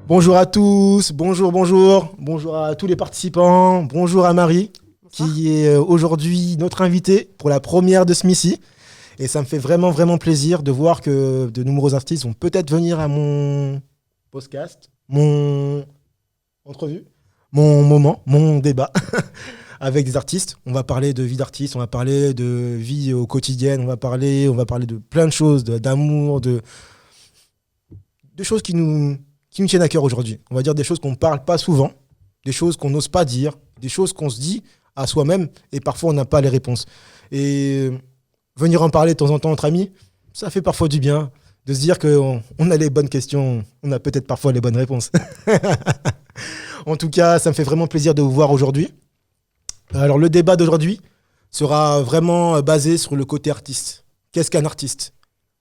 Bonjour à tous, bonjour à tous les participants, bonjour à Marie, Bonsoir. qui est aujourd'hui notre invitée pour la première de Smithy. Et ça me fait vraiment, vraiment plaisir de voir que de nombreux artistes vont peut-être venir à mon podcast, mon entrevue, mon moment, mon débat avec des artistes. On va parler de vie d'artiste, on va parler de vie au quotidien, on va parler de plein de choses, d'amour, de choses qui nous tiennent à cœur aujourd'hui. On va dire des choses qu'on ne parle pas souvent, des choses qu'on n'ose pas dire, des choses qu'on se dit à soi-même et parfois on n'a pas les réponses. Et venir en parler de temps en temps entre amis, ça fait parfois du bien de se dire qu'on a les bonnes questions, on a peut-être parfois les bonnes réponses. En tout cas, ça me fait vraiment plaisir de vous voir aujourd'hui. Alors le débat d'aujourd'hui sera vraiment basé sur le côté artiste. Qu'est-ce qu'un artiste?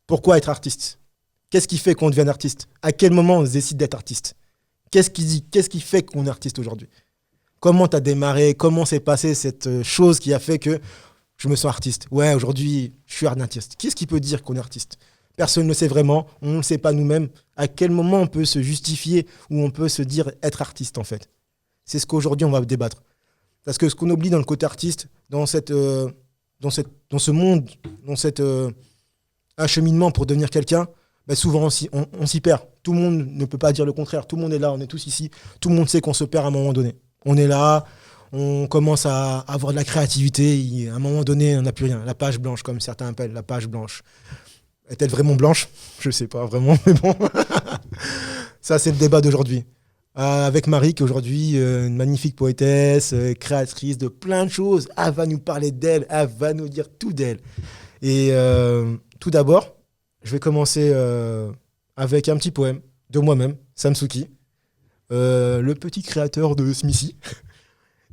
Pourquoi être artiste? Qu'est-ce qui fait qu'on devient artiste? À quel moment on décide d'être artiste? Qu'est-ce qui fait qu'on est artiste aujourd'hui? Comment tu as démarré? Comment s'est passée cette chose qui a fait que je me sens artiste? Ouais, aujourd'hui, je suis un artiste. Qu'est-ce qui peut dire qu'on est artiste? Personne ne le sait vraiment, on ne le sait pas nous-mêmes. À quel moment on peut se justifier ou on peut se dire être artiste en fait? C'est ce qu'aujourd'hui on va débattre. Parce que ce qu'on oublie dans le côté artiste, dans ce monde, dans cet acheminement pour devenir quelqu'un, ben souvent on s'y perd. Tout le monde ne peut pas dire le contraire. Tout le monde est là, on est tous ici. Tout le monde sait qu'on se perd à un moment donné. On est là, on commence à avoir de la créativité. À un moment donné, on n'a plus rien. La page blanche, comme certains appellent, la page blanche. Est-elle vraiment blanche? Je ne sais pas vraiment, mais bon. Ça, c'est le débat d'aujourd'hui. Avec Marie, qui est aujourd'hui une magnifique poétesse, créatrice de plein de choses. Elle va nous parler d'elle, elle va nous dire tout d'elle. Et tout d'abord, je vais commencer avec un petit poème de moi-même, Samsuki, le petit créateur de Smithy.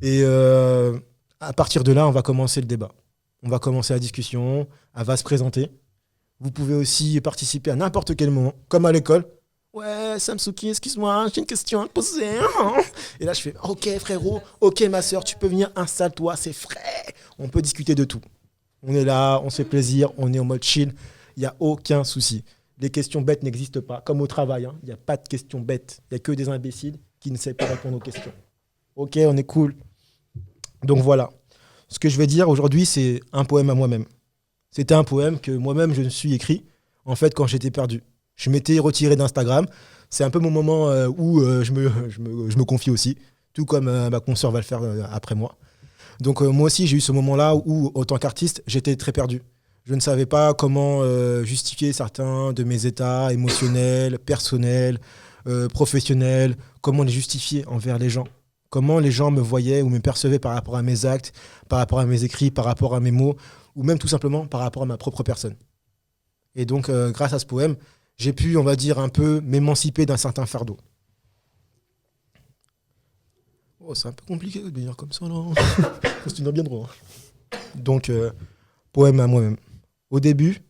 Et à partir de là, on va commencer le débat. On va commencer la discussion, elle va se présenter. Vous pouvez aussi participer à n'importe quel moment, comme à l'école. Ouais, Samsuki, excuse-moi, j'ai une question à te poser. Et là, je fais, ok frérot, ok ma soeur, tu peux venir, installe-toi, c'est frais. On peut discuter de tout. On est là, on se fait plaisir, on est en mode chill. Il n'y a aucun souci. Les questions bêtes n'existent pas, comme au travail. Il n'y a pas de questions bêtes. Il n'y a que des imbéciles qui ne savent pas répondre aux questions. Ok, on est cool. Donc voilà. Ce que je vais dire aujourd'hui, c'est un poème à moi-même. C'était un poème que moi-même, je me suis écrit, en fait, quand j'étais perdu. Je m'étais retiré d'Instagram. C'est un peu mon moment où je me confie aussi, tout comme ma consoeur va le faire après moi. Donc moi aussi, j'ai eu ce moment-là où, en tant qu'artiste, j'étais très perdu. Je ne savais pas comment justifier certains de mes états émotionnels, personnels, professionnels, comment les justifier envers les gens. Comment les gens me voyaient ou me percevaient par rapport à mes actes, par rapport à mes écrits, par rapport à mes mots, ou même tout simplement par rapport à ma propre personne. Et donc, grâce à ce poème, j'ai pu, on va dire, un peu m'émanciper d'un certain fardeau. Oh, c'est un peu compliqué de dire comme ça, là. Faut se tenir bien droit. Donc, poème à moi-même. Au début,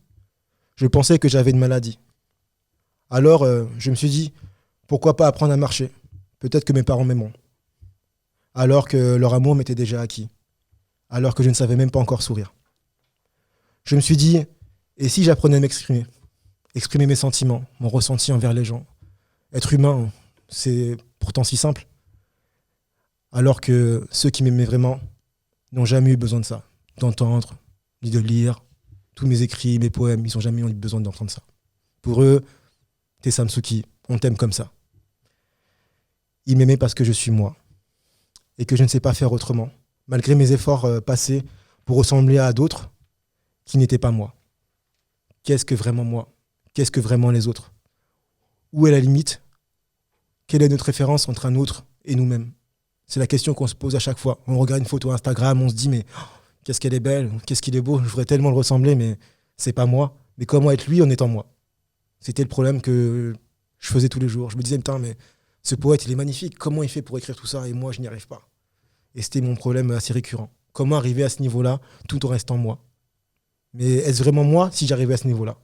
je pensais que j'avais une maladie. Alors, je me suis dit, pourquoi pas apprendre à marcher? Peut-être que mes parents m'aimeront. Alors que leur amour m'était déjà acquis. Alors que je ne savais même pas encore sourire. Je me suis dit, et si j'apprenais à m'exprimer? Exprimer mes sentiments, mon ressenti envers les gens. Être humain, c'est pourtant si simple. Alors que ceux qui m'aimaient vraiment n'ont jamais eu besoin de ça. D'entendre, ni de lire. Tous mes écrits, mes poèmes, ils n'ont jamais eu besoin d'entendre ça. Pour eux, t'es Samsuki, on t'aime comme ça. Ils m'aimaient parce que je suis moi. Et que je ne sais pas faire autrement. Malgré mes efforts passés pour ressembler à d'autres qui n'étaient pas moi. Qu'est-ce que vraiment moi? Qu'est-ce que vraiment les autres? Où est la limite? Quelle est notre référence entre un autre et nous-mêmes? C'est la question qu'on se pose à chaque fois. On regarde une photo Instagram, on se dit, mais qu'est-ce qu'elle est belle, qu'est-ce qu'il est beau, je voudrais tellement le ressembler, mais c'est pas moi. Mais comment être lui en étant moi? C'était le problème que je faisais tous les jours. Je me disais, putain, mais ce poète, il est magnifique. Comment il fait pour écrire tout ça? Et moi, je n'y arrive pas. Et c'était mon problème assez récurrent. Comment arriver à ce niveau-là tout en restant moi? Mais est-ce vraiment moi si j'arrivais à ce niveau-là?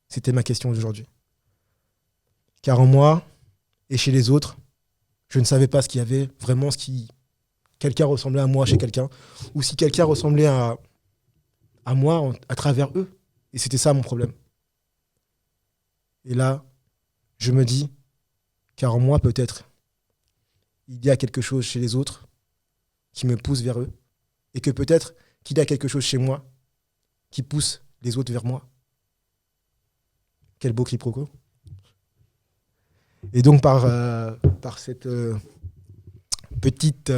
C'était ma question d'aujourd'hui. Car en moi et chez les autres, je ne savais pas ce qu'il y avait, vraiment ce qui... Quelqu'un ressemblait à moi chez quelqu'un, ou si quelqu'un ressemblait à moi à travers eux. Et c'était ça mon problème. Et là, je me dis, car en moi, peut-être, il y a quelque chose chez les autres qui me pousse vers eux, et que peut-être qu'il y a quelque chose chez moi qui pousse les autres vers moi. Quel beau quiproquo. Et donc, par cette petite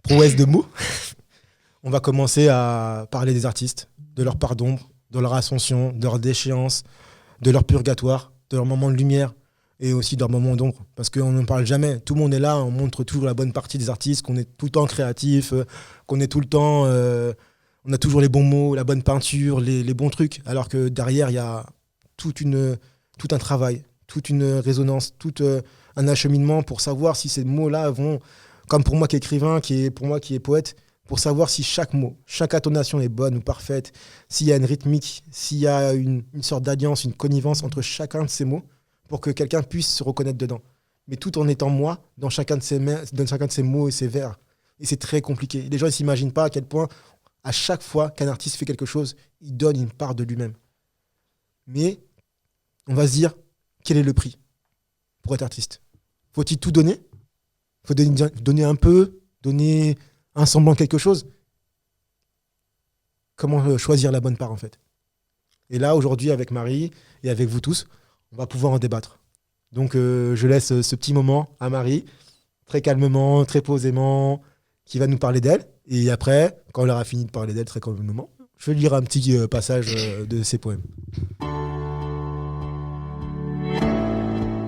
prouesse de mots, on va commencer à parler des artistes, de leur part d'ombre, de leur ascension, de leur déchéance, de leur purgatoire, de leur moment de lumière et aussi de leur moment d'ombre. Parce qu'on n'en parle jamais. Tout le monde est là, on montre toujours la bonne partie des artistes, qu'on est tout le temps créatif, qu'on est tout le temps... on a toujours les bons mots, la bonne peinture, les bons trucs. Alors que derrière, il y a tout un travail, toute une résonance, tout un acheminement pour savoir si ces mots-là vont... Comme pour moi qui est écrivain, pour moi qui est poète, pour savoir si chaque mot, chaque intonation est bonne ou parfaite, s'il y a une rythmique, s'il y a une sorte d'alliance, une connivence entre chacun de ces mots, pour que quelqu'un puisse se reconnaître dedans. Mais tout en étant moi, dans chacun de ces mots et ces vers. Et c'est très compliqué. Les gens ne s'imaginent pas à quel point, à chaque fois qu'un artiste fait quelque chose, il donne une part de lui-même. Mais on va se dire, quel est le prix pour être artiste? Faut-il tout donner? Faut donner un peu, donner un semblant de quelque chose? Comment choisir la bonne part, en fait? Et là, aujourd'hui, avec Marie et avec vous tous, on va pouvoir en débattre. Donc, je laisse ce petit moment à Marie, très calmement, très posément, qui va nous parler d'elle. Et après, quand elle aura fini de parler d'elle très calmement, je vais lire un petit passage de ses poèmes.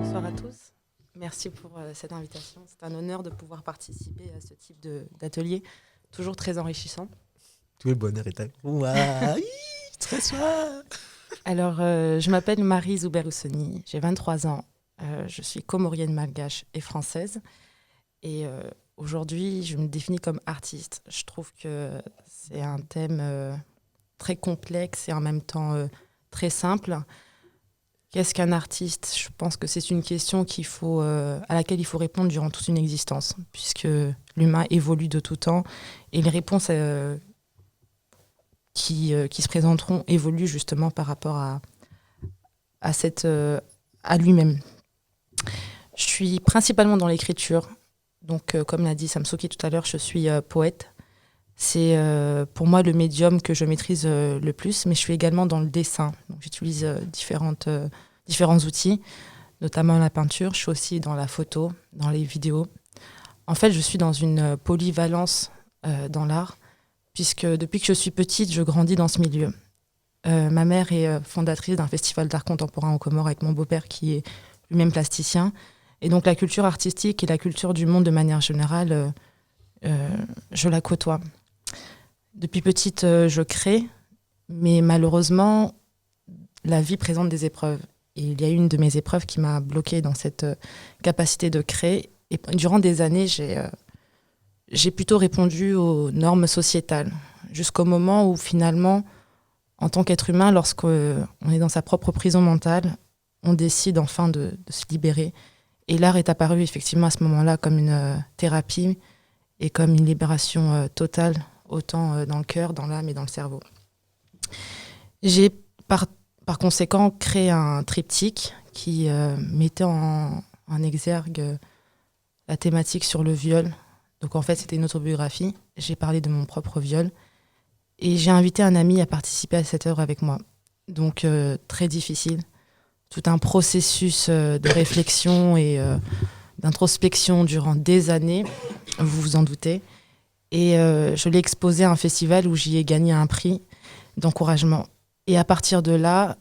Bonsoir à tous. Merci pour cette invitation. C'est un honneur de pouvoir participer à ce type d'atelier, toujours très enrichissant. Tout le bonheur est à moi. Très soir. Alors, je m'appelle Marie Zouber-Houssoni, j'ai 23 ans. Je suis comorienne malgache et française. Et aujourd'hui, je me définis comme artiste. Je trouve que c'est un thème très complexe et en même temps très simple. Qu'est-ce qu'un artiste? Je pense que c'est une question à laquelle il faut répondre durant toute une existence, puisque l'humain évolue de tout temps et les réponses qui se présenteront évoluent justement par rapport à lui-même. Je suis principalement dans l'écriture. Donc, comme l'a dit Samsouki tout à l'heure, je suis poète. C'est pour moi le médium que je maîtrise le plus, mais je suis également dans le dessin. Donc, j'utilise différents outils, notamment la peinture. Je suis aussi dans la photo, dans les vidéos. En fait, je suis dans une polyvalence dans l'art, puisque depuis que je suis petite, je grandis dans ce milieu. Ma mère est fondatrice d'un festival d'art contemporain aux Comores avec mon beau-père qui est lui-même plasticien. Et donc la culture artistique et la culture du monde de manière générale, je la côtoie. Depuis petite, je crée, mais malheureusement, la vie présente des épreuves. Et il y a une de mes épreuves qui m'a bloquée dans cette capacité de créer. Et durant des années, j'ai plutôt répondu aux normes sociétales, jusqu'au moment où finalement, en tant qu'être humain, lorsqu'on est dans sa propre prison mentale, on décide enfin de se libérer. Et l'art est apparu effectivement à ce moment-là comme une thérapie et comme une libération totale, autant dans le cœur, dans l'âme et dans le cerveau. J'ai par conséquent créé un triptyque qui mettait en exergue la thématique sur le viol. Donc en fait, c'était une autobiographie. J'ai parlé de mon propre viol. Et j'ai invité un ami à participer à cette œuvre avec moi. Donc très difficile. Tout un processus de réflexion et d'introspection durant des années, vous vous en doutez. Et je l'ai exposé à un festival où j'y ai gagné un prix d'encouragement. Et à partir de là,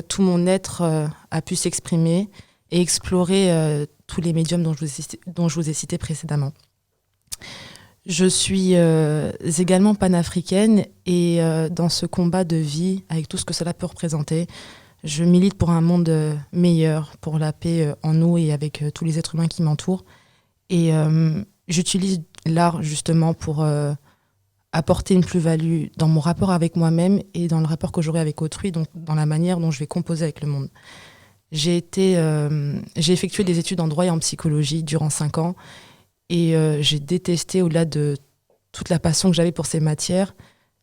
tout mon être a pu s'exprimer et explorer tous les médiums dont je vous ai cité précédemment. Je suis également panafricaine et dans ce combat de vie, avec tout ce que cela peut représenter, je milite pour un monde meilleur, pour la paix en nous et avec tous les êtres humains qui m'entourent. Et j'utilise l'art justement pour apporter une plus-value dans mon rapport avec moi-même et dans le rapport que j'aurai avec autrui, donc dans la manière dont je vais composer avec le monde. J'ai effectué des études en droit et en psychologie durant 5 ans et j'ai détesté, au-delà de toute la passion que j'avais pour ces matières,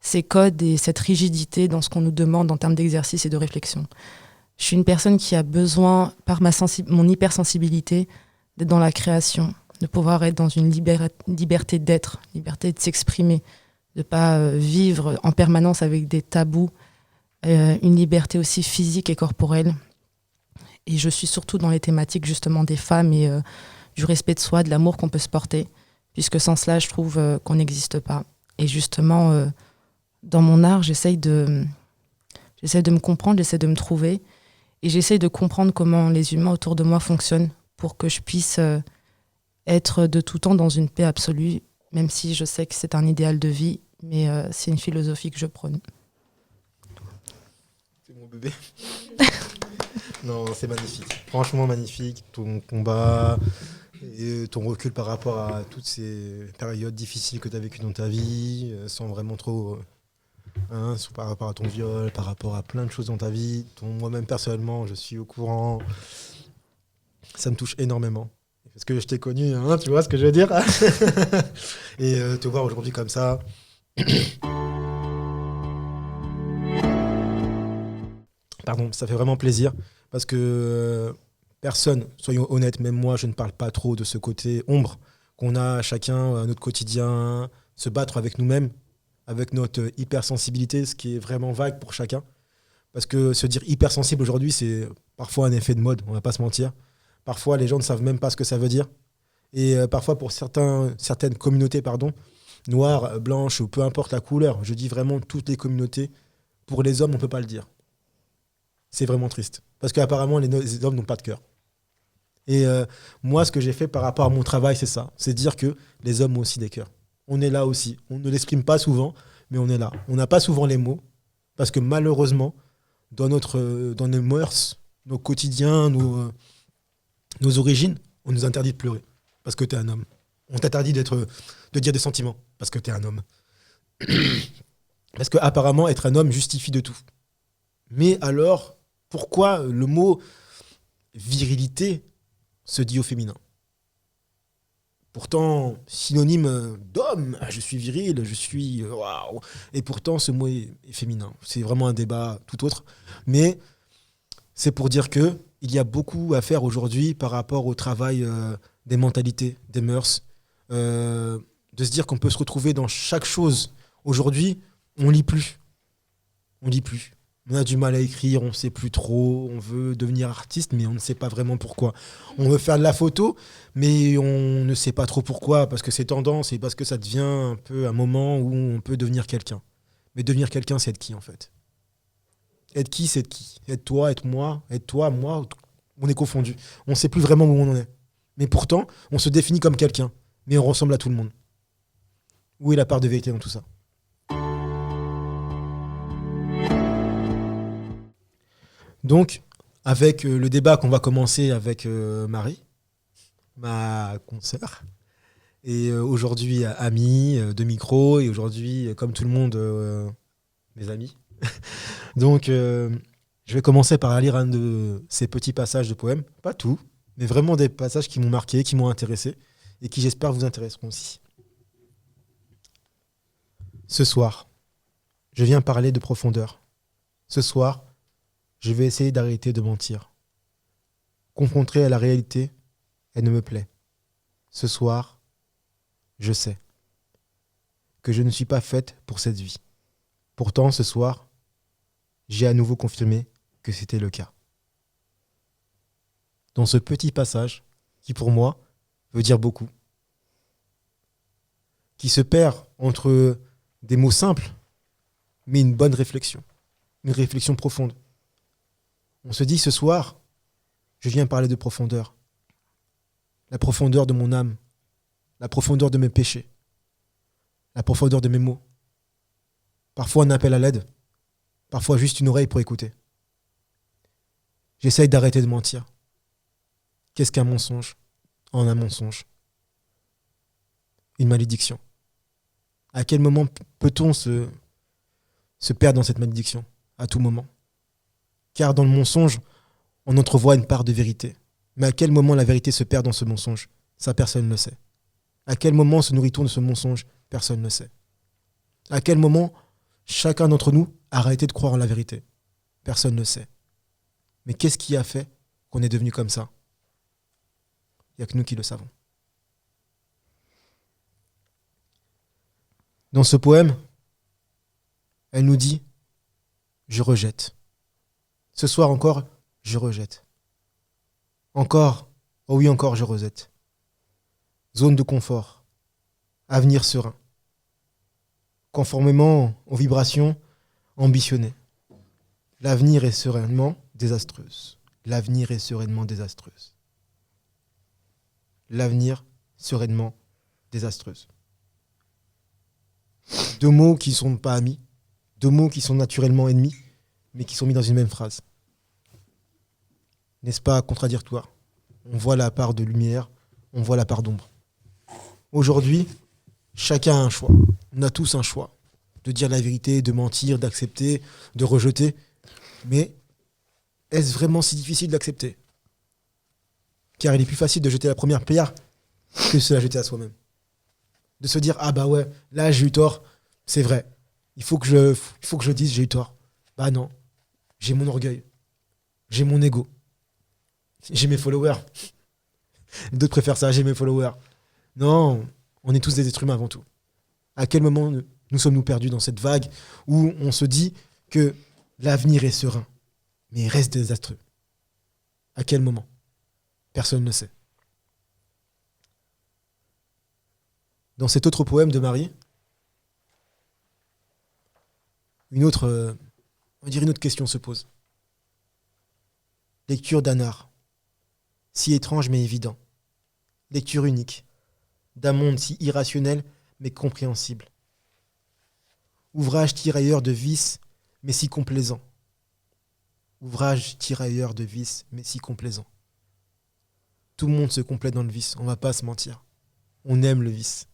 ces codes et cette rigidité dans ce qu'on nous demande en termes d'exercice et de réflexion. Je suis une personne qui a besoin, par mon hypersensibilité, d'être dans la création, de pouvoir être dans une liberté d'être, liberté de s'exprimer, de ne pas vivre en permanence avec des tabous, une liberté aussi physique et corporelle. Et je suis surtout dans les thématiques justement des femmes et du respect de soi, de l'amour qu'on peut se porter, puisque sans cela, je trouve qu'on n'existe pas. Et justement, dans mon art, j'essaye de me comprendre, j'essaie de me trouver, et j'essaye de comprendre comment les humains autour de moi fonctionnent pour que je puisse être de tout temps dans une paix absolue, même si je sais que c'est un idéal de vie, mais c'est une philosophie que je prône. C'est mon bébé. Non, c'est magnifique. Franchement magnifique. Ton combat et ton recul par rapport à toutes ces périodes difficiles que tu as vécues dans ta vie, sans vraiment trop... par rapport à ton viol, par rapport à plein de choses dans ta vie. Moi-même, personnellement, je suis au courant. Ça me touche énormément. Parce que je t'ai connu, hein, tu vois ce que je veux dire. Et te voir aujourd'hui comme ça... Pardon, ça fait vraiment plaisir. Parce que personne, soyons honnêtes, même moi, je ne parle pas trop de ce côté ombre qu'on a chacun à notre quotidien, se battre avec nous-mêmes, avec notre hypersensibilité, ce qui est vraiment vague pour chacun. Parce que se dire hypersensible aujourd'hui, c'est parfois un effet de mode, on ne va pas se mentir. Parfois, les gens ne savent même pas ce que ça veut dire. Et parfois, pour certaines communautés, noires, blanches, ou peu importe la couleur, je dis vraiment toutes les communautés, pour les hommes, on ne peut pas le dire. C'est vraiment triste. Parce qu'apparemment, les hommes n'ont pas de cœur. Et moi, ce que j'ai fait par rapport à mon travail, c'est ça. C'est dire que les hommes ont aussi des cœurs. On est là aussi. On ne l'exprime pas souvent, mais on est là. On n'a pas souvent les mots, parce que malheureusement, dans nos mœurs, nos quotidiens, nos origines, on nous interdit de pleurer, parce que tu es un homme. On t'interdit de dire des sentiments, parce que tu es un homme. Parce qu'apparemment, être un homme justifie de tout. Mais alors, pourquoi le mot virilité se dit au féminin? Pourtant, synonyme d'homme, je suis viril, je suis... Waouh. Et pourtant, ce mot est féminin. C'est vraiment un débat tout autre. Mais c'est pour dire qu'il y a beaucoup à faire aujourd'hui par rapport au travail des mentalités, des mœurs, de se dire qu'on peut se retrouver dans chaque chose. Aujourd'hui, on lit plus. On lit plus. On a du mal à écrire, on ne sait plus trop, on veut devenir artiste, mais on ne sait pas vraiment pourquoi. On veut faire de la photo, mais on ne sait pas trop pourquoi, parce que c'est tendance et parce que ça devient un peu un moment où on peut devenir quelqu'un. Mais devenir quelqu'un, c'est être qui en fait? Être qui, c'est être qui? Être toi, être moi, être toi, moi, on est confondus. On ne sait plus vraiment où on en est. Mais pourtant, on se définit comme quelqu'un, mais on ressemble à tout le monde. Où est la part de vérité dans tout ça? Donc, avec le débat qu'on va commencer avec Marie, ma consoeur, et aujourd'hui amie de micro, et aujourd'hui, comme tout le monde, mes amis. Donc, je vais commencer par lire un de ces petits passages de poèmes. Pas tout, mais vraiment des passages qui m'ont marqué, qui m'ont intéressé, et qui j'espère vous intéresseront aussi. Ce soir, je viens parler de profondeur. Ce soir, je vais essayer d'arrêter de mentir. Confronté à la réalité, elle ne me plaît. Ce soir, je sais que je ne suis pas faite pour cette vie. Pourtant, ce soir, j'ai à nouveau confirmé que c'était le cas. Dans ce petit passage, qui pour moi veut dire beaucoup, qui se perd entre des mots simples, mais une bonne réflexion, une réflexion profonde. On se dit ce soir, je viens parler de profondeur. La profondeur de mon âme, la profondeur de mes péchés, la profondeur de mes mots. Parfois un appel à l'aide, parfois juste une oreille pour écouter. J'essaye d'arrêter de mentir. Qu'est-ce qu'un mensonge en un mensonge? Une malédiction. À quel moment peut-on se perdre dans cette malédiction? À tout moment. Car dans le mensonge, on entrevoit une part de vérité. Mais à quel moment la vérité se perd dans ce mensonge? Ça, personne ne le sait. À quel moment se nourrit-on de ce mensonge? Personne ne le sait. À quel moment chacun d'entre nous a arrêté de croire en la vérité? Personne ne le sait. Mais qu'est-ce qui a fait qu'on est devenu comme ça? Il n'y a que nous qui le savons. Dans ce poème, elle nous dit « Je rejette. Ce soir encore, je rejette. Encore, oh oui encore, je rejette. Zone de confort, avenir serein. Conformément aux vibrations ambitionnées. L'avenir est sereinement désastreuse. L'avenir est sereinement désastreuse. L'avenir sereinement désastreuse. » Deux mots qui ne sont pas amis, deux mots qui sont naturellement ennemis, mais qui sont mis dans une même phrase. N'est-ce pas contradictoire? On voit la part de lumière, on voit la part d'ombre. Aujourd'hui, chacun a un choix. On a tous un choix. De dire la vérité, de mentir, d'accepter, de rejeter. Mais est-ce vraiment si difficile d'accepter? Car il est plus facile de jeter la première pierre que de se la jeter à soi-même. De se dire, ah bah ouais, là j'ai eu tort, c'est vrai. Il faut que je dise j'ai eu tort. Bah non, j'ai mon orgueil, j'ai mon ego, j'ai mes followers. D'autres préfèrent ça, j'ai mes followers. Non, on est tous des êtres humains avant tout. À quel moment nous sommes-nous perdus dans cette vague où on se dit que l'avenir est serein, mais il reste désastreux? À quel moment? Personne ne sait. Dans cet autre poème de Marie, une autre question se pose. Lecture d'un art, si étrange mais évident. Lecture unique, d'un monde si irrationnel mais compréhensible. Ouvrage tirailleur de vices mais si complaisant. Ouvrage tirailleur de vices mais si complaisant. Tout le monde se complaît dans le vice, on va pas se mentir. On aime le vice.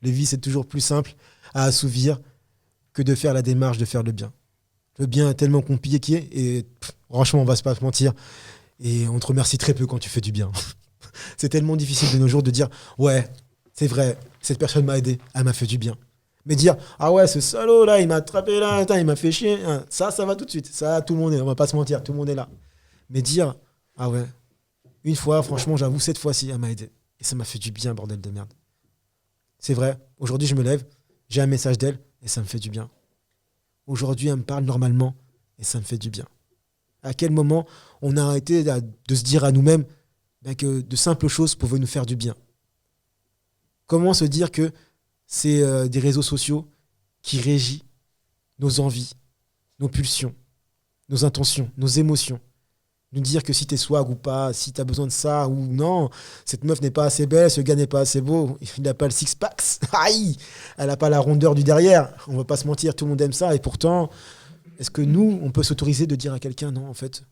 Le vice est toujours plus simple à assouvir que de faire la démarche de faire le bien. Le bien est tellement compliqué et franchement, on va pas se mentir. Et on te remercie très peu quand tu fais du bien. C'est tellement difficile de nos jours de dire « Ouais, c'est vrai, cette personne m'a aidé, elle m'a fait du bien. » Mais dire « Ah ouais, ce salaud là, il m'a attrapé là, attends, il m'a fait chier. » Ça va tout de suite. Ça, tout le monde est, on va pas se mentir, tout le monde est là. Mais dire « Ah ouais, une fois, franchement, j'avoue, cette fois-ci, elle m'a aidé. Et ça m'a fait du bien, bordel de merde. » C'est vrai, aujourd'hui je me lève, j'ai un message d'elle et ça me fait du bien. Aujourd'hui elle me parle normalement et ça me fait du bien. À quel moment on a arrêté de se dire à nous-mêmes que de simples choses pouvaient nous faire du bien? Comment se dire que c'est des réseaux sociaux qui régissent nos envies, nos pulsions, nos intentions, nos émotions? Nous dire que si t'es swag ou pas, si t'as besoin de ça ou non, cette meuf n'est pas assez belle, ce gars n'est pas assez beau, il n'a pas le six-pack, aïe, elle n'a pas la rondeur du derrière. On va pas se mentir, tout le monde aime ça. Et pourtant, est-ce que nous, on peut s'autoriser de dire à quelqu'un, non, en fait,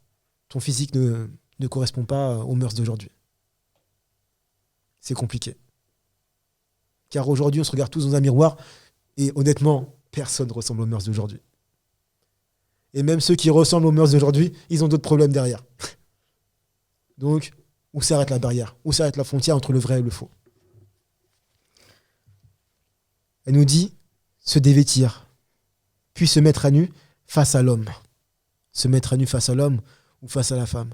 ton physique ne correspond pas aux mœurs d'aujourd'hui? C'est compliqué. Car aujourd'hui, on se regarde tous dans un miroir et honnêtement, personne ne ressemble aux mœurs d'aujourd'hui. Et même ceux qui ressemblent aux mœurs d'aujourd'hui, ils ont d'autres problèmes derrière. Donc, où s'arrête la barrière? Où s'arrête la frontière entre le vrai et le faux? Elle nous dit se dévêtir, puis se mettre à nu face à l'homme. Se mettre à nu face à l'homme ou face à la femme.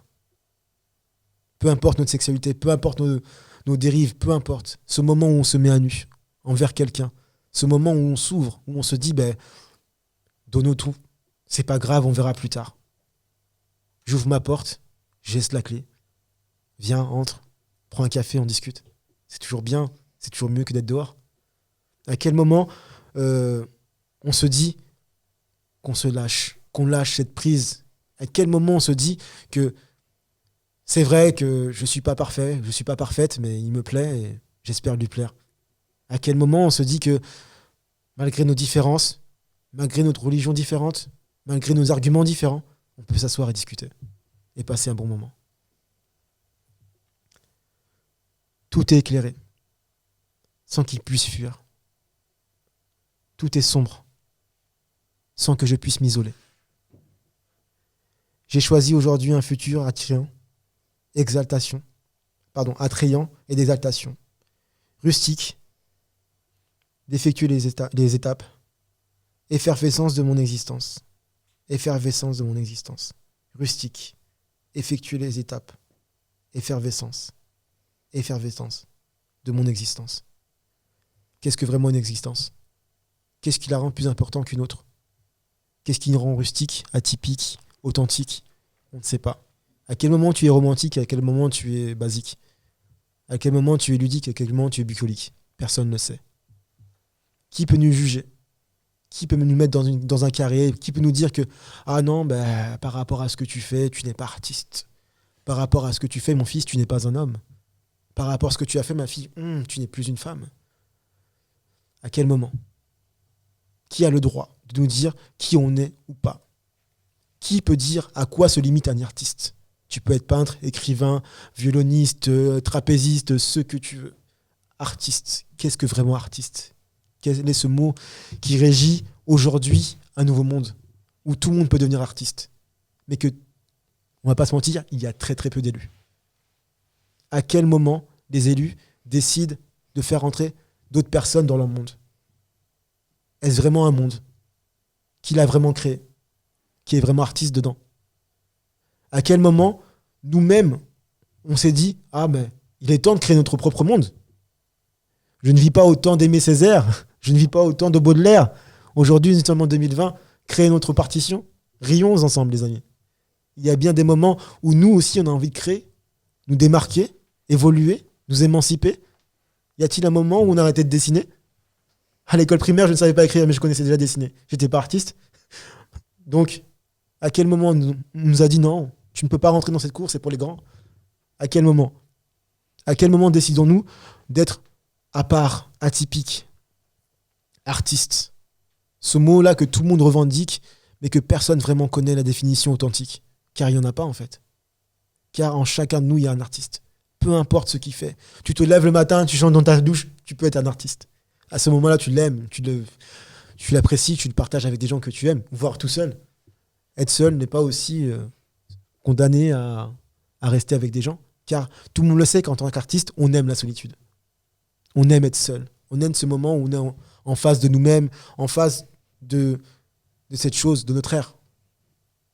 Peu importe notre sexualité, peu importe nos dérives, peu importe. Ce moment où on se met à nu envers quelqu'un, ce moment où on s'ouvre, où on se dit, donne-nous tout. C'est pas grave, on verra plus tard. J'ouvre ma porte, je laisse la clé. Viens, entre, prends un café, on discute. C'est toujours bien, c'est toujours mieux que d'être dehors. À quel moment on se dit qu'on se lâche, qu'on lâche cette prise? À quel moment on se dit que c'est vrai que je suis pas parfait, je suis pas parfaite, mais il me plaît et j'espère lui plaire? À quel moment on se dit que malgré nos différences, malgré notre religion différente, malgré nos arguments différents, on peut s'asseoir et discuter et passer un bon moment? Tout est éclairé, sans qu'il puisse fuir. Tout est sombre, sans que je puisse m'isoler. J'ai choisi aujourd'hui un futur attrayant et d'exaltation, rustique, d'effectuer les étapes, effervescence de mon existence, rustique, effectuer les étapes, effervescence de mon existence. Qu'est-ce que vraiment une existence? Qu'est-ce qui la rend plus importante qu'une autre? Qu'est-ce qui nous rend rustique, atypique, authentique? On ne sait pas. À quel moment tu es romantique, à quel moment tu es basique? À quel moment tu es ludique, à quel moment tu es bucolique? Personne ne sait. Qui peut nous juger? Qui peut nous mettre dans un carré? Qui peut nous dire que ah non, par rapport à ce que tu fais, tu n'es pas artiste. Par rapport à ce que tu fais, mon fils, tu n'es pas un homme. Par rapport à ce que tu as fait, ma fille, tu n'es plus une femme. À quel moment? Qui a le droit de nous dire qui on est ou pas? Qui peut dire à quoi se limite un artiste? Tu peux être peintre, écrivain, violoniste, trapéziste, ce que tu veux. Artiste. Qu'est-ce que vraiment artiste? Quel est ce mot qui régit aujourd'hui un nouveau monde où tout le monde peut devenir artiste? Mais que, on va pas se mentir, il y a très très peu d'élus. À quel moment les élus décident de faire entrer d'autres personnes dans leur monde? Est-ce vraiment un monde? Qui l'a vraiment créé? Qui est vraiment artiste dedans? À quel moment, nous-mêmes, on s'est dit « Ah, mais il est temps de créer notre propre monde. Je ne vis pas autant d'Aimé Césaire, je ne vis pas autant de Baudelaire. Aujourd'hui, nous sommes en 2020, créer notre partition. Rions ensemble, les amis. » Il y a bien des moments où nous aussi, on a envie de créer, nous démarquer, évoluer, nous émanciper. Y a-t-il un moment où on a arrêté de dessiner? À l'école primaire, je ne savais pas écrire, mais je connaissais déjà dessiner. J'étais pas artiste. Donc, à quel moment on nous a dit non, tu ne peux pas rentrer dans cette cour, c'est pour les grands? À quel moment? À quel moment décidons-nous d'être à part, atypique, artiste? Ce mot-là que tout le monde revendique, mais que personne vraiment connaît la définition authentique. Car il n'y en a pas en fait. Car en chacun de nous, il y a un artiste. Peu importe ce qu'il fait. Tu te lèves le matin, tu chantes dans ta douche, tu peux être un artiste. À ce moment-là, tu l'aimes, tu l'apprécies, tu le partages avec des gens que tu aimes, voire tout seul. Être seul n'est pas aussi condamné à rester avec des gens, car tout le monde le sait qu'en tant qu'artiste, on aime la solitude. On aime être seul. On aime ce moment où on est en face de nous-mêmes, en face de cette chose, de notre ère.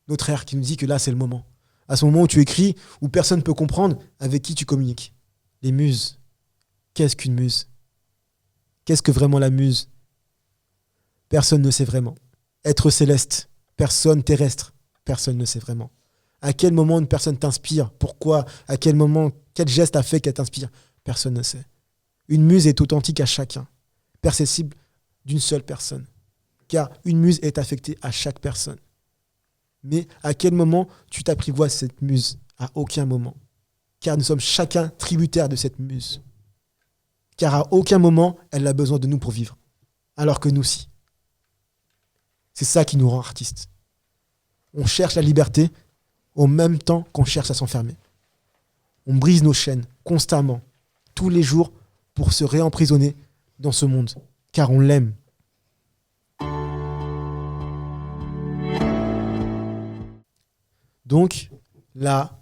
Notre ère qui nous dit que là, c'est le moment. À ce moment où tu écris, où personne ne peut comprendre avec qui tu communiques. Les muses. Qu'est-ce qu'une muse? Qu'est-ce que vraiment la muse? Personne ne sait vraiment. Être céleste, personne terrestre, personne ne sait vraiment. À quel moment une personne t'inspire? Pourquoi? À quel moment? Quel geste a fait qu'elle t'inspire? Personne ne sait. Une muse est authentique à chacun, perceptible d'une seule personne. Car une muse est affectée à chaque personne. Mais à quel moment tu t'apprivoises cette muse? À aucun moment. Car nous sommes chacun tributaires de cette muse. Car à aucun moment, elle a besoin de nous pour vivre. Alors que nous, si. C'est ça qui nous rend artistes. On cherche la liberté au même temps qu'on cherche à s'enfermer. On brise nos chaînes constamment, tous les jours, pour se réemprisonner dans ce monde. Car on l'aime. Donc, là,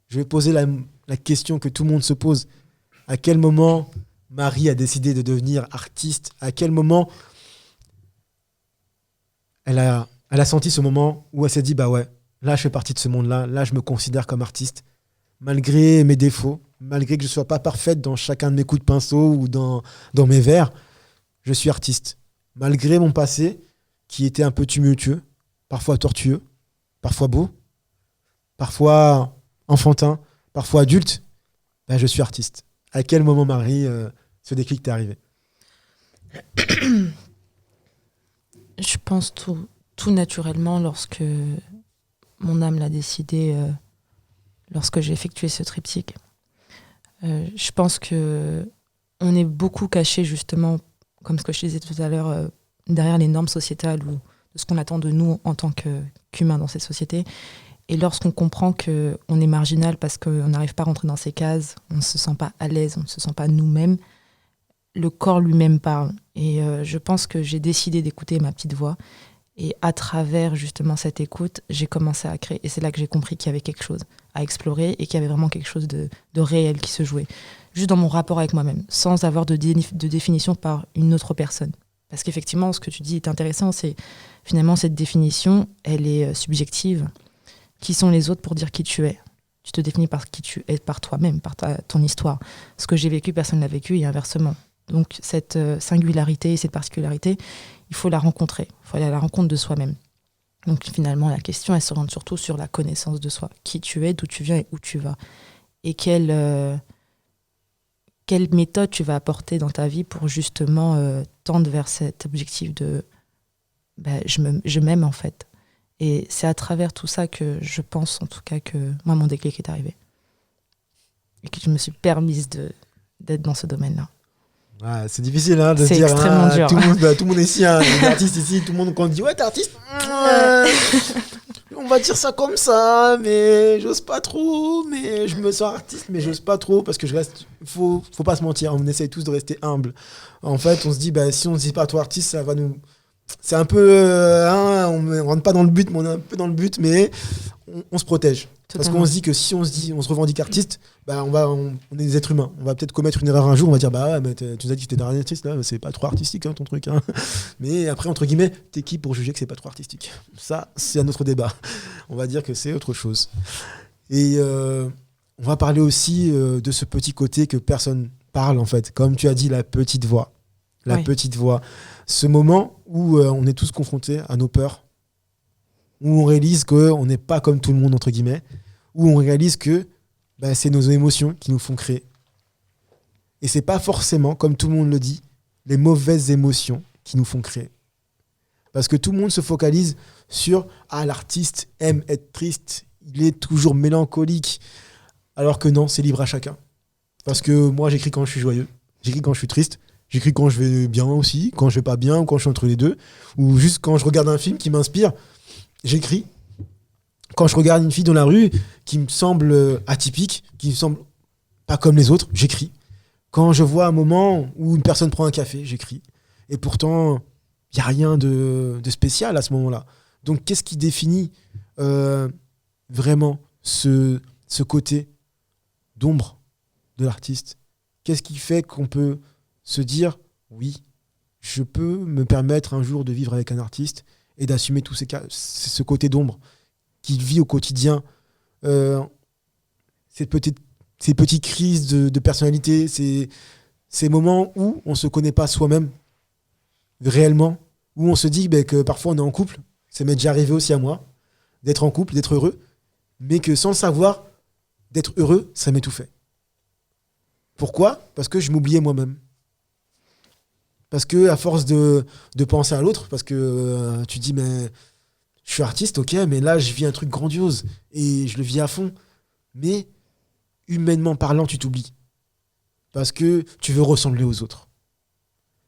je vais poser la question que tout le monde se pose. À quel moment Marie a décidé de devenir artiste? À quel moment elle a senti ce moment où elle s'est dit, bah ouais, là je fais partie de ce monde-là, là je me considère comme artiste, malgré mes défauts, malgré que je ne sois pas parfaite dans chacun de mes coups de pinceau ou dans mes vers, je suis artiste. Malgré mon passé, qui était un peu tumultueux, parfois tortueux, parfois beau, parfois enfantin, parfois adulte, ben je suis artiste. À quel moment, Marie, ce déclic t'est arrivé? Je pense tout naturellement lorsque mon âme l'a décidé, lorsque j'ai effectué ce triptyque. Je pense que on est beaucoup caché justement, comme ce que je disais tout à l'heure, derrière les normes sociétales ou de ce qu'on attend de nous en tant qu'humains dans cette société. Et lorsqu'on comprend qu'on est marginal parce qu'on n'arrive pas à rentrer dans ces cases, on ne se sent pas à l'aise, on ne se sent pas nous-mêmes, le corps lui-même parle. Et je pense que j'ai décidé d'écouter ma petite voix. Et à travers justement cette écoute, j'ai commencé à créer. Et c'est là que j'ai compris qu'il y avait quelque chose à explorer et qu'il y avait vraiment quelque chose de réel qui se jouait. Juste dans mon rapport avec moi-même, sans avoir de définition par une autre personne. Parce qu'effectivement, ce que tu dis est intéressant, c'est finalement cette définition, elle est subjective. Qui sont les autres pour dire qui tu es? Tu te définis par qui tu es, par toi-même, par ton histoire. Ce que j'ai vécu, personne ne l'a vécu, et inversement. Donc cette singularité, cette particularité, il faut la rencontrer. Il faut aller à la rencontre de soi-même. Donc finalement, la question, elle se rend surtout sur la connaissance de soi. Qui tu es, d'où tu viens et où tu vas. Et quelle méthode tu vas apporter dans ta vie pour justement tendre vers cet objectif de je m'aime en fait. Et c'est à travers tout ça que je pense en tout cas que moi mon déclic est arrivé. Et que je me suis permise d'être dans ce domaine-là. Ouais, c'est difficile de c'est se dire extrêmement dur. Tout le monde est ici, les artistes ici, tout le monde quand on dit ouais t'es artiste, on va dire ça comme ça, mais j'ose pas trop, mais je me sens artiste, mais j'ose pas trop parce que je reste, faut pas se mentir, on essaye tous de rester humble. En fait, on se dit si on se dit pas toi artiste, ça va nous, c'est un peu, on rentre pas dans le but, mais on est un peu dans le but, mais on se protège. Totalement. Parce qu'on se dit que si on se revendique artiste, on est des êtres humains. On va peut-être commettre une erreur un jour, on va dire mais tu nous as dit que t'étais un artiste, là, c'est pas trop artistique ton truc. Mais après, entre guillemets, t'es qui pour juger que c'est pas trop artistique? Ça, c'est un autre débat. On va dire que c'est autre chose. Et on va parler aussi de ce petit côté que personne parle en fait. Comme tu as dit, la petite voix. La petite voix. Ce moment où on est tous confrontés à nos peurs, où on réalise qu'on n'est pas comme tout le monde, entre guillemets, où on réalise que c'est nos émotions qui nous font créer. Et c'est pas forcément, comme tout le monde le dit, les mauvaises émotions qui nous font créer. Parce que tout le monde se focalise sur « Ah, l'artiste aime être triste, il est toujours mélancolique ». Alors que non, c'est libre à chacun. Parce que moi, j'écris quand je suis joyeux, j'écris quand je suis triste, j'écris quand je vais bien aussi, quand je vais pas bien, ou quand je suis entre les deux, ou juste quand je regarde un film qui m'inspire, j'écris. Quand je regarde une fille dans la rue qui me semble atypique, qui me semble pas comme les autres, j'écris. Quand je vois un moment où une personne prend un café, j'écris. Et pourtant, il n'y a rien de spécial à ce moment-là. Donc, qu'est-ce qui définit vraiment ce côté d'ombre de l'artiste? Qu'est-ce qui fait qu'on peut se dire, oui, je peux me permettre un jour de vivre avec un artiste et d'assumer tout ce côté d'ombre qu'il vit au quotidien, ces petites crises de personnalité, ces moments où on ne se connaît pas soi-même réellement, où on se dit que parfois on est en couple, ça m'est déjà arrivé aussi à moi, d'être en couple, d'être heureux, mais que sans le savoir, d'être heureux, ça m'étouffait. Pourquoi ? Parce que je m'oubliais moi-même. Parce que à force de penser à l'autre, parce que tu dis mais je suis artiste, ok, mais là je vis un truc grandiose et je le vis à fond. Mais humainement parlant, tu t'oublies. Parce que tu veux ressembler aux autres.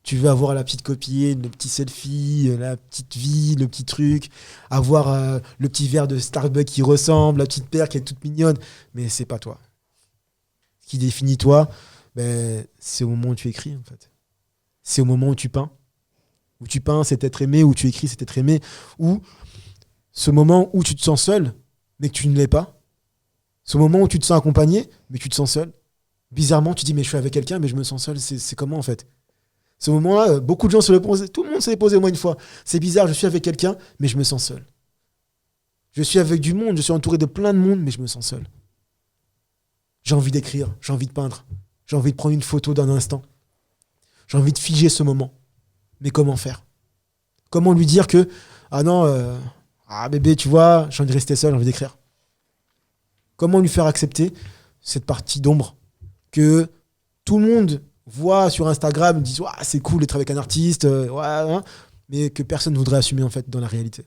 Tu veux avoir la petite copine, le petit selfie, la petite vie, le petit truc, avoir le petit verre de Starbucks qui ressemble, la petite paire qui est toute mignonne, mais c'est pas toi. Ce qui définit toi, c'est au moment où tu écris en fait. C'est au moment où tu peins. Où tu peins, c'est être aimé, où tu écris, c'est être aimé, ou ce moment où tu te sens seul, mais que tu ne l'es pas. Ce moment où tu te sens accompagné, mais tu te sens seul. Bizarrement, tu dis, mais je suis avec quelqu'un, mais je me sens seul. C'est comment, en fait ? Ce moment-là, beaucoup de gens se le posent. Tout le monde se l'est posé au moins une fois. C'est bizarre, je suis avec quelqu'un, mais je me sens seul. Je suis avec du monde, je suis entouré de plein de monde, mais je me sens seul. J'ai envie d'écrire, j'ai envie de peindre, j'ai envie de prendre une photo d'un instant. J'ai envie de figer ce moment. Mais comment faire ? Comment lui dire que, ah non, bébé, tu vois, j'ai envie de rester seul, j'ai envie d'écrire. Comment lui faire accepter cette partie d'ombre que tout le monde voit sur Instagram, dit c'est cool d'être avec un artiste, mais que personne ne voudrait assumer en fait dans la réalité.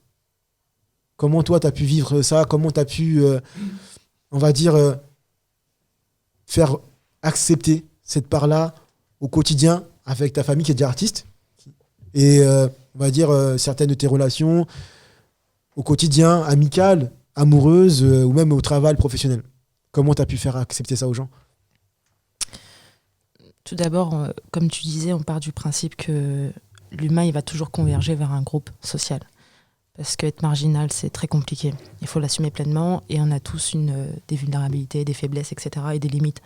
Comment toi tu as pu vivre ça ? Comment tu as pu, on va dire, faire accepter cette part-là au quotidien avec ta famille qui est déjà artiste et on va dire certaines de tes relations au quotidien, amicales, amoureuses ou même au travail professionnel. Comment tu as pu faire accepter ça aux gens ? Tout d'abord, comme tu disais, on part du principe que l'humain il va toujours converger vers un groupe social. Parce qu'être marginal, c'est très compliqué. Il faut l'assumer pleinement et on a tous des vulnérabilités, des faiblesses, etc. et des limites.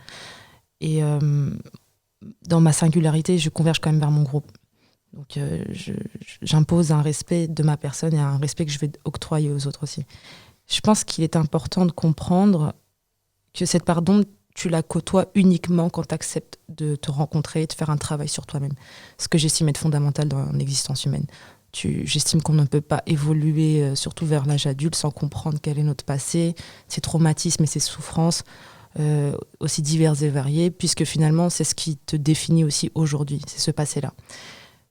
Et dans ma singularité, je converge quand même vers mon groupe. Donc j'impose un respect de ma personne et un respect que je vais octroyer aux autres aussi. Je pense qu'il est important de comprendre que cette part d'ombre, tu la côtoies uniquement quand tu acceptes de te rencontrer et de faire un travail sur toi-même. Ce que j'estime être fondamental dans l'existence humaine. J'estime qu'on ne peut pas évoluer, surtout vers l'âge adulte, sans comprendre quel est notre passé, ses traumatismes et ses souffrances, aussi diverses et variées, puisque finalement, c'est ce qui te définit aussi aujourd'hui, c'est ce passé-là.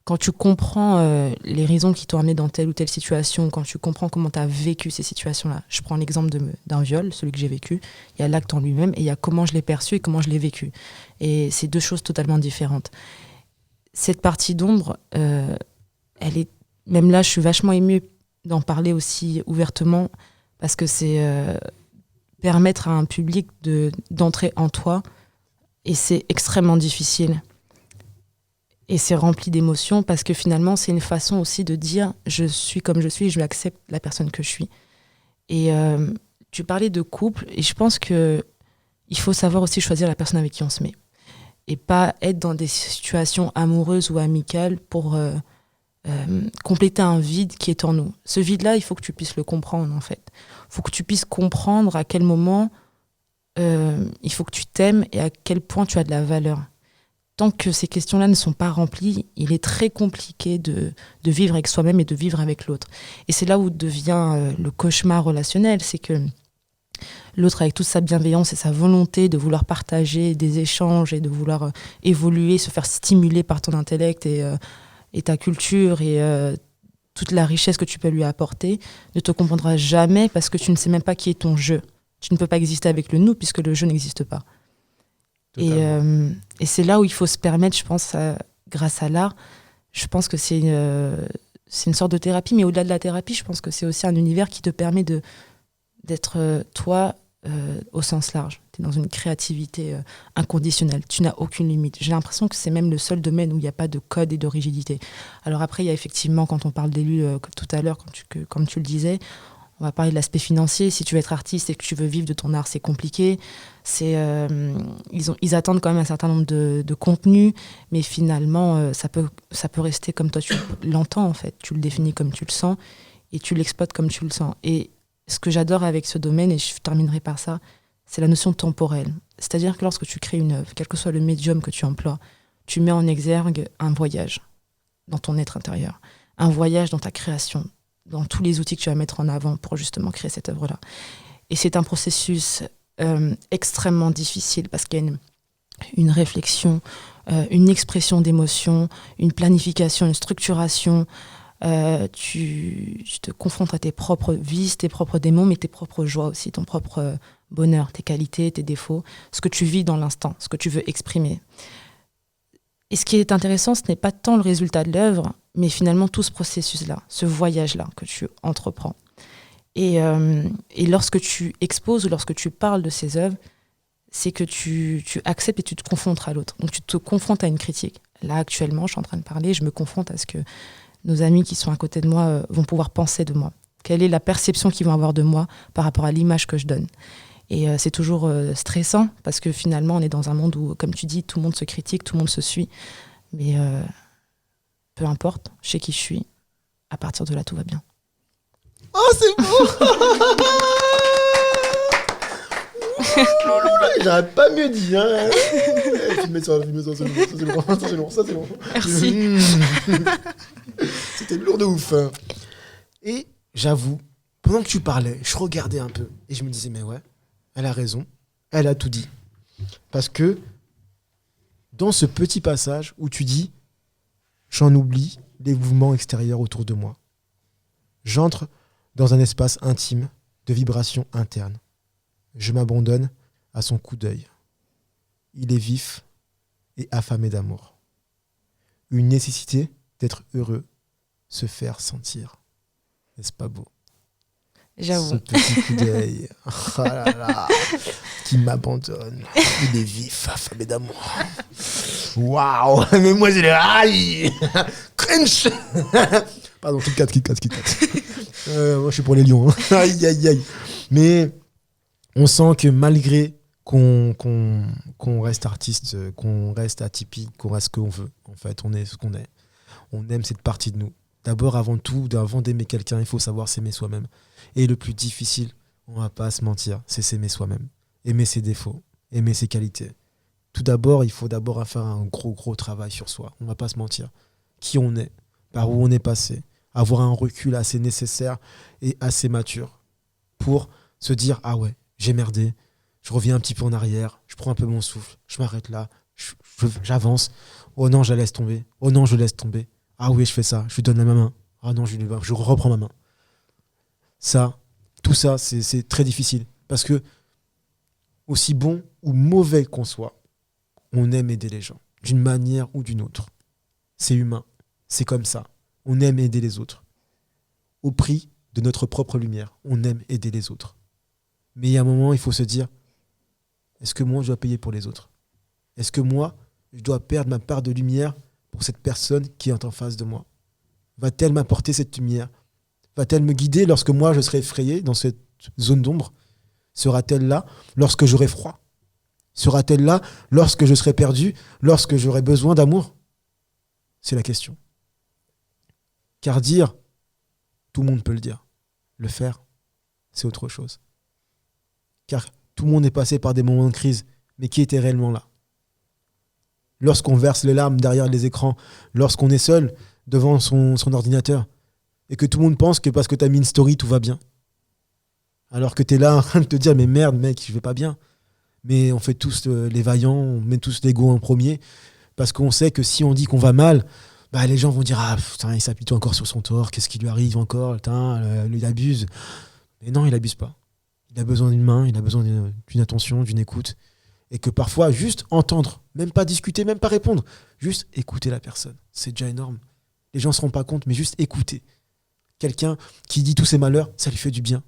Quand tu comprends les raisons qui t'ont amené dans telle ou telle situation, quand tu comprends comment tu as vécu ces situations-là, je prends l'exemple d'un viol, celui que j'ai vécu, il y a l'acte en lui-même et il y a comment je l'ai perçu et comment je l'ai vécu. Et c'est deux choses totalement différentes. Cette partie d'ombre, elle est... Même là, je suis vachement émue d'en parler aussi ouvertement parce que c'est permettre à un public d'entrer en toi et c'est extrêmement difficile. Et c'est rempli d'émotions parce que finalement, c'est une façon aussi de dire je suis comme je suis et je accepte la personne que je suis. Et tu parlais de couple et je pense qu'il faut savoir aussi choisir la personne avec qui on se met. Et pas être dans des situations amoureuses ou amicales pour compléter un vide qui est en nous. Ce vide-là, il faut que tu puisses le comprendre en fait. Il faut que tu puisses comprendre à quel moment il faut que tu t'aimes et à quel point tu as de la valeur. Tant que ces questions-là ne sont pas remplies, il est très compliqué de vivre avec soi-même et de vivre avec l'autre. Et c'est là où devient le cauchemar relationnel, c'est que l'autre, avec toute sa bienveillance et sa volonté de vouloir partager des échanges et de vouloir évoluer, se faire stimuler par ton intellect et ta culture et toute la richesse que tu peux lui apporter, ne te comprendra jamais parce que tu ne sais même pas qui est ton je. Tu ne peux pas exister avec le nous puisque le je n'existe pas. Et c'est là où il faut se permettre, je pense, grâce à l'art, je pense que c'est une sorte de thérapie, mais au-delà de la thérapie, je pense que c'est aussi un univers qui te permet d'être toi au sens large. Tu es dans une créativité inconditionnelle, tu n'as aucune limite. J'ai l'impression que c'est même le seul domaine où il n'y a pas de code et de rigidité. Alors après, il y a effectivement, quand on parle d'élus, tout à l'heure, comme tu le disais, on va parler de l'aspect financier. Si tu veux être artiste et que tu veux vivre de ton art, c'est compliqué. Ils attendent quand même un certain nombre de contenus, mais finalement, ça peut rester comme toi tu l'entends, en fait. Tu le définis comme tu le sens et tu l'exploites comme tu le sens. Et ce que j'adore avec ce domaine, et je terminerai par ça, c'est la notion temporelle. C'est-à-dire que lorsque tu crées une œuvre, quel que soit le médium que tu emploies, tu mets en exergue un voyage dans ton être intérieur, un voyage dans ta création, dans tous les outils que tu vas mettre en avant pour justement créer cette œuvre-là. Et c'est un processus extrêmement difficile parce qu'il y a une réflexion, une expression d'émotion, une planification, une structuration. Tu te confrontes à tes propres vices, tes propres démons, mais tes propres joies aussi, ton propre bonheur, tes qualités, tes défauts, ce que tu vis dans l'instant, ce que tu veux exprimer. Et ce qui est intéressant, ce n'est pas tant le résultat de l'œuvre, mais finalement tout ce processus-là, ce voyage-là que tu entreprends. Et lorsque tu exposes ou lorsque tu parles de ces œuvres, c'est que tu acceptes et tu te confrontes à l'autre. Donc tu te confrontes à une critique. Là, actuellement, je suis en train de parler, je me confronte à ce que nos amis qui sont à côté de moi vont pouvoir penser de moi. Quelle est la perception qu'ils vont avoir de moi par rapport à l'image que je donne. Et c'est toujours stressant parce que finalement, on est dans un monde où, comme tu dis, tout le monde se critique, tout le monde se suit. Mais peu importe, je sais qui je suis. À partir de là, tout va bien. Oh, c'est beau. J'aurais pas mieux dit. Hein. Filmez ça, c'est long. Merci. C'était lourd de ouf. Et j'avoue, pendant que tu parlais, je regardais un peu et je me disais, mais ouais, elle a raison, elle a tout dit. Parce que dans ce petit passage où tu dis, j'en oublie les mouvements extérieurs autour de moi. J'entre dans un espace intime de vibrations internes. Je m'abandonne à son coup d'œil. Il est vif et affamé d'amour. Une nécessité d'être heureux, se faire sentir. N'est-ce pas beau ? J'avoue. Ce petit coup d'œil, oh là là, qui m'abandonne. Il est vif, affamé d'amour. Waouh, mais moi j'ai le aïe, crunch. Pardon, Kit Kat. Moi je suis pour les lions. Hein. Aïe. Mais on sent que malgré qu'on reste artiste, qu'on reste atypique, qu'on reste ce qu'on veut, en fait, on est ce qu'on est. On aime cette partie de nous. D'abord, avant tout, avant d'aimer quelqu'un, il faut savoir s'aimer soi-même. Et le plus difficile, on va pas se mentir, c'est s'aimer soi-même. aimer ses défauts, aimer ses qualités. Tout d'abord, il faut d'abord faire un gros travail sur soi. On ne va pas se mentir. Qui on est, par où on est passé, avoir un recul assez nécessaire et assez mature pour se dire « Ah ouais, j'ai merdé, je reviens un petit peu en arrière, je prends un peu mon souffle, je m'arrête là, j'avance. Oh non, je la laisse tomber. Oh non, je laisse tomber. Ah oui, je fais ça, je lui donne la main. Ah non, je reprends ma main. » Tout ça, c'est très difficile. Parce que, aussi bon ou mauvais qu'on soit, on aime aider les gens, d'une manière ou d'une autre. C'est humain, c'est comme ça. On aime aider les autres. Au prix de notre propre lumière, on aime aider les autres. Mais il y a un moment, il faut se dire, est-ce que moi, je dois payer pour les autres? Est-ce que moi, je dois perdre ma part de lumière pour cette personne qui est en face de moi? Va-t-elle m'apporter cette lumière? Va-t-elle me guider lorsque moi, je serai effrayé dans cette zone d'ombre? Sera-t-elle là lorsque j'aurai froid? Sera-t-elle là lorsque je serai perdu, lorsque j'aurai besoin d'amour? C'est la question. Car dire, tout le monde peut le dire. Le faire, c'est autre chose. Car tout le monde est passé par des moments de crise, mais qui était réellement là? Lorsqu'on verse les larmes derrière les écrans, lorsqu'on est seul devant son ordinateur, et que tout le monde pense que parce que tu as mis une story, tout va bien. Alors que tu es là en train de te dire, mais merde mec, je vais pas bien. Mais on fait tous les vaillants, on met tous l'ego en premier, parce qu'on sait que si on dit qu'on va mal, bah les gens vont dire, ah putain, il s'appuie encore sur son tort, qu'est-ce qui lui arrive encore, putain, il abuse. Mais non, il abuse pas. Il a besoin d'une main, il a besoin d'une attention, d'une écoute. Et que parfois, juste entendre, même pas discuter, même pas répondre, juste écouter la personne, c'est déjà énorme. Les gens ne se rendent pas compte, mais juste écouter. Quelqu'un qui dit tous ses malheurs, ça lui fait du bien.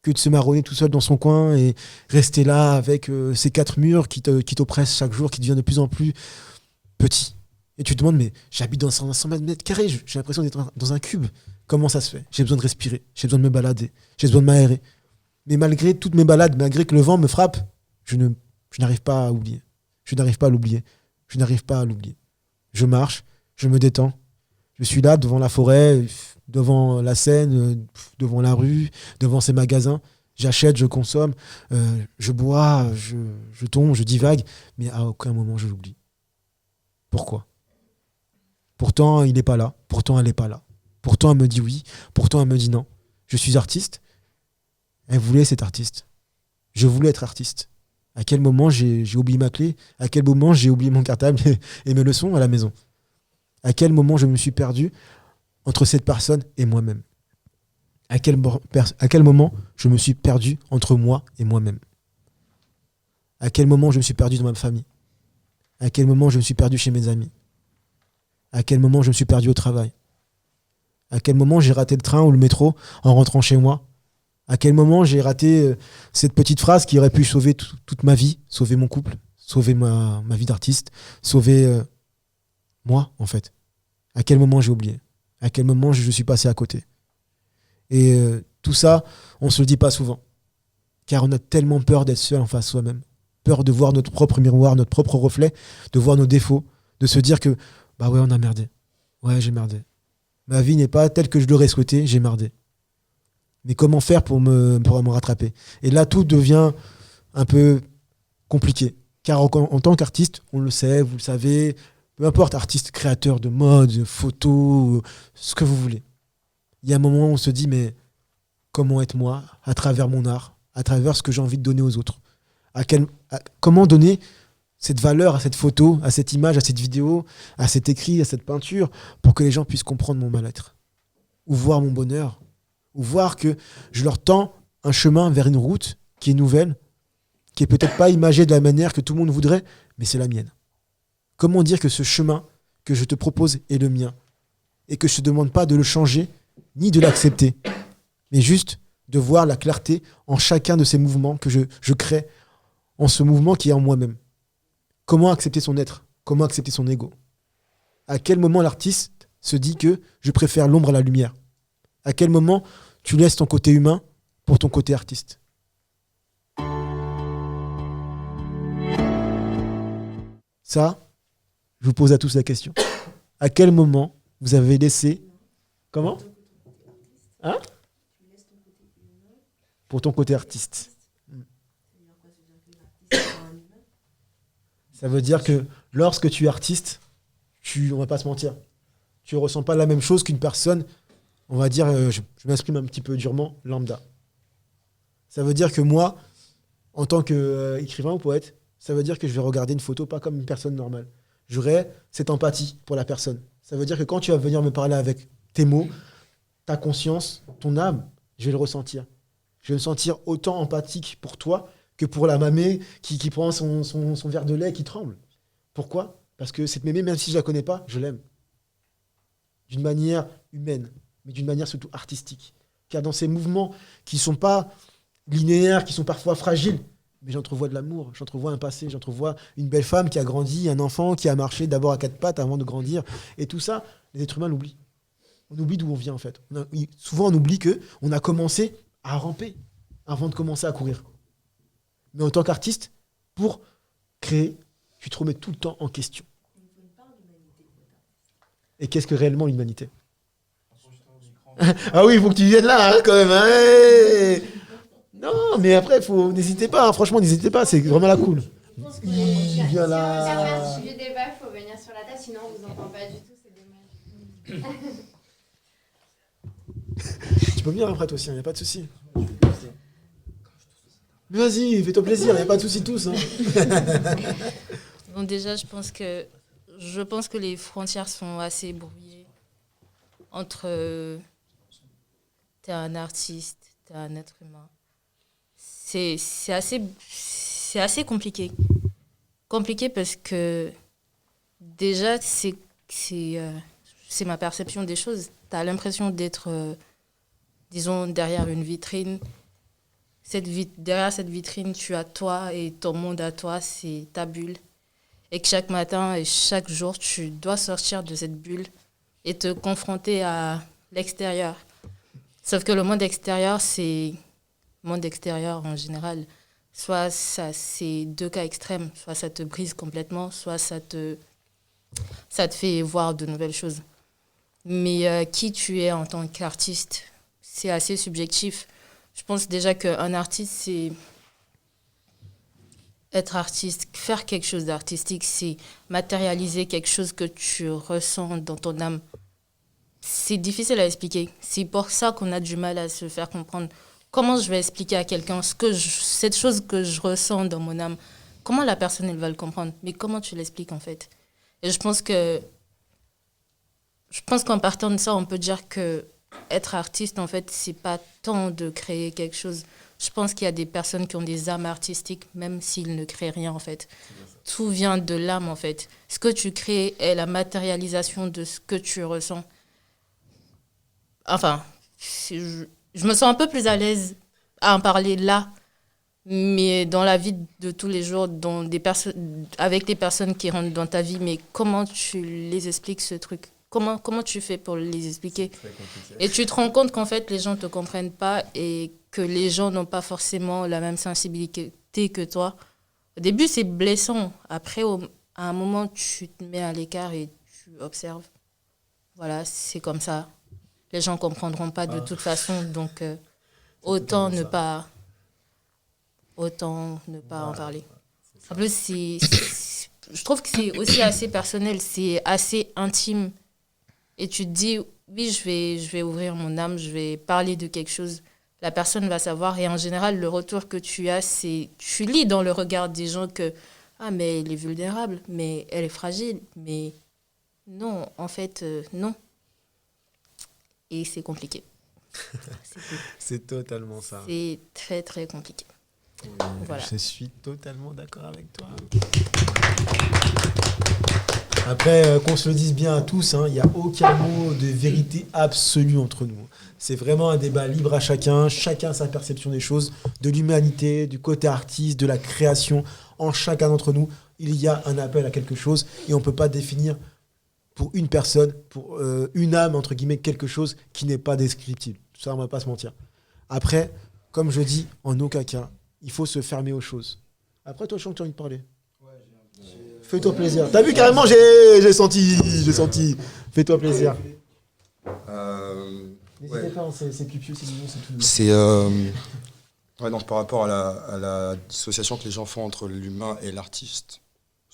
Que de se marronner tout seul dans son coin et rester là avec ces 4 murs qui t'oppressent chaque jour, qui deviennent de plus en plus petits. Et tu te demandes, mais j'habite dans 100 mètres carrés, j'ai l'impression d'être dans un cube. Comment ça se fait? J'ai besoin de respirer, j'ai besoin de me balader, j'ai besoin de m'aérer. Mais malgré toutes mes balades, malgré que le vent me frappe, je n'arrive pas à oublier. Je n'arrive pas à l'oublier. Je n'arrive pas à l'oublier. Je marche, je me détends. Je suis là devant la forêt, devant la Seine, devant la rue, devant ces magasins. J'achète, je consomme, je bois, je tombe, je divague, mais à aucun moment je l'oublie. Pourquoi? Pourtant, il n'est pas là. Pourtant, elle n'est pas là. Pourtant, elle me dit oui. Pourtant, elle me dit non. Je suis artiste. Elle voulait cet artiste. Je voulais être artiste. À quel moment j'ai oublié ma clé? À quel moment j'ai oublié mon cartable et mes leçons à la maison? À quel moment je me suis perdu entre cette personne et moi-même? À quel moment je me suis perdu entre moi et moi-même? À quel moment je me suis perdu dans ma famille? À quel moment je me suis perdu chez mes amis? À quel moment je me suis perdu au travail? À quel moment j'ai raté le train ou le métro en rentrant chez moi? À quel moment j'ai raté cette petite phrase qui aurait pu sauver toute ma vie, sauver mon couple, sauver ma vie d'artiste, sauver moi, en fait? À quel moment j'ai oublié? À quel moment je suis passé à côté? Et tout ça, on ne se le dit pas souvent. Car on a tellement peur d'être seul en face de soi-même. Peur de voir notre propre miroir, notre propre reflet, de voir nos défauts, de se dire que, bah ouais, on a merdé. Ouais, j'ai merdé. Ma vie n'est pas telle que je l'aurais souhaité, j'ai merdé. Mais comment faire pour me rattraper? Et là, tout devient un peu compliqué. Car en tant qu'artiste, on le sait, vous le savez, peu importe, artiste, créateur de mode, photo, ce que vous voulez. Il y a un moment où on se dit, mais comment être moi à travers mon art, à travers ce que j'ai envie de donner aux autres? Comment donner cette valeur à cette photo, à cette image, à cette vidéo, à cet écrit, à cette peinture, pour que les gens puissent comprendre mon mal-être, ou voir mon bonheur, ou voir que je leur tends un chemin vers une route qui est nouvelle, qui est peut-être pas imagée de la manière que tout le monde voudrait, mais c'est la mienne. Comment dire que ce chemin que je te propose est le mien, et que je ne te demande pas de le changer, ni de l'accepter, mais juste de voir la clarté en chacun de ces mouvements que je crée, en ce mouvement qui est en moi-même. Comment accepter son être? Comment accepter son ego? À quel moment l'artiste se dit que je préfère l'ombre à la lumière? À quel moment tu laisses ton côté humain pour ton côté artiste? Ça, je vous pose à tous la question. À quel moment vous avez laissé... Comment? Hein? Pour ton côté artiste. Ça veut dire que lorsque tu es artiste, on va pas se mentir, tu ressens pas la même chose qu'une personne, on va dire, je m'exprime un petit peu durement, lambda. Ça veut dire que moi, en tant qu'écrivain ou poète, ça veut dire que je vais regarder une photo pas comme une personne normale. J'aurai cette empathie pour la personne. Ça veut dire que quand tu vas venir me parler avec tes mots, ta conscience, ton âme, je vais le ressentir. Je vais me sentir autant empathique pour toi que pour la mamée qui prend son verre de lait et qui tremble. Pourquoi ? Parce que cette mémé, même si je la connais pas, je l'aime. D'une manière humaine, mais d'une manière surtout artistique. Car dans ces mouvements qui sont pas linéaires, qui sont parfois fragiles, mais j'entrevois de l'amour, j'entrevois un passé, j'entrevois une belle femme qui a grandi, un enfant qui a marché d'abord à 4 pattes avant de grandir. Et tout ça, les êtres humains l'oublient. On oublie d'où on vient en fait. Souvent on oublie qu'on a commencé à ramper avant de commencer à courir. Mais en tant qu'artiste, pour créer, tu te remets tout le temps en question. Et qu'est-ce que réellement l'humanité ? Ah oui, il faut que tu viennes là, hein, quand même. Hein. Non, mais après, n'hésitez pas, hein, franchement, n'hésitez pas, c'est vraiment la cool. Il vient là. Si on veut faire suivi débat, il faut venir sur la table, sinon on vous entend pas du tout, c'est dommage. Tu peux venir après toi aussi, il n'y a pas de souci. Mais vas-y, fais-toi plaisir, il n'y a pas de souci tous. Hein. Bon, déjà, je pense que les frontières sont assez brouillées entre t'es un artiste, t'es un être humain. C'est assez compliqué. Compliqué parce que déjà, c'est ma perception des choses. T'as l'impression d'être, disons, derrière une vitrine. Derrière cette vitrine, tu as toi et ton monde à toi, c'est ta bulle. Et que chaque matin et chaque jour, tu dois sortir de cette bulle et te confronter à l'extérieur. Sauf que le monde extérieur, c'est... Le monde extérieur, en général, soit ça, c'est deux cas extrêmes. Soit ça te brise complètement, soit ça te fait voir de nouvelles choses. Mais qui tu es en tant qu'artiste, c'est assez subjectif. Je pense déjà qu'un artiste, c'est être artiste, faire quelque chose d'artistique, c'est matérialiser quelque chose que tu ressens dans ton âme. C'est difficile à expliquer. C'est pour ça qu'on a du mal à se faire comprendre. Comment je vais expliquer à quelqu'un cette chose que je ressens dans mon âme? Comment la personne elle va le comprendre? Mais comment tu l'expliques en fait? Et je pense qu'en partant de ça, on peut dire que être artiste, en fait, c'est pas tant de créer quelque chose. Je pense qu'il y a des personnes qui ont des âmes artistiques, même s'ils ne créent rien, en fait. Tout vient de l'âme, en fait. Ce que tu crées est la matérialisation de ce que tu ressens. Enfin, je me sens un peu plus à l'aise à en parler là, mais dans la vie de tous les jours, avec les personnes qui rentrent dans ta vie, mais comment tu les expliques ce truc? Comment tu fais pour les expliquer? Et tu te rends compte qu'en fait, les gens ne te comprennent pas et que les gens n'ont pas forcément la même sensibilité que toi. Au début, c'est blessant. Après, à un moment, tu te mets à l'écart et tu observes. Voilà, c'est comme ça. Les gens ne comprendront pas de toute façon, donc autant ne pas en parler. En plus, je trouve que c'est aussi assez personnel, c'est assez intime. Et tu te dis, oui, je vais ouvrir mon âme, je vais parler de quelque chose. La personne va savoir. Et en général, le retour que tu as, c'est... Tu lis dans le regard des gens que, ah, mais elle est vulnérable, mais elle est fragile. Mais non, en fait, non. Et c'est compliqué. C'est totalement ça. C'est très, très compliqué. Oui, voilà. Je suis totalement d'accord avec toi. Après, qu'on se le dise bien à tous, il n'y a aucun mot de vérité absolue entre nous. C'est vraiment un débat libre à chacun sa perception des choses, de l'humanité, du côté artiste, de la création. En chacun d'entre nous, il y a un appel à quelque chose et on ne peut pas définir pour une personne, pour une âme, entre guillemets, quelque chose qui n'est pas descriptible. Ça, on ne va pas se mentir. Après, comme je dis, en aucun cas, il faut se fermer aux choses. Après, toi, je sens que tu as envie de parler. Fais-toi plaisir. T'as vu, carrément, j'ai senti. Fais-toi plaisir. N'hésitez pas, c'est pipieux, c'est mignon, c'est tout. C'est donc par rapport à la dissociation que les gens font entre l'humain et l'artiste.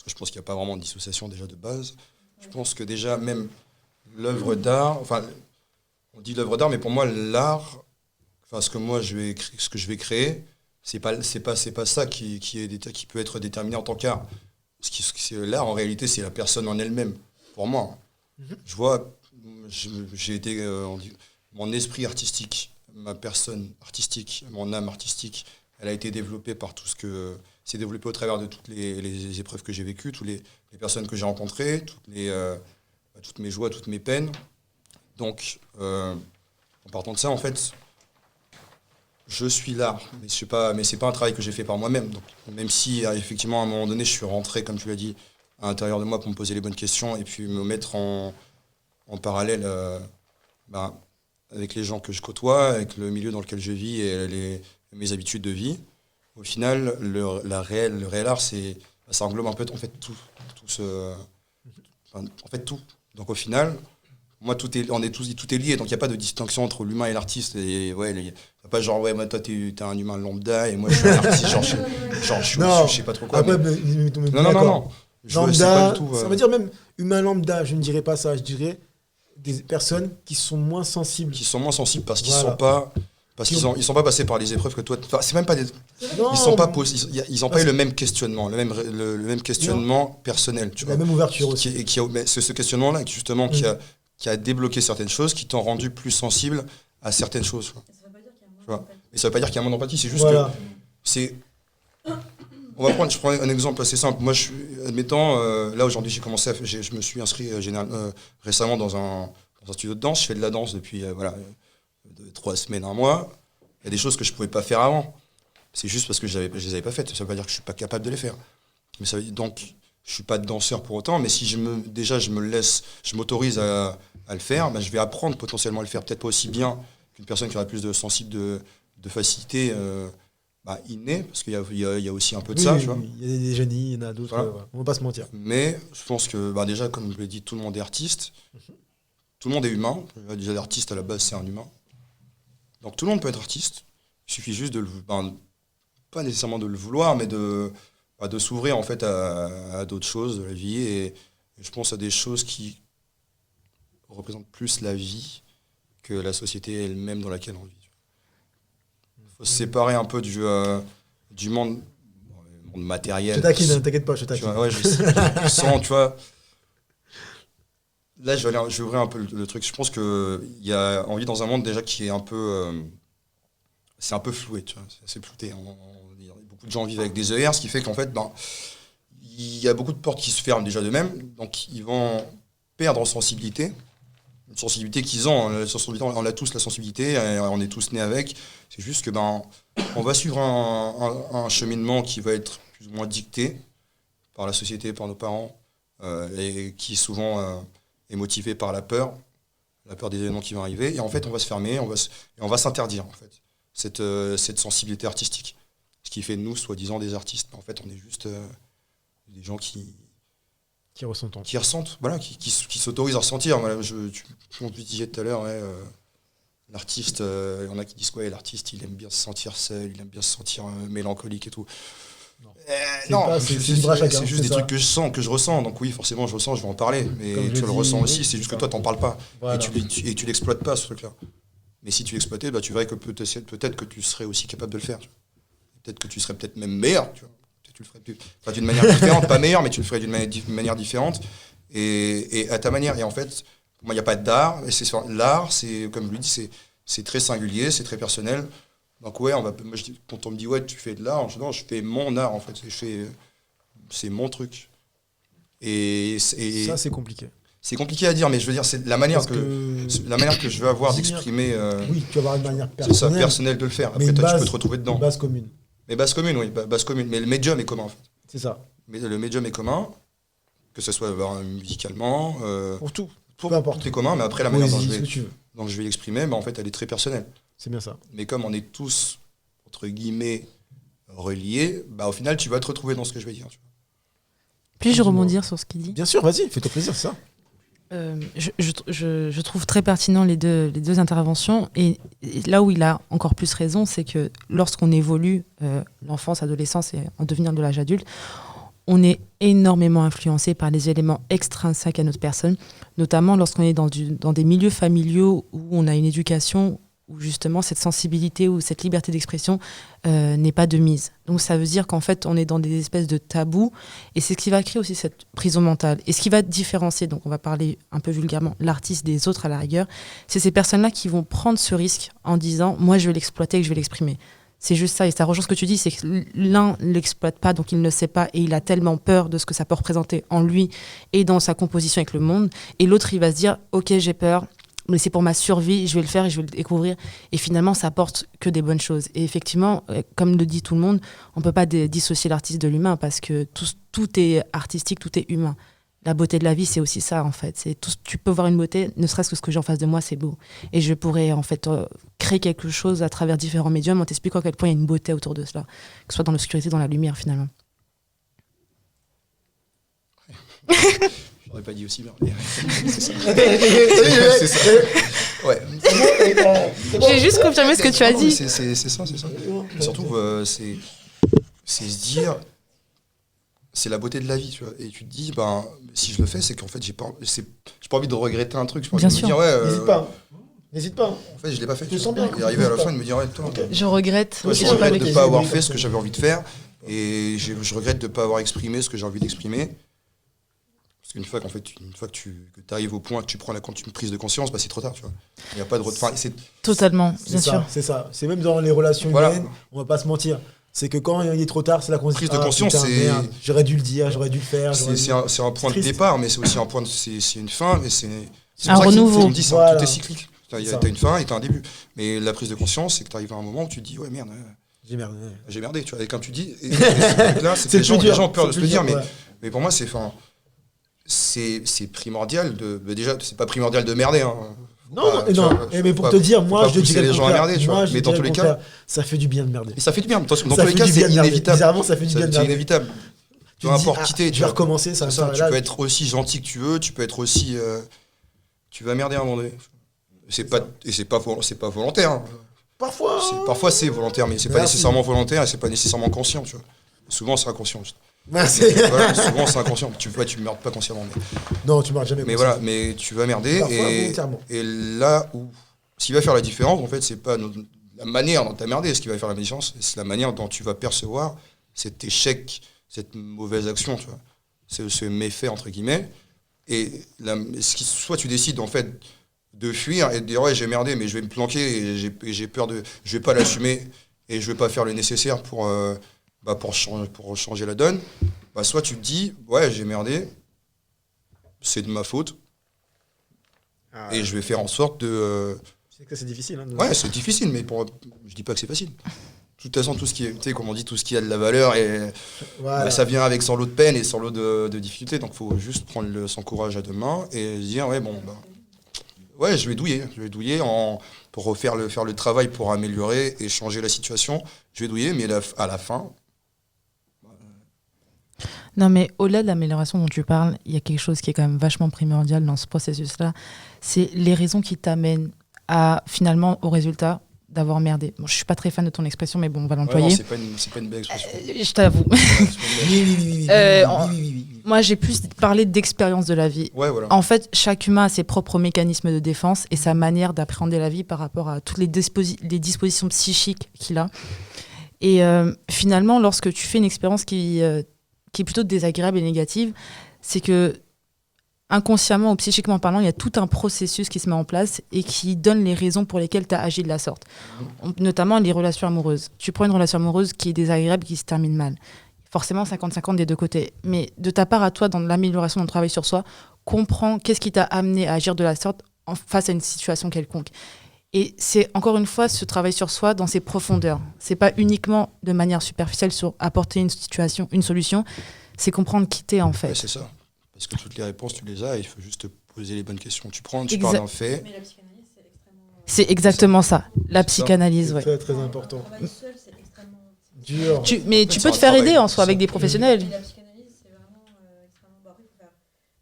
Parce je pense qu'il n'y a pas vraiment de dissociation déjà de base. Je pense que déjà, même l'œuvre d'art, enfin, on dit l'œuvre d'art, mais pour moi, l'art, enfin, ce que je vais créer, c'est pas ça qui peut être déterminé en tant qu'art. L'art, en réalité, c'est la personne en elle-même, pour moi. Je vois, j'ai été, mon esprit artistique, ma personne artistique, mon âme artistique, elle a été développée par tout ce que c'est développé au travers de toutes les épreuves que j'ai vécues, toutes les personnes que j'ai rencontrées, toutes mes joies, toutes mes peines. Donc, en partant de ça, en fait, je suis l'art, mais c'est pas un travail que j'ai fait par moi-même. Donc, même si, effectivement, à un moment donné, je suis rentré, comme tu l'as dit, à l'intérieur de moi pour me poser les bonnes questions et puis me mettre en parallèle avec les gens que je côtoie, avec le milieu dans lequel je vis et mes habitudes de vie. Au final, le réel art, ça englobe un peu en fait tout tout. Donc au final, moi tout est lié, donc il n'y a pas de distinction entre l'humain et l'artiste. Et ouais, il n'y a pas genre ouais, moi toi t'es un humain lambda et moi je suis un artiste, je sais pas trop quoi. Après, Non. Lambda, c'est pas du tout, ça veut dire même humain lambda, je ne dirais pas ça, je dirais des personnes qui sont moins sensibles. Qui sont moins sensibles parce qu'ils Voilà. sont pas. Parce qu'ils sont pas passés par les épreuves que toi. Enfin, c'est même pas des. Non, Ils sont pas ils ont pas eu le même questionnement, le même questionnement personnel, tu vois. la même ouverture aussi. C'est ce questionnement-là justement qui a débloqué certaines choses, qui t'ont rendu plus sensible à certaines choses. Et ça veut pas dire qu'il y a moins d'empathie, c'est juste que c'est. Je prends un exemple assez simple. Moi, admettons, là aujourd'hui, je me suis inscrit récemment dans un studio de danse. Je fais de la danse depuis 3 semaines, 1 mois. Il y a des choses que je pouvais pas faire avant. C'est juste parce que je les avais pas faites. Ça veut pas dire que je suis pas capable de les faire. Mais donc, je suis pas danseur pour autant. Mais si je m'autorise à le faire, je vais apprendre potentiellement à le faire. Peut-être pas aussi bien qu'une personne qui aurait plus de sensible de facilité. Inné, parce qu'il y a aussi un peu de ça, tu vois. Il y a des génies, il y en a d'autres, Voilà. on va pas se mentir. Mais je pense que déjà, comme je l'ai dit, tout le monde est artiste, tout le monde est humain. Déjà, l'artiste à la base, c'est un humain. Donc tout le monde peut être artiste. Il suffit juste pas nécessairement de le vouloir, mais de s'ouvrir en fait à d'autres choses de la vie. Et je pense à des choses qui représentent plus la vie que la société elle-même dans laquelle on vit. Il faut se séparer un peu du monde matériel. Je taquine, t'inquiète pas, je taquine. Ouais, je sens, tu vois. Là, je vais ouvrir un peu le truc. Je pense on vit dans un monde déjà qui est un peu... c'est un peu floué, tu vois. C'est assez flouté. Beaucoup de gens vivent avec des œillères, ce qui fait qu'en fait, il y a beaucoup de portes qui se ferment déjà d'eux-mêmes. Donc, ils vont perdre en sensibilité. Une sensibilité qu'ils ont. On a tous la sensibilité, on est tous nés avec. C'est juste que on va suivre un cheminement qui va être plus ou moins dicté par la société, par nos parents, et qui souvent est motivé par la peur des événements qui vont arriver. Et en fait, on va se fermer, on va s'interdire en fait cette sensibilité artistique. Ce qui fait de nous, soi-disant, des artistes. Mais en fait, on est juste des gens qui ressentent, voilà, qui s'autorisent à ressentir. Voilà, on disait tout à l'heure, l'artiste, il y en a qui disent quoi, l'artiste, il aime bien se sentir seul, il aime bien se sentir mélancolique et tout. Non, c'est juste des trucs que je sens, que je ressens. Donc oui, forcément, je ressens, je vais en parler. Mais tu le ressens aussi, c'est juste que toi, t'en parles pas. Voilà. Et tu l'exploites pas, ce truc-là. Mais si tu l'exploitais, tu verrais que peut-être que tu serais aussi capable de le faire. Peut-être que tu serais peut-être même meilleur, tu vois. Tu le ferais d'une manière différente, pas meilleure, mais tu le ferais d'une manière différente et à ta manière. Et en fait, pour moi, il n'y a pas d'art. L'art, c'est, comme je le dis, c'est très singulier, c'est très personnel. Donc ouais, quand on me dit ouais, tu fais de l'art, je fais mon art en fait. C'est mon truc. Et ça, c'est compliqué. C'est compliqué à dire, mais je veux dire, c'est la manière que je veux avoir d'exprimer. Oui, tu vas avoir une manière personnelle. C'est ça, personnel de le faire. Après, toi, tu peux te retrouver dedans. Base commune. Mais base commune, oui, base commune. Mais le médium est commun, en fait. C'est ça. Mais le médium est commun, que ce soit musicalement. Pour tout. Peu importe. Tout est commun, mais après, la manière dont je vais l'exprimer, en fait, elle est très personnelle. C'est bien ça. Mais comme on est tous, entre guillemets, reliés, au final, tu vas te retrouver dans ce que je vais dire. Puis-je rebondir sur ce qu'il dit ? Bien sûr, vas-y, fais-toi plaisir, c'est ça. Je trouve très pertinent les deux interventions et là où il a encore plus raison, c'est que lorsqu'on évolue l'enfance, l'adolescence et en devenir de l'âge adulte, on est énormément influencé par les éléments extrinsèques à notre personne, notamment lorsqu'on est dans des milieux familiaux où on a une éducation où justement cette sensibilité ou cette liberté d'expression n'est pas de mise. Donc ça veut dire qu'en fait on est dans des espèces de tabous et c'est ce qui va créer aussi cette prison mentale. Et ce qui va différencier, donc on va parler un peu vulgairement, l'artiste des autres à la rigueur, c'est ces personnes-là qui vont prendre ce risque en disant « moi je vais l'exploiter et que je vais l'exprimer ». C'est juste ça, et ça rejoint ce que tu dis, c'est que l'un ne l'exploite pas, donc il ne sait pas, et il a tellement peur de ce que ça peut représenter en lui et dans sa composition avec le monde, et l'autre il va se dire « ok, j'ai peur, mais c'est pour ma survie, je vais le faire et je vais le découvrir », et finalement ça apporte que des bonnes choses. Et effectivement, comme le dit tout le monde, on ne peut pas dissocier l'artiste de l'humain, parce que tout est artistique, tout est humain. La beauté de la vie, c'est aussi ça, en fait. Tu peux voir une beauté, ne serait-ce que ce que j'ai en face de moi, c'est beau. Et je pourrais, en fait, créer quelque chose à travers différents médiums en t'expliquant à quel point il y a une beauté autour de cela, que ce soit dans l'obscurité, dans la lumière, finalement. J'aurais pas dit aussi bien. Mais c'est ça. C'est ça. Ouais. J'ai juste confirmé ce que tu as dit. C'est ça. Et surtout, c'est se dire, c'est la beauté de la vie, tu vois. Et tu te dis, ben, si je le fais, c'est qu'en fait, j'ai pas envie de regretter un truc. J'ai pas envie Bien de me sûr. dire, ouais. N'hésite pas. En fait, je l'ai pas fait. Je sens bien. Et arriver à la fin, de me dire, ouais, toi. Je regrette. Ouais, je je regrette de ne avec pas les avoir amis, fait ce que j'avais envie de faire. Et je regrette de ne pas avoir exprimé ce que j'ai envie d'exprimer. Parce qu'une fois que tu arrives au point que tu prends une prise de conscience, bah, c'est trop tard, tu vois. Il n'y a pas de retour. Totalement, bien sûr. C'est ça. C'est même dans les relations humaines, on va pas se mentir. C'est que quand il est trop tard, c'est la Prise de conscience, putain, c'est. merde, j'aurais dû le dire, j'aurais dû le faire. C'est un point de départ, mais c'est aussi un point c'est une fin. Mais c'est un pour ça renouveau. qu'on dit ça, Voilà. tout est cyclique. T'as une fin et t'as un début. Mais la prise de conscience, c'est que t'arrives à un moment où tu te dis, ouais, merde. J'ai merdé. J'ai merdé, tu vois. Et comme tu dis, et ce truc-là, c'est que les gens ont peur de se le dire, mais pour moi, c'est primordial de. Déjà, c'est pas primordial de merder. Hein. Mais pour te dire, moi, je te dis les gens à merder, tu vois. Mais dans tous les cas, ça fait du bien de merder. et ça fait du bien. Dans tous les cas, c'est inévitable. Bizarrement, ça fait du bien de C'est merder. inévitable. Peu importe qui t'es, tu vas recommencer, ça tu peux être aussi gentil que tu veux, tu peux être aussi. Tu vas merder à un moment donné. C'est pas volontaire. Hein. Parfois. C'est volontaire, mais c'est pas nécessairement volontaire et c'est pas nécessairement conscient, tu vois. Souvent, c'est inconscient. Voilà, souvent, c'est inconscient. Tu merdes pas consciemment. Non, tu merdes jamais. Mais voilà, mais tu vas merder et là où ce qui va faire la différence, en fait, c'est pas la manière dont tu as merdé, ce qui va faire la différence, c'est la manière dont tu vas percevoir cet échec, cette mauvaise action, tu vois. C'est ce méfait entre guillemets. Et soit tu décides en fait de fuir et de dire ouais j'ai merdé mais je vais me planquer et j'ai peur je vais pas l'assumer et je vais pas faire le nécessaire pour changer la donne. Bah, soit tu te dis ouais j'ai merdé, c'est de ma faute et je vais faire en sorte de. C'est que c'est difficile. Hein, Ouais, c'est difficile, mais je dis pas que c'est facile. De toute façon, tout ce qui est, tu sais, comme on dit, tout ce qui a de la valeur, et bah, ça vient avec son lot de peine et son lot de difficultés. Donc, il faut juste prendre son courage à deux mains et se dire, ouais, bon, bah, ouais, je vais douiller pour faire le travail pour améliorer et changer la situation. Je vais douiller, mais à la fin. Non, mais au-delà de l'amélioration dont tu parles, il y a quelque chose qui est quand même vachement primordial dans ce processus-là. C'est les raisons qui t'amènent finalement au résultat d'avoir merdé. Bon, je suis pas très fan de ton expression, mais bon, on va l'employer. C'est pas une belle expression. Je t'avoue. Moi, j'ai plus parlé d'expérience de la vie. Ouais, voilà. En fait, chaque humain a ses propres mécanismes de défense et sa manière d'appréhender la vie par rapport à toutes les dispositions psychiques qu'il a. Et finalement, lorsque tu fais une expérience qui est plutôt désagréable et négative, c'est que inconsciemment ou psychiquement parlant, il y a tout un processus qui se met en place et qui donne les raisons pour lesquelles tu as agi de la sorte. Notamment les relations amoureuses. Tu prends une relation amoureuse qui est désagréable, qui se termine mal. Forcément, 50-50 des deux côtés. Mais de ta part à toi, dans l'amélioration d'un travail sur soi, comprends qu'est-ce qui t'a amené à agir de la sorte face à une situation quelconque. Et c'est encore une fois ce travail sur soi dans ses profondeurs. C'est pas uniquement de manière superficielle sur apporter une solution, c'est comprendre qui t'es en fait. Ouais, c'est ça. Parce que toutes les réponses, tu les as, il faut juste te poser les bonnes questions. Tu parles d'un fait. Mais la psychanalyse, c'est extrêmement. C'est exactement ça, la psychanalyse, ouais. C'est très important. Le travail seul, c'est extrêmement Dur. Mais tu peux te faire aider en soi avec des professionnels. Et la psychanalyse, c'est vraiment extrêmement. Bah, après, il faut faire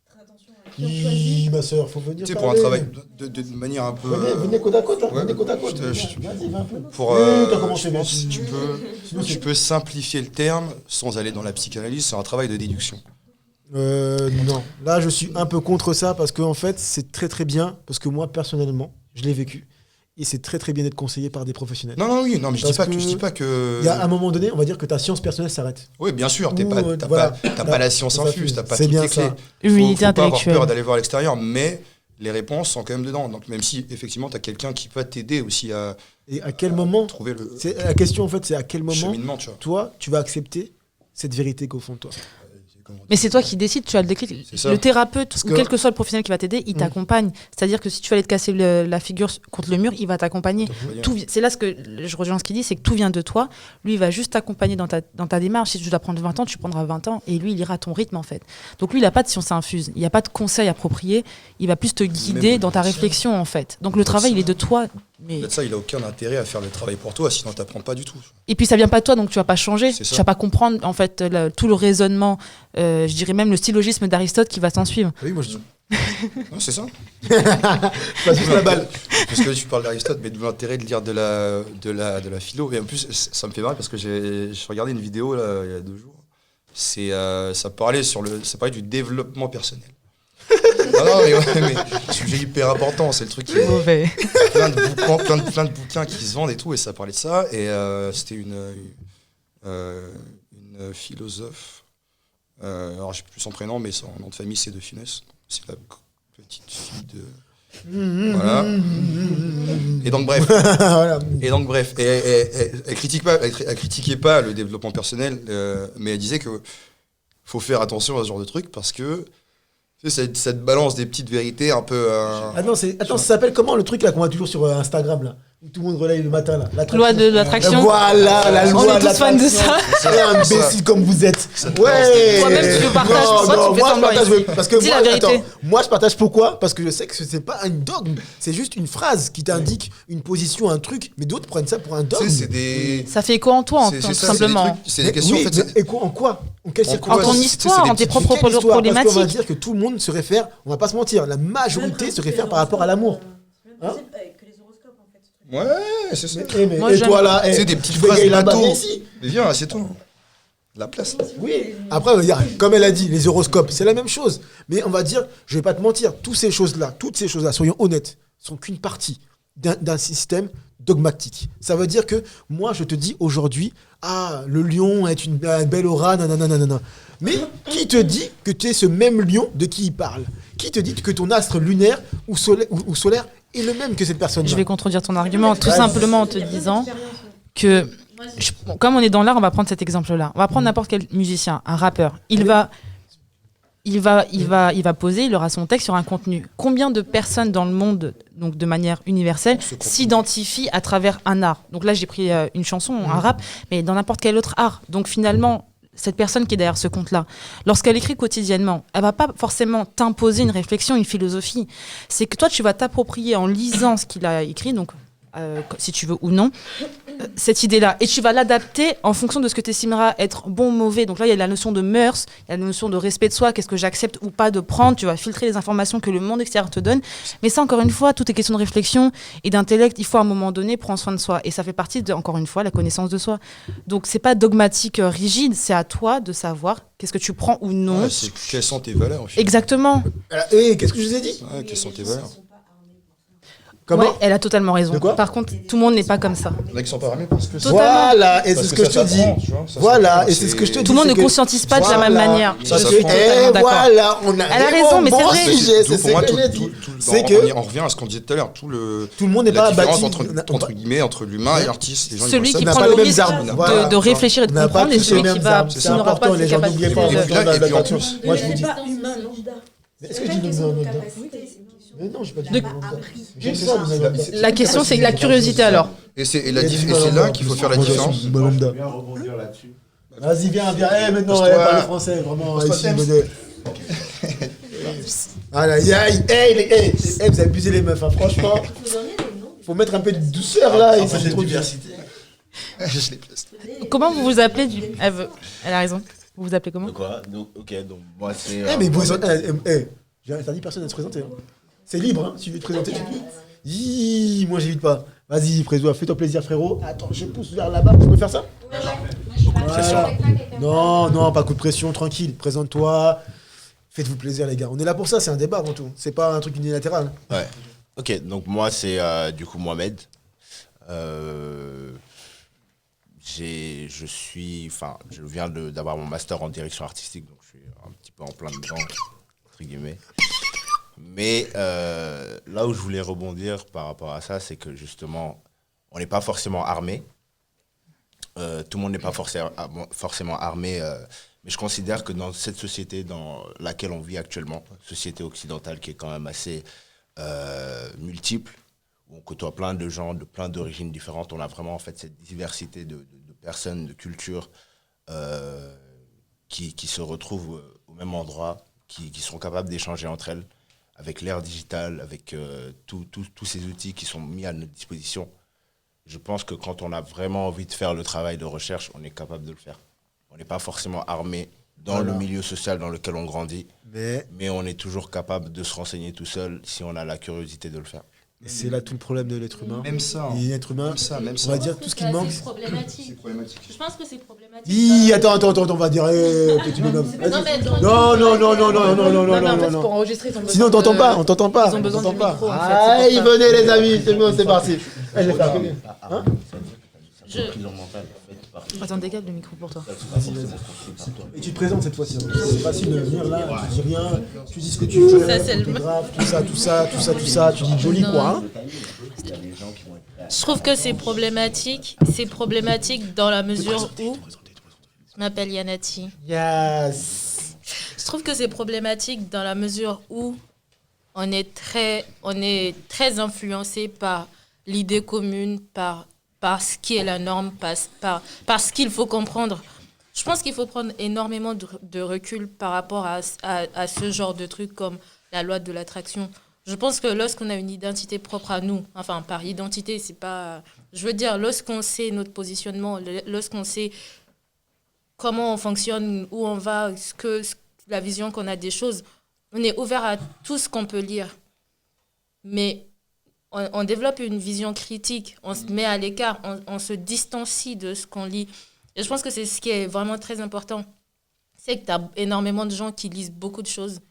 très attention avec qui ont choisi. Ma soeur, faut venir. Tu sais, pour un travail de manière un peu. Venez côte à côte, là. ouais, Venez côte à côte. je- Vas-y, va un peu. Pour, T'as commencé je bien. pense que tu peux simplifier le terme sans aller dans la psychanalyse, c'est un travail de déduction. Non. Là, je suis un peu contre ça parce qu'en fait, c'est très très bien. Parce que moi, personnellement, je l'ai vécu. Et c'est très très bien d'être conseillé par des professionnels. Non, oui, non, mais je dis pas que. Il y a un moment donné, on va dire que ta science personnelle s'arrête. Oui, bien sûr, Ou, t'as voilà. pas la science Ça infuse, fait- t'as pas c'est toutes bien les clés. ça. Humilité Faut pas avoir intellectuelle. peur d'aller voir à l'extérieur, mais les réponses sont quand même dedans. Donc même si effectivement t'as quelqu'un qui va t'aider aussi à Et à quel moment trouver le La question, en fait, c'est à quel moment, cheminement, tu vois. toi, tu vas accepter cette vérité qu'au fond de toi. Mais c'est toi qui décides, tu as le déclic. C'est ça. Le thérapeute, Parce ou que- quel que soit le professionnel qui va t'aider, il t'accompagne. C'est-à-dire que si tu vas aller te casser la figure contre le mur, il va t'accompagner. C'est là ce que je rejoins ce qu'il dit, c'est que tout vient de toi. Lui, il va juste t'accompagner dans ta démarche. Si tu dois prendre 20 ans, tu prendras 20 ans. Et lui, il ira à ton rythme, en fait. Donc lui, il n'a pas de science infuse. Il n'y a pas de conseils appropriés. Il va plus te guider Même dans ta le réflexion, en fait. Donc le travail, il est de toi. Mais... Peut-être ça, il a aucun intérêt à faire le travail pour toi, sinon t'apprends pas du tout. Et puis ça vient pas de toi, donc tu vas pas changer. C'est Tu ça. vas pas comprendre, en fait, tout le raisonnement, je dirais même le syllogisme d'Aristote qui va s'en suivre. Oui, moi, je dis. Non, c'est ça. Passe juste la balle. Parce que tu parles d'Aristote, mais d'où l'intérêt de lire de la philo. Et en plus, ça me fait marrer parce que j'ai regardé une vidéo là, il y a 2 jours. Ça parlait du développement personnel. Non, mais sujet hyper important, c'est le truc qui est Mauvais. plein de bouquins qui se vendent et tout, et ça parlait de ça. Et c'était une philosophe. Alors, je sais plus son prénom, mais son nom de famille, c'est De Funès. C'est la petite fille de. Voilà. Et donc, bref. Voilà. Elle critiquait pas le développement personnel, mais elle disait que faut faire attention à ce genre de truc parce que tu sais, cette balance des petites vérités un peu. Ah non, ça s'appelle comment le truc là qu'on voit toujours sur Instagram là où tout le monde relaye le matin là. Loi de l'attraction. Voilà, la loi On est de tous fans de l'attraction. ça. C'est imbécile comme vous êtes. Ça te Ouais. Toi-même, tu le partages, soit tu fais moi je semblant partage ici. parce que Dis la vérité. moi je partage pourquoi? Parce que je sais que c'est pas un dogme, c'est juste une phrase qui t'indique une position, un truc, mais d'autres prennent ça pour un Tu dogme. sais, c'est des. Ça fait écho en toi, c'est tout ça, simplement. C'est des questions, Oui, en fait. mais en quoi? En quelles En circonstances? En ton c'est- histoire, c'est des en tes petites- propres Quelle histoire? Parce qu'on va problématiques. dire que tout le monde se réfère, on va pas se mentir, la majorité se réfère par rapport à l'amour. Hein? Que les horoscopes, en fait. Ouais, c'est ça. Mais Moi, et j'aime. toi là, C'est des petites tu fais phrases gagner là-bas, bateau. viens ici. Mais viens, assieds-toi. La place. Oui, après, on va dire, comme elle a dit, les horoscopes, c'est la même chose. Mais on va dire, je vais pas te mentir, toutes ces choses-là, soyons honnêtes, sont qu'une partie d'un système dogmatique. Ça veut dire que moi, je te dis aujourd'hui, le lion est une belle aura, nanana. Mais qui te dit que tu es ce même lion de qui il parle? Qui te dit que ton astre lunaire ou solaire est le même que cette personne-là? Je vais contredire ton argument, tout Vas-y. simplement en te disant que, comme on est dans l'art, on va prendre cet exemple-là. On va prendre n'importe quel musicien, un rappeur. Il va poser, il aura son texte sur un contenu. Combien de personnes dans le monde, donc de manière universelle, s'identifient à travers un art? Donc là, j'ai pris une chanson, un rap, mais dans n'importe quel autre art. Donc finalement, cette personne qui est derrière ce compte-là, lorsqu'elle écrit quotidiennement, elle va pas forcément t'imposer une réflexion, une philosophie. C'est que toi, tu vas t'approprier en lisant ce qu'il a écrit, donc si tu veux ou non, cette idée-là. Et tu vas l'adapter en fonction de ce que tu estimeras être bon ou mauvais. Donc là, il y a la notion de mœurs, il y a la notion de respect de soi, qu'est-ce que j'accepte ou pas de prendre. Tu vas filtrer les informations que le monde extérieur te donne. Mais ça, encore une fois, tout est question de réflexion et d'intellect. Il faut à un moment donné prendre soin de soi. Et ça fait partie, encore une fois, la connaissance de soi. Donc, c'est pas dogmatique, rigide. C'est à toi de savoir qu'est-ce que tu prends ou non. Ouais, c'est quelles sont tes valeurs, au final. Exactement. Qu'est-ce que je vous ai dit? Ouais, quelles sont tes valeurs. Comment? Ouais, elle a totalement raison. De quoi? Par contre, tout le monde n'est pas comme ça. Il y en a qui sont pas armés parce que Totalement. Voilà, et c'est Parce ce que que je ça te dis. s'apprend, tu vois, ça Voilà, s'apprend, et c'est ce que je te dis. Tout le monde c'est ne que- conscientise pas de la même Voilà. manière. Ça Je s'apprend. suis totalement d'accord. Voilà, on a Elle a raison, mais c'est bon vrai. sujet, D'où, c'est pour moi, ce que j'ai dit. C'est que on revient à ce qu'on disait tout à l'heure. Tout le tout le monde n'est la pas différence bâti. entre guillemets entre l'humain et l'artiste. Les gens, ils Celui voient qui ça. n'a prend pas le les mêmes risque armes, de, voilà. de réfléchir et de On n'a pas comprendre, et tous celui les qui mêmes va, armes. qui C'est n'aura important, pas les ces gens n'oubliez capacités pas. de- Et puis là, et puis en Là-dessus. plus, Moi, je vous dis. pas humain lambda. Est-ce que je dis non, non, non. Mais non, j'ai pas dit non, non. J'ai dit ça, non, non, non. La question, c'est la curiosité alors. et c'est là qu'il faut faire la différence. Lambda. Bien rebondir là-dessus. Vas-y, viens. Maintenant, Pose-toi. parle français, vraiment. Pose-toi, Ici, Thames. venez. Aïe, aïe, vous abusez les meufs, hein, franchement. Faut mettre un peu de douceur là. En et fait, c'est j'ai trop une dur. diversité. Je l'ai placé. Comment vous vous appelez elle a raison. Vous vous appelez comment? De quoi? Donc, ok, donc moi c'est. Mais vous, J'ai interdit personne de se présenter. Hein. C'est libre, hein. Si tu veux te présenter, tu peux. Moi, j'évite pas. Vas-y, Prézo, fais-toi plaisir, frérot. Attends, je pousse vers là-bas. Tu peux faire ça? Voilà. Non, pas coup de pression, tranquille. Présente-toi. Faites-vous plaisir, les gars. On est là pour ça, c'est un débat avant tout. C'est pas un truc unilatéral. Ouais. Ok, donc moi, c'est du coup Mohamed. Je viens d'avoir mon master en direction artistique, donc je suis un petit peu en plein dedans, entre guillemets. Mais là où je voulais rebondir par rapport à ça, c'est que justement, on n'est pas forcément armé. Tout le monde n'est pas forcément armé, mais je considère que dans cette société dans laquelle on vit actuellement, société occidentale qui est quand même assez multiple, où on côtoie plein de gens de plein d'origines différentes, on a vraiment en fait cette diversité de personnes, de cultures qui se retrouvent au même endroit, qui sont capables d'échanger entre elles, avec l'ère digitale, avec tous ces outils qui sont mis à notre disposition. Je pense que quand on a vraiment envie de faire le travail de recherche, on est capable de le faire. On n'est pas forcément armé dans le milieu social dans lequel on grandit, mais on est toujours capable de se renseigner tout seul si on a la curiosité de le faire. Et c'est là tout le problème de l'être humain. Même ça. Et l'être humain, on va dire tout ce qui manque. C'est problématique. Je pense que c'est problématique. Attends, on va dire petit bonhomme. Non, mais Non. Pour enregistrer, ils ont besoin Sinon, on t'entend pas. Ils ont besoin du micro, en fait, Allez, venez les amis, c'est bon, c'est parti. Je vais faire Attends, dégage le micro pour toi. Et tu te présentes cette fois-ci. C'est facile de venir là, tu dis rien, tu dis ce que tu veux, Ça, c'est le- grave, tout ça, tu dis joli quoi. Hein. Je trouve que c'est problématique. C'est problématique dans la mesure où... Je m'appelle Yanati. Yes. Je trouve que c'est problématique dans la mesure où on est très influencé par l'idée commune, par ce qui est la norme, par ce qu'il faut comprendre. Je pense qu'il faut prendre énormément de recul par rapport à ce genre de trucs comme la loi de l'attraction. Je pense que lorsqu'on a une identité propre à nous, enfin par identité, c'est pas... Je veux dire, lorsqu'on sait notre positionnement, lorsqu'on sait comment on fonctionne, où on va, la vision qu'on a des choses, on est ouvert à tout ce qu'on peut lire. Mais on développe une vision critique, on se met à l'écart, on se distancie de ce qu'on lit. Et je pense que c'est ce qui est vraiment très important. C'est que tu as énormément de gens qui lisent beaucoup de choses,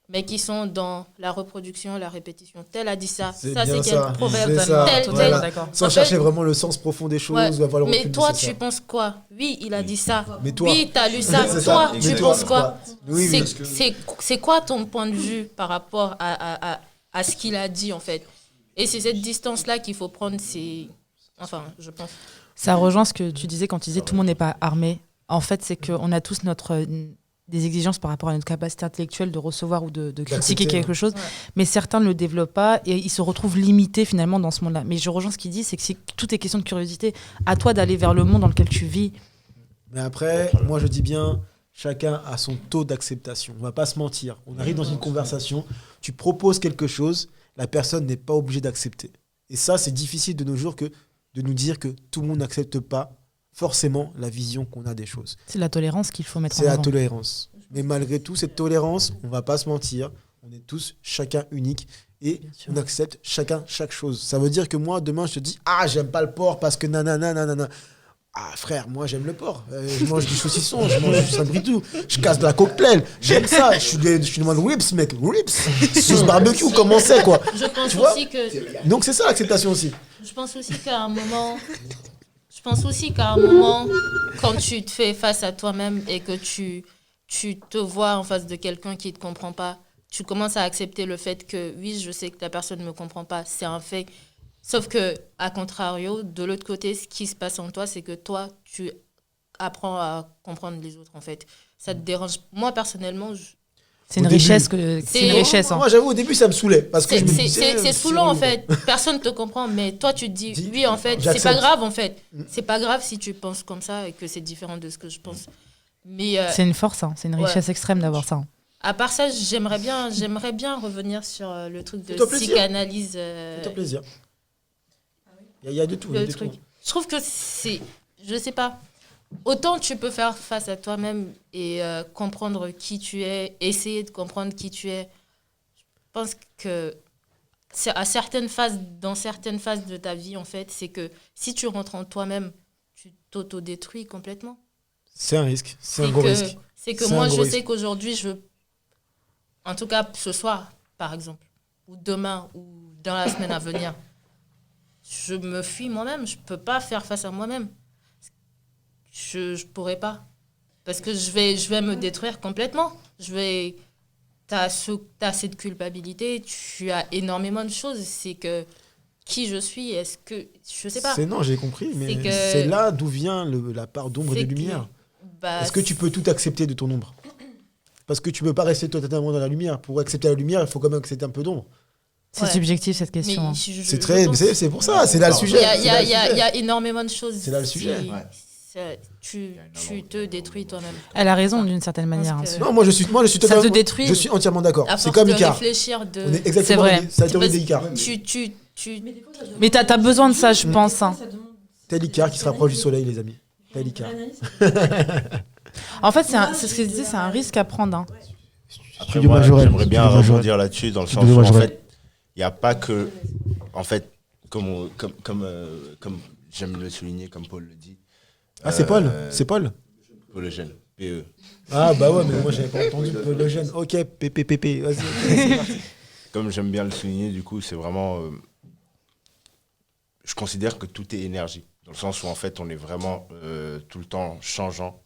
mais qui sont dans la reproduction, la répétition. Tel a dit ça, C'est ça bien c'est ça, quel proverbe, c'est ça, tel, voilà. D'accord. Sans En chercher fait, vraiment le sens profond des choses. Ouais. Ou avoir le Mais recul toi, nécessaire. tu penses quoi? Oui, il a dit ça. Mais toi. Oui, tu as lu ça. C'est Toi, ça. tu Mais toi, penses quoi? Oui, C'est quoi ton point de vue par rapport à ce qu'il a dit, en fait? Et c'est cette distance-là qu'il faut prendre, enfin, je pense. Ça rejoint ce que tu disais quand tu disais tout le monde n'est pas armé. En fait, c'est qu'on a tous des exigences par rapport à notre capacité intellectuelle de recevoir ou de critiquer quelque chose, mais certains ne le développent pas et ils se retrouvent limités finalement dans ce monde-là. Mais je rejoins ce qu'il dit, c'est que tout est question de curiosité. À toi d'aller vers le monde dans lequel tu vis. Mais après, moi je dis bien, chacun a son taux d'acceptation. On va pas se mentir. On arrive dans une conversation, tu proposes quelque chose, la personne n'est pas obligée d'accepter. Et ça, c'est difficile de nos jours de nous dire que tout le monde n'accepte pas forcément la vision qu'on a des choses. C'est la tolérance qu'il faut mettre en C'est avant. la tolérance. Mais malgré tout, cette tolérance, on va pas se mentir, on est tous chacun unique et on accepte chacun chaque chose. Ça veut dire que moi, demain, je te dis « Ah, j'aime pas le porc parce que nanana. » Ah frère, moi j'aime le porc. Je mange du saucisson, je mange du sabritou, je casse de la coquelette. J'aime ça. Je suis le mode whips, mec. Whips. Sauce barbecue, comment c'est quoi. Je pense Tu vois aussi que... Donc c'est ça l'acceptation aussi. Je pense aussi qu'à un moment... quand tu te fais face à toi-même et que tu te vois en face de quelqu'un qui ne te comprend pas, tu commences à accepter le fait que, oui, je sais que la personne ne me comprend pas, c'est un fait. Sauf que, à contrario, de l'autre côté, ce qui se passe en toi, c'est que toi, tu apprends à comprendre les autres, en fait. Ça te dérange. Moi, personnellement, C'est une Au début. richesse. C'est une richesse. hein. Moi j'avoue au début ça me saoulait parce que je me disais, c'est saoulant, en fait. Personne ne te comprend, mais toi, tu te dis, oui, en fait, c'est pas grave, en fait. C'est pas grave si tu penses comme ça et que c'est différent de ce que je pense. Mais C'est une force, hein. C'est une richesse extrême d'avoir ça. hein. à part ça, j'aimerais bien revenir sur le truc de Fais-toi plaisir. psychanalyse. Fais-toi plaisir. Il y a de tout. il y a Le de truc. tout. Je trouve que c'est... Je sais pas. Autant tu peux faire face à toi-même et comprendre qui tu es, essayer de comprendre qui tu es. pense que dans certaines phases de ta vie, en fait, c'est que si tu rentres en toi-même, tu t'auto-détruis complètement. C'est un risque, c'est un gros risque. C'est que C'est moi, un gros je risque. sais qu'aujourd'hui, en tout cas ce soir, par exemple, ou demain, ou dans la semaine à venir, je me fuis moi-même. Je ne peux pas faire face à moi-même. Je ne pourrais pas. Parce que je vais me détruire complètement. T'as cette culpabilité, tu as énormément de choses. C'est que qui je suis, est-ce que... Je sais pas. Non, j'ai compris, mais C'est que- c'est là d'où vient la part d'ombre et C'est de que- lumière. Bah, Est-ce que tu peux tout accepter de ton ombre? Parce que tu peux pas rester totalement dans la lumière. Pour accepter la lumière, il faut quand même accepter un peu d'ombre. C'est Ouais. subjectif cette mais question. hein. C'est très, pense- c'est pour ça, c'est là le Il y sujet. Il y a, c'est là le sujet. il y a énormément de choses. C'est là le sujet. Ouais. Tu te détruis toi-même. Elle a raison d'une certaine manière. Parce hein. que- Non, moi je suis Ça totalement, te détruit. je suis entièrement d'accord. À C'est force comme de Icar. réfléchir, On est exactement C'est vrai. c'est la théorie Parce- d'Icar. Mais t'as besoin de ça, je pense. hein. Tel Icar qui se rapproche du soleil, les amis. Tel Icar. En fait, c'est ce que je disais, c'est un risque à prendre. hein. Après, Studio moi, Majorel. j'aimerais bien Studio Majorel. rebondir là-dessus dans le sens Studio où, en Majorel. fait, il n'y a pas que... En fait, comme j'aime le souligner, comme Paul le dit. Ah, c'est Paul. C'est Paul. Paul Eugène, PE. Ah, bah ouais, mais moi j'avais pas entendu Paul Eugène. Ok, PPPP. Vas-y, ok, c'est parti. Comme j'aime bien le souligner, du coup, c'est vraiment... je considère que tout est énergie. Dans le sens où, en fait, on est vraiment tout le temps changeant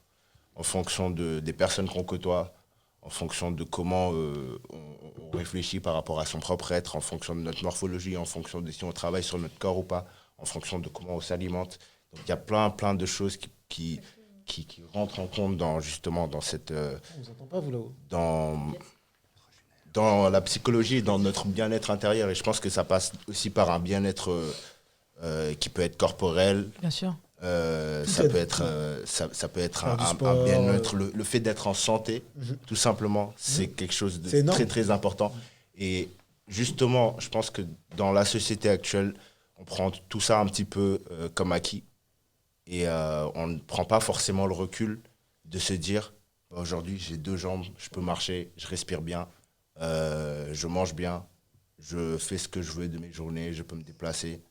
en fonction des personnes qu'on côtoie, en fonction de comment on réfléchit par rapport à son propre être, en fonction de notre morphologie, en fonction de si on travaille sur notre corps ou pas, en fonction de comment on s'alimente. Donc, il y a plein de choses qui rentrent en compte justement dans cette... On vous entend pas, vous là-haut. dans la psychologie, dans notre bien-être intérieur. Et je pense que ça passe aussi par un bien-être qui peut être corporel. Bien sûr. Ça aide. peut être, ça peut être Faire du un sport, bien-être. Le fait d'être en santé, tout simplement, c'est quelque chose C'est de énorme. très, très important. Et justement, je pense que dans la société actuelle, on prend tout ça un petit peu comme acquis. Et on ne prend pas forcément le recul de se dire, bah, aujourd'hui, j'ai 2 jambes, je peux marcher, je respire bien, je mange bien, je fais ce que je veux de mes journées, je peux me déplacer.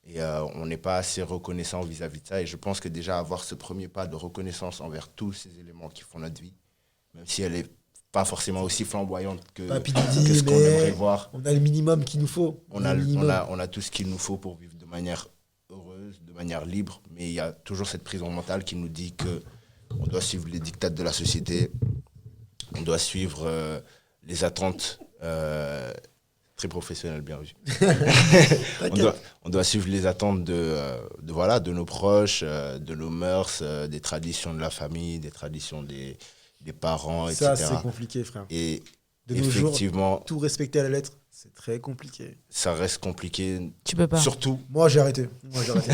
Et on n'est pas assez reconnaissant vis-à-vis de ça. Et je pense que déjà avoir ce premier pas de reconnaissance envers tous ces éléments qui font notre vie, même si elle n'est pas forcément aussi flamboyante que ce qu'on aimerait voir, On a le minimum qu'il nous faut. on a tout ce qu'il nous faut pour vivre de manière heureuse, de manière libre. Mais il y a toujours cette prison mentale qui nous dit qu'on doit suivre les dictats de la société, on doit suivre les attentes... très professionnel, bien vu. on doit suivre les attentes de nos proches, de nos mœurs, des traditions de la famille, des traditions des parents, Ça, etc. c'est compliqué, frère. Et De nos jours, effectivement, tout respecter à la lettre, c'est très compliqué. ça reste compliqué. Tu peux pas. Surtout, Moi, j'ai arrêté.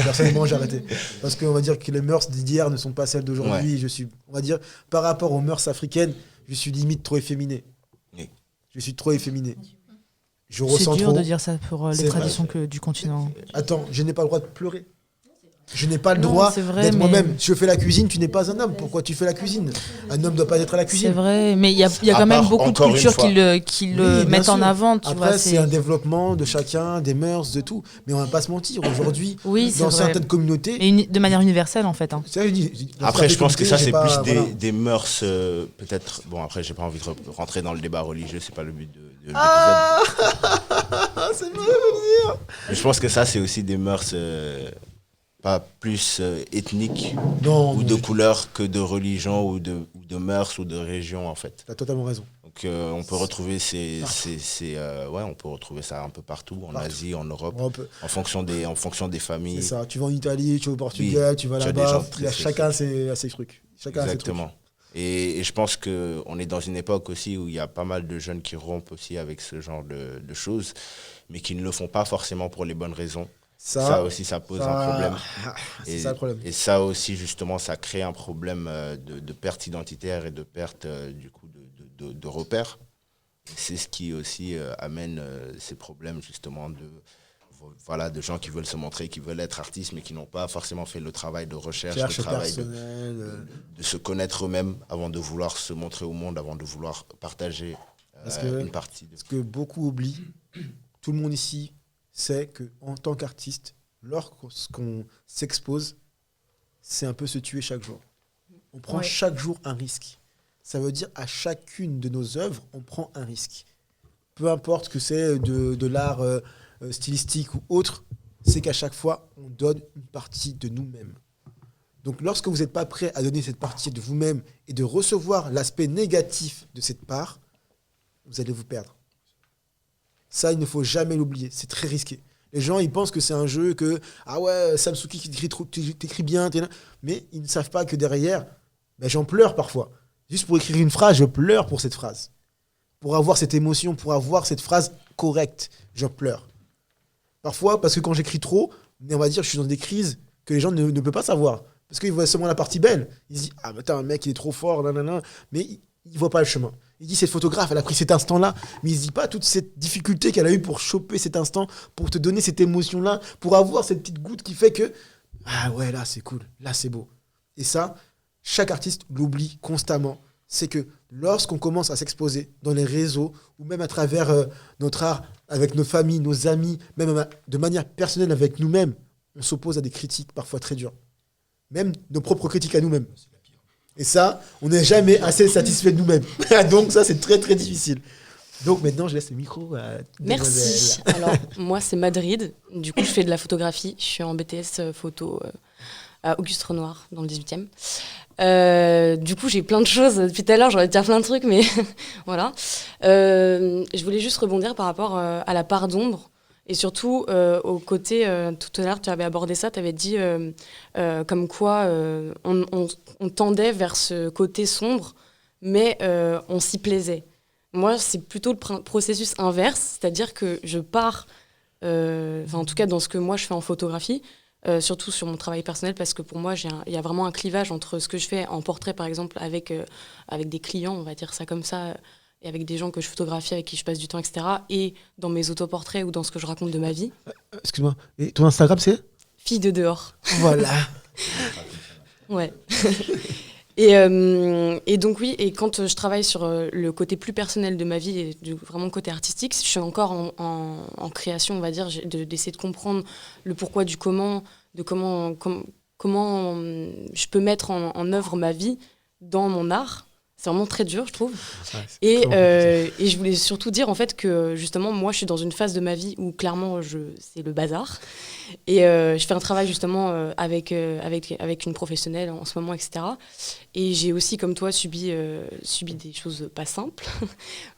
Personnellement, j'ai arrêté. Parce qu'on va dire que les mœurs d'hier ne sont pas celles d'aujourd'hui. On va dire, par rapport aux mœurs africaines, je suis limite trop efféminé. Oui. Je suis trop efféminé. Je C'est ressens dur trop. de dire ça pour les C'est traditions du continent. Attends, je n'ai pas le droit de pleurer. Je n'ai pas le Non, droit c'est vrai, d'être mais- moi-même. Je fais la cuisine, tu n'es pas un homme. Pourquoi tu fais la cuisine? Un homme ne doit pas être à la C'est cuisine. vrai, mais il y a À quand même part, beaucoup de encore une cultures fois. qui Oui, le bien mettent en sûr. avant. Tu Après, vois, c'est un développement de chacun, des mœurs, de tout. Mais on va pas se mentir. Aujourd'hui, Oui, c'est dans vrai. certaines communautés, Mais de manière universelle, en fait. hein. ça, je dis, dans après, je certaines pense que ça, communautés, c'est j'ai pas- plus voilà. des mœurs, peut-être. Bon, après, j'ai pas envie de rentrer dans le débat religieux, c'est pas le but de l'épisode. Ah, c'est vrai, Mais je pense que ça, c'est aussi des mœurs pas plus ethniques non, ou non, de couleur que de religion ou de mœurs ou de région, en fait. t'as totalement raison. Donc, on peut retrouver on peut retrouver ça un peu partout, en Partout. Asie, en Europe, On peut- en fonction des familles. C'est ça. Tu vas en Italie, tu vas au Portugal, tu vas tu as des là-bas. gens très, très, Chacun a ses trucs. Chacun a ses trucs. Exactement. Et je pense qu'on est dans une époque aussi où il y a pas mal de jeunes qui rompent aussi avec ce genre de choses, mais qui ne le font pas forcément pour les bonnes raisons. Ça aussi, ça pose un problème. C'est ça le problème. Et ça aussi, justement, ça crée un problème de perte identitaire et de perte du coup de repères. Et c'est ce qui aussi amène ces problèmes justement de gens qui veulent se montrer, qui veulent être artistes, mais qui n'ont pas forcément fait le travail de recherche, le Cherche travail personnel. de se connaître eux-mêmes avant de vouloir se montrer au monde, avant de vouloir partager Parce que, une partie de... ce que beaucoup oublient, tout le monde ici sait qu'en tant qu'artiste, lorsqu'on s'expose, c'est un peu se tuer chaque jour. On prend chaque jour un risque. Ça veut dire à chacune de nos œuvres, on prend un risque. Peu importe que c'est de l'art stylistique ou autre, c'est qu'à chaque fois, on donne une partie de nous-mêmes. Donc lorsque vous n'êtes pas prêt à donner cette partie de vous-même et de recevoir l'aspect négatif de cette part, vous allez vous perdre. Ça, il ne faut jamais l'oublier. C'est très risqué. Les gens, ils pensent que c'est un jeu, que ah ouais, Samsuki qui t'écris bien, mais ils ne savent pas que derrière, ben, j'en pleure parfois. Juste pour écrire une phrase, je pleure pour cette phrase. Pour avoir cette émotion, pour avoir cette phrase correcte, je pleure. Parfois, parce que quand j'écris trop, on va dire je suis dans des crises que les gens ne peuvent pas savoir. Parce qu'ils voient seulement la partie belle. Ils se disent, ah, mais attends, un mec, il est trop fort, nanana. Mais il ne voit pas le chemin. Il dit, cette photographe, elle a pris cet instant-là, mais il ne se dit pas toute cette difficulté qu'elle a eue pour choper cet instant, pour te donner cette émotion-là, pour avoir cette petite goutte qui fait que, ah ouais, là, c'est cool, là, c'est beau. Et ça, chaque artiste l'oublie constamment. C'est que lorsqu'on commence à s'exposer dans les réseaux, ou même à travers notre art, avec nos familles, nos amis, même de manière personnelle avec nous-mêmes, on s'oppose à des critiques parfois très dures. Même nos propres critiques à nous-mêmes. Et ça, on n'est jamais assez satisfait de nous-mêmes. Donc ça, c'est très, très difficile. Donc maintenant, je laisse le micro à Merci. Alors, moi, c'est Madrid. Du coup, je fais de la photographie. Je suis en BTS photo à Auguste Renoir, dans le 18e. Du coup, j'ai plein de choses. Depuis tout à l'heure, j'aurais dire plein de trucs, mais voilà. Je voulais juste rebondir par rapport à la part d'ombre. Et surtout, au côté, tout à l'heure, tu avais abordé ça, tu avais dit comme quoi on tendait vers ce côté sombre, mais on s'y plaisait. Moi, c'est plutôt le processus inverse, c'est-à-dire que je pars, en tout cas dans ce que moi je fais en photographie, surtout sur mon travail personnel, parce que pour moi, il y a vraiment un clivage entre ce que je fais en portrait, par exemple, avec des clients, on va dire ça comme ça, et avec des gens que je photographie, avec qui je passe du temps, etc. Et dans mes autoportraits ou dans ce que je raconte de ma vie. Excuse-moi, et ton Instagram, c'est ? Fille de dehors. Voilà. Ouais. Et donc oui, et quand je travaille sur le côté plus personnel de ma vie, et vraiment le côté artistique, je suis encore en création, on va dire, d'essayer de comprendre le pourquoi du comment, de comment je peux mettre en œuvre ma vie dans mon art. C'est vraiment très dur, je trouve. Ouais, et je voulais surtout dire en fait que justement, moi, je suis dans une phase de ma vie où clairement, c'est le bazar. Et je fais un travail justement avec une professionnelle en ce moment, etc. Et j'ai aussi, comme toi, subi des choses pas simples.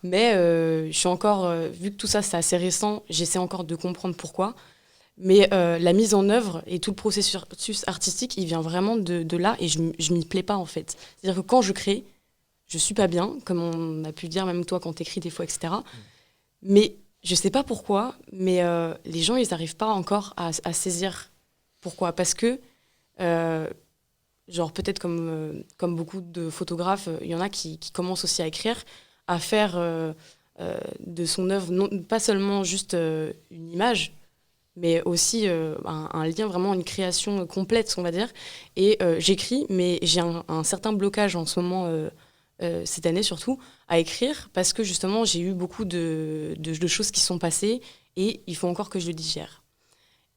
Mais je suis encore, vu que tout ça, c'est assez récent, j'essaie encore de comprendre pourquoi. Mais la mise en œuvre et tout le processus artistique, il vient vraiment de là et je m'y plais pas en fait. C'est-à-dire que quand je crée, je suis pas bien, comme on a pu dire, même toi quand t'écris des fois, etc. Mais je sais pas pourquoi, mais les gens, ils n'arrivent pas encore à saisir pourquoi. Parce que, genre peut-être comme beaucoup de photographes, il y en a qui commencent aussi à écrire, à faire de son œuvre, pas seulement juste une image, mais aussi un lien, vraiment une création complète, on va dire. Et j'écris, mais j'ai un certain blocage en ce moment, cette année surtout, à écrire, parce que justement, j'ai eu beaucoup de choses qui sont passées, et il faut encore que je le digère.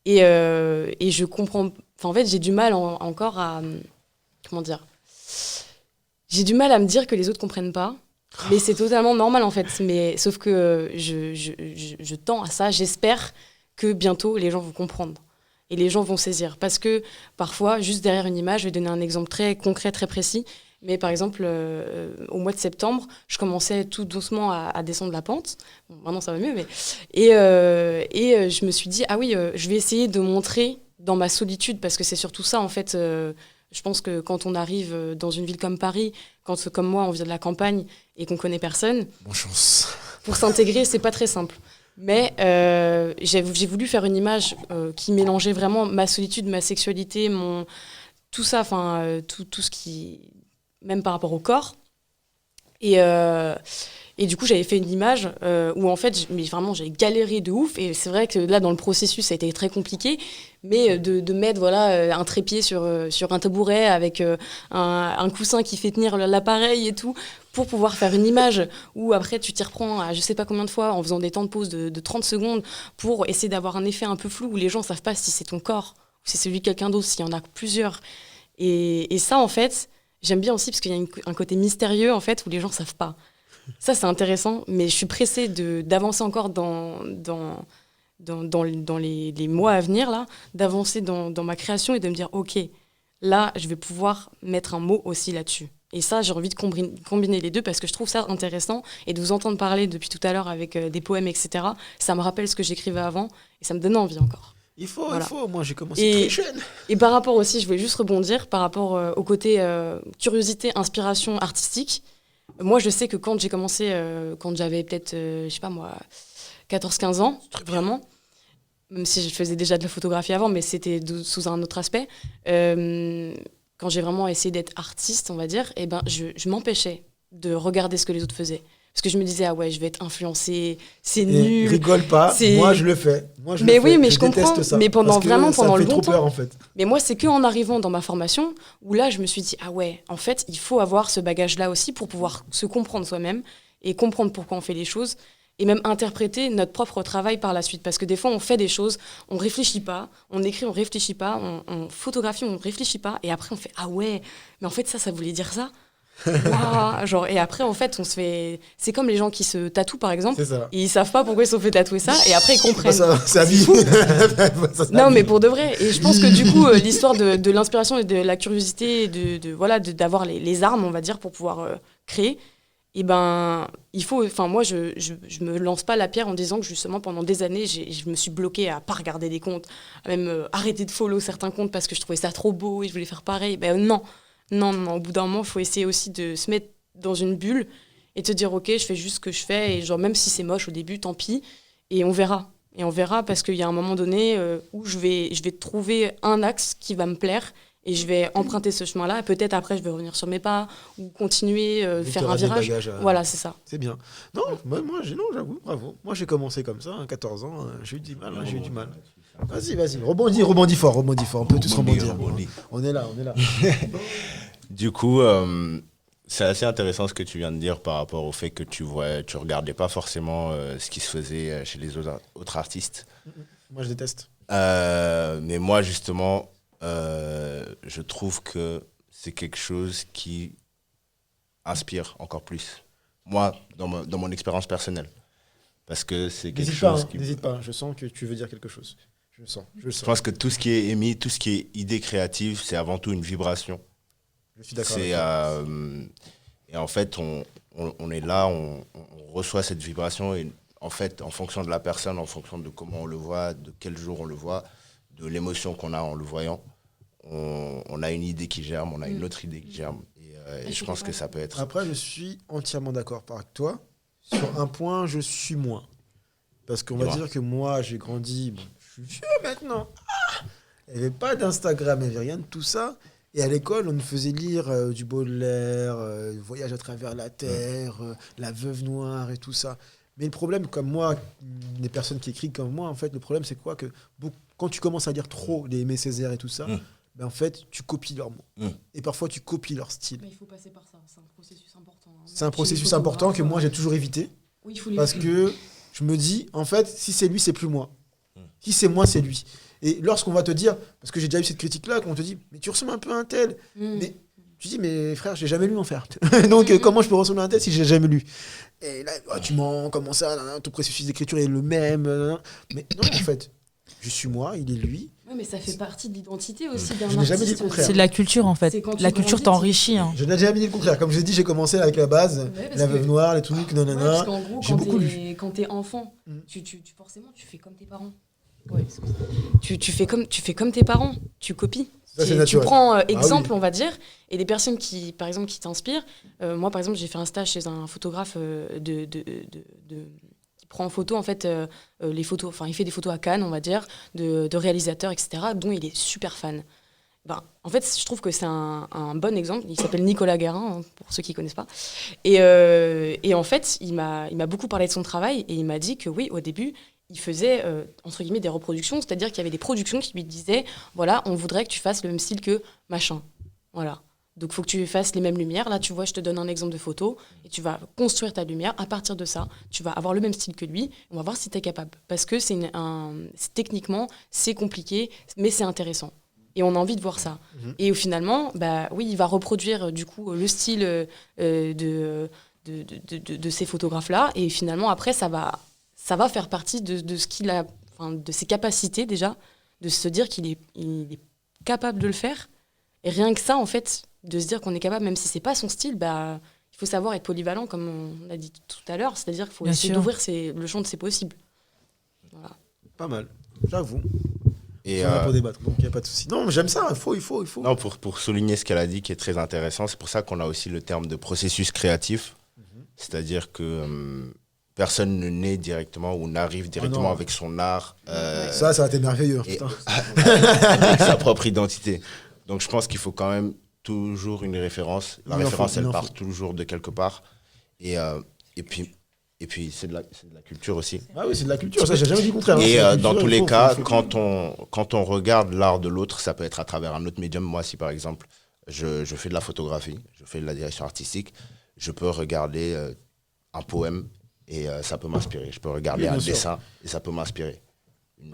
Et je comprends... Enfin, en fait, j'ai du mal encore à... Comment dire ? J'ai du mal à me dire que les autres comprennent pas, mais c'est totalement normal, en fait. Mais, sauf que je tends à ça, j'espère que bientôt, les gens vont comprendre. Et les gens vont saisir. Parce que parfois, juste derrière une image, je vais donner un exemple très concret, très précis. Mais par exemple, au mois de septembre, je commençais tout doucement à descendre la pente. Bon, maintenant, ça va mieux. Mais... Et je me suis dit, ah oui, je vais essayer de montrer dans ma solitude, parce que c'est surtout ça, en fait. Je pense que quand on arrive dans une ville comme Paris, quand, comme moi, on vient de la campagne et qu'on connaît personne... Bonne chance. Pour s'intégrer, c'est pas très simple. Mais j'ai voulu faire une image qui mélangeait vraiment ma solitude, ma sexualité, tout ça, enfin, tout ce qui... même par rapport au corps. Et Et du coup, j'avais fait une image où en fait, mais vraiment, j'ai galéré de ouf. Et c'est vrai que là, dans le processus, ça a été très compliqué. Mais de mettre voilà, un trépied sur un tabouret avec un coussin qui fait tenir l'appareil et tout, pour pouvoir faire une image où après, tu t'y reprends à je sais pas combien de fois en faisant des temps de pause de 30 secondes pour essayer d'avoir un effet un peu flou où les gens savent pas si c'est ton corps ou si c'est celui de quelqu'un d'autre, s'il y en a plusieurs. Et ça, en fait, j'aime bien aussi parce qu'il y a un côté mystérieux en fait où les gens savent pas. Ça, c'est intéressant, mais je suis pressée d'avancer encore dans les mois à venir, là, d'avancer dans ma création et de me dire, OK, là, je vais pouvoir mettre un mot aussi là-dessus. Et ça, j'ai envie de combiner les deux parce que je trouve ça intéressant. Et de vous entendre parler depuis tout à l'heure avec des poèmes, etc., ça me rappelle ce que j'écrivais avant et ça me donne envie encore. Il faut. Moi, j'ai commencé Et- très jeune. Et par rapport aussi, je voulais juste rebondir par rapport au côté curiosité, inspiration artistique. Moi, je sais que quand j'ai commencé, quand j'avais peut-être, je sais pas moi, 14-15 ans, vraiment, même si je faisais déjà de la photographie avant, mais c'était sous un autre aspect, quand j'ai vraiment essayé d'être artiste, on va dire, eh ben, je m'empêchais de regarder ce que les autres faisaient. Parce que je me disais, ah ouais, je vais être influencée, c'est Et nul. rigole pas, c'est- moi je le fais. Mais oui, mais je comprends. déteste ça, Mais pendant parce que vraiment, ça pendant me fait le trop longtemps. peur en fait. Mais moi, c'est qu'en arrivant dans ma formation où là, je me suis dit, ah ouais, en fait, il faut avoir ce bagage-là aussi pour pouvoir se comprendre soi-même et comprendre pourquoi on fait les choses et même interpréter notre propre travail par la suite. Parce que des fois, on fait des choses, on réfléchit pas, on écrit, on réfléchit pas, on photographie, on réfléchit pas et après, on fait, ah ouais, mais en fait, ça voulait dire ça. Waouh, genre, et après, en fait, on se fait. C'est comme les gens qui se tatouent, par exemple. C'est ça. Ils savent pas pourquoi ils se sont fait tatouer ça et après, ils comprennent. C'est à vie. Non, mais pour de vrai. Et je pense que du coup, l'histoire de l'inspiration et de la curiosité, voilà, d'avoir les armes, on va dire, pour pouvoir créer, et ben, il faut. Enfin, moi, je me lance pas la pierre en disant que justement, pendant des années, je me suis bloquée à pas regarder des comptes, à même arrêter de follow certains comptes parce que je trouvais ça trop beau et je voulais faire pareil. Ben non. Non, au bout d'un moment, il faut essayer aussi de se mettre dans une bulle et te dire, OK, je fais juste ce que je fais, et genre, même si c'est moche au début, tant pis, et on verra. Et on verra parce qu'il y a un moment donné où je vais trouver un axe qui va me plaire, et je vais emprunter ce chemin-là, et peut-être après, je vais revenir sur mes pas, ou continuer, faire un virage. Voilà, c'est ça. C'est bien. Non, moi, j'avoue, bravo. Moi, j'ai commencé comme ça, à 14 ans, j'ai eu du mal, j'ai eu du mal. Vas-y, rebondis fort, on peut tous rebondir. Rebondis. On est là. Du coup, c'est assez intéressant ce que tu viens de dire par rapport au fait que tu regardais pas forcément ce qui se faisait chez les autres artistes. Moi je déteste. Mais moi, justement, je trouve que c'est quelque chose qui inspire encore plus. Moi, dans mon expérience personnelle. Parce que c'est quelque chose qui... N'hésite pas, je sens que tu veux dire quelque chose. Je pense que tout ce qui est émis, tout ce qui est idée créative, c'est avant tout une vibration. Je suis d'accord avec toi. Et en fait, on est là, on reçoit cette vibration et en fait, en fonction de la personne, en fonction de comment on le voit, de quel jour on le voit, de l'émotion qu'on a en le voyant, on a une idée qui germe, on a une autre idée qui germe. Et je pense que ça peut être... Après, je suis entièrement d'accord avec toi. Sur un point, je suis moins. Parce qu'on va dire que moi, j'ai grandi... Bon, je suis vieux maintenant. Il n'y avait pas d'Instagram, il n'y avait rien de tout ça. Et à l'école, on nous faisait lire du Baudelaire, Voyage à travers la Terre, La Veuve Noire et tout ça. Mais le problème, comme moi, les personnes qui écrivent comme moi, en fait, le problème, c'est quoi que quand tu commences à lire trop les Aimé Césaire et tout ça, ben en fait, tu copies leurs mots. Et parfois, tu copies leur style. Mais il faut passer par ça, c'est un processus important. C'est un processus important que moi, j'ai toujours évité. Oui, il faut parce que je me dis, en fait, si c'est lui, c'est plus moi. Si c'est moi, c'est lui. Et lorsqu'on va te dire, parce que j'ai déjà eu cette critique-là, qu'on te dit, mais tu ressembles un peu à un tel. Mais tu dis, mais frère, j'ai jamais lu en fait. Donc comment je peux ressembler à un tel si j'ai jamais lu? Et là, tu mens, comment ça, ton processus d'écriture est le même. Mais non, en fait, je suis moi, il est lui. Oui, mais ça fait partie de l'identité aussi d'un Je n'ai jamais dit le artiste. contraire. C'est de la culture en fait. La culture t'enrichit. Hein. Je n'ai jamais dit le contraire. Comme je l'ai dit, j'ai commencé avec la base, la Veuve Noire, les trucs, nanana. Parce qu'en gros, j'ai beaucoup lu. quand t'es enfant, forcément, tu fais comme tes parents. Ouais, tu fais comme tes parents, tu copies. Ça, c'est tu naturel. prends exemple, oui. on va dire, et les personnes qui, par exemple, qui t'inspirent. Moi, par exemple, j'ai fait un stage chez un photographe qui prend en photo en fait les photos. Enfin, il fait des photos à Cannes, on va dire, de réalisateurs, etc., dont il est super fan. en fait, je trouve que c'est un bon exemple. Il s'appelle Nicolas Guérin, hein, pour ceux qui ne connaissent pas. Et en fait, il m'a beaucoup parlé de son travail et il m'a dit que oui, au début, il faisait, entre guillemets, des reproductions. C'est-à-dire qu'il y avait des productions qui lui disaient, voilà, on voudrait que tu fasses le même style que machin. Voilà. Donc, il faut que tu fasses les mêmes lumières. Là, tu vois, je te donne un exemple de photo et tu vas construire ta lumière. À partir de ça, tu vas avoir le même style que lui. On va voir si tu es capable. Parce que techniquement, c'est compliqué, mais c'est intéressant. Et on a envie de voir ça. Et finalement, oui, il va reproduire du coup le style de ces photographes-là. Et finalement, après, ça va faire partie de ce qu'il a, de ses capacités déjà, de se dire qu'il est capable de le faire. Et rien que ça, en fait, de se dire qu'on est capable, même si c'est pas son style, il faut savoir être polyvalent, comme on a dit tout à l'heure. C'est-à-dire qu'il faut essayer d'ouvrir le champ de ses possibles. Voilà. Pas mal, j'avoue. Et On a pour débattre, donc il n'y a pas de souci. Non, mais j'aime ça, il faut. Non, pour souligner ce qu'elle a dit, qui est très intéressant, c'est pour ça qu'on a aussi le terme de processus créatif. C'est-à-dire que personne ne naît directement ou n'arrive directement avec son art. Ça va être merveilleux. Putain. Avec sa propre identité. Donc je pense qu'il faut quand même toujours une référence. La référence, elle part toujours de quelque part. Et puis c'est de la culture aussi. Ah oui, c'est de la culture, ça j'ai jamais dit le contraire. Et dans tous les cas, quand on regarde l'art de l'autre, ça peut être à travers un autre médium. Moi, si par exemple, je fais de la photographie, je fais de la direction artistique, je peux regarder un poème et ça peut m'inspirer. Je peux regarder un dessin et ça peut m'inspirer.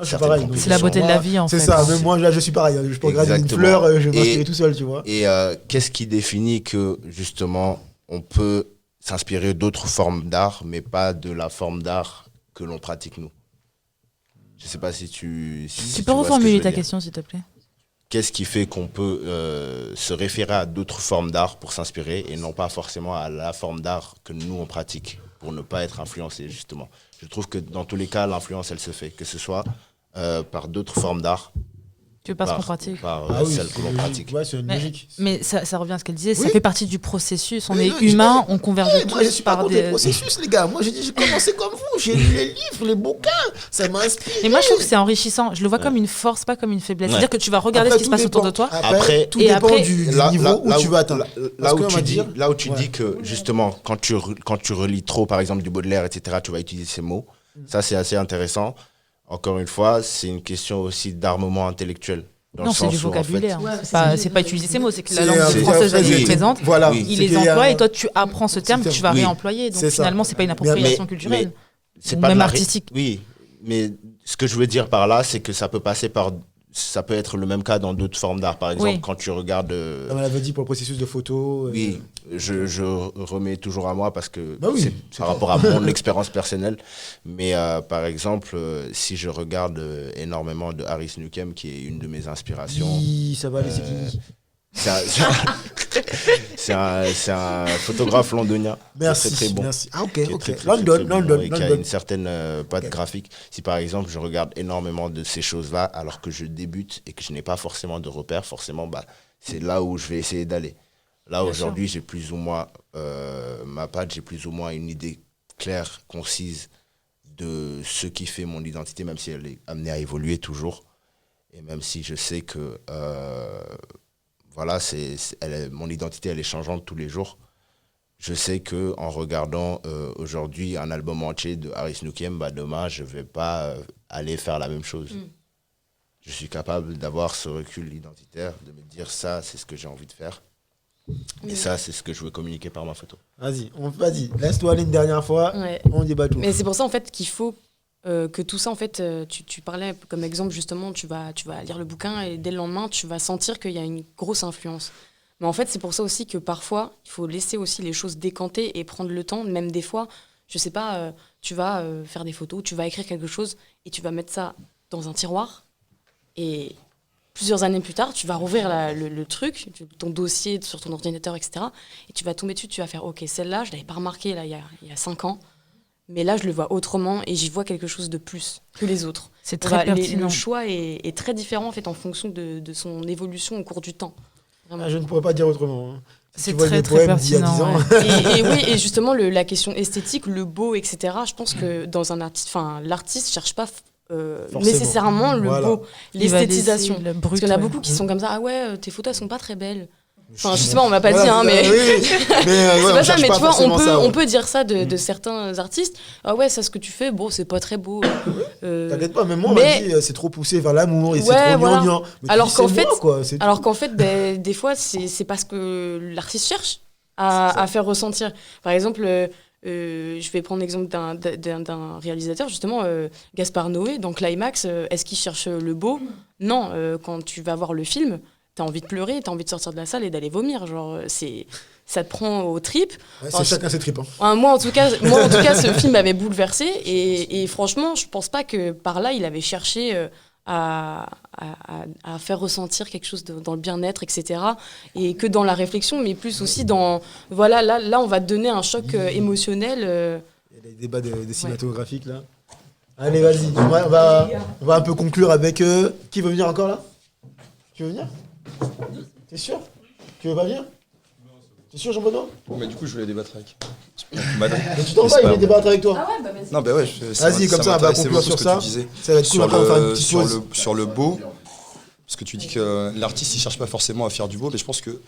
C'est pareil. C'est la beauté de la vie, en fait. C'est ça, même moi là je suis pareil. Je peux regarder une fleur, je vais m'inspirer tout seul, tu vois. Et qu'est-ce qui définit que justement on peut s'inspirer d'autres formes d'art, mais pas de la forme d'art que l'on pratique nous? Je ne sais pas si tu peux reformuler ta question, s'il te plaît. Qu'est-ce qui fait qu'on peut se référer à d'autres formes d'art pour s'inspirer et non pas forcément à la forme d'art que nous on pratique pour ne pas être influencé, justement? Je trouve que dans tous les cas, l'influence, elle se fait, que ce soit par d'autres formes d'art. Tu veux pas ce qu'on pratique. Par celles que l'on pratique. Ouais, c'est une logique. Mais ça revient à ce qu'elle disait, ça fait partie du processus. On est humain, on converge tous moi, je suis pas par contre les processus, les gars. Moi, j'ai commencé comme vous. J'ai lu les livres, les bouquins. Ça m'a inspiré. Et moi, je trouve que c'est enrichissant. Je le vois comme une force, pas comme une faiblesse. C'est-à-dire que tu vas regarder ce qui se passe autour de toi. Après, tout dépend du niveau où tu vas atteindre. Là où tu dis que, justement, quand tu relis trop, par exemple, du Baudelaire, etc., tu vas utiliser ces mots. Ça, c'est assez intéressant. Encore une fois, c'est une question aussi d'armement intellectuel. Non, c'est du vocabulaire. C'est pas utiliser ces mots, c'est que la langue française est présente. Voilà. Il les emploie et toi, tu apprends ce terme que tu vas réemployer. Donc finalement, c'est pas une appropriation culturelle. C'est pas même artistique. Oui, mais ce que je veux dire par là, c'est que ça peut passer par... Ça peut être le même cas dans d'autres formes d'art. Par exemple, quand tu regardes... Comme elle avait dit pour le processus de photo. Oui, je remets toujours à moi parce que c'est par rapport à mon expérience personnelle. Mais par exemple, si je regarde énormément de Harris Nukem, qui est une de mes inspirations... Oui, ça va, c'est qui c'est un photographe londonien. Merci, très bon. Merci. Ah, ok. London. Qui a une certaine patte graphique. Si par exemple je regarde énormément de ces choses-là, alors que je débute et que je n'ai pas forcément de repères, forcément, c'est là où je vais essayer d'aller. Là, aujourd'hui, j'ai plus ou moins ma patte, j'ai plus ou moins une idée claire, concise de ce qui fait mon identité, même si elle est amenée à évoluer toujours. Et même si je sais que... voilà, mon identité, elle est changeante tous les jours. Je sais qu'en regardant aujourd'hui un album entier de Harris Nukem, demain, je ne vais pas aller faire la même chose. Je suis capable d'avoir ce recul identitaire, de me dire ça, c'est ce que j'ai envie de faire. Et ça, c'est ce que je veux communiquer par ma photo. Vas-y, laisse-toi aller une dernière fois, on débat tout. Mais c'est pour ça, en fait, qu'il faut... que tout ça, en fait, tu parlais comme exemple, justement, tu vas lire le bouquin et dès le lendemain, tu vas sentir qu'il y a une grosse influence. Mais en fait, c'est pour ça aussi que parfois, il faut laisser aussi les choses décanter et prendre le temps. Même des fois, je sais pas, tu vas faire des photos, tu vas écrire quelque chose et tu vas mettre ça dans un tiroir. Et plusieurs années plus tard, tu vas rouvrir le truc, ton dossier sur ton ordinateur, etc. Et tu vas tomber dessus, tu vas faire « Ok, celle-là, je ne l'avais pas remarquée là, il y a 5 ans. » Mais là, je le vois autrement et j'y vois quelque chose de plus que les autres. C'est très pertinent. Le choix est très différent en fait en fonction de son évolution au cours du temps. Je ne pourrais pas dire autrement. C'est très pertinent. Et justement, la question esthétique, le beau, etc. Je pense que dans un artiste, l'artiste cherche pas Forcément. nécessairement le Voilà. beau, Il va l'esthétisation. laisser le Parce brut, qu'il y en a ouais. beaucoup qui sont comme ça, ah ouais, tes photos elles sont pas très belles. Enfin, justement, on m'a pas Voilà, dit, hein, mais oui, oui. Mais c'est ouais, pas on ça, cherche mais pas tu vois, forcément ça, ouais. on peut dire ça de certains artistes. Ah ouais, ça, ce que tu fais, bon, c'est pas très beau. T'inquiète pas, même moi, on mais- m'a dit c'est trop poussé vers l'amour et c'est Ouais, trop voilà. gnangnan. Mais tu Alors dis, qu'en c'est fait- moi, quoi, c'est Alors tout. qu'en fait, des fois, c'est parce que l'artiste cherche C'est ça. à faire ressentir. Par exemple, je vais prendre l'exemple d'un réalisateur, justement, Gaspard Noé, dans Climax. Est-ce qu'il cherche le beau ? Non, quand tu vas voir le film, t'as envie de pleurer, t'as envie de sortir de la salle et d'aller vomir. Genre, ça te prend aux tripes. Ouais, Oh, c'est chacun ses tripes. Hein. Moi, en tout cas, ce film m'avait bouleversé. Et franchement, je pense pas que par là, il avait cherché à faire ressentir quelque chose dans le bien-être, etc. Et que dans la réflexion, mais plus aussi dans... Voilà, là on va te donner un choc émotionnel. Il y a des débats des cinématographiques là. Allez, vas-y. On va un peu conclure avec. Qui veut venir encore là ? Tu veux venir ? T'es sûr ? Tu veux pas venir ? T'es sûr, Jean-Benoît ? Bon, mais du coup, je voulais débattre avec. Mais tu t'en vas, il va débattre avec toi. Ah ouais, bah vas-y. Non, bah ouais, Vas-y, comme ça, on va conclure sur ça. Ça va être cool, après on va faire une petite pause. Sur le beau, parce que tu dis que l'artiste il cherche pas forcément à faire du beau, mais je pense que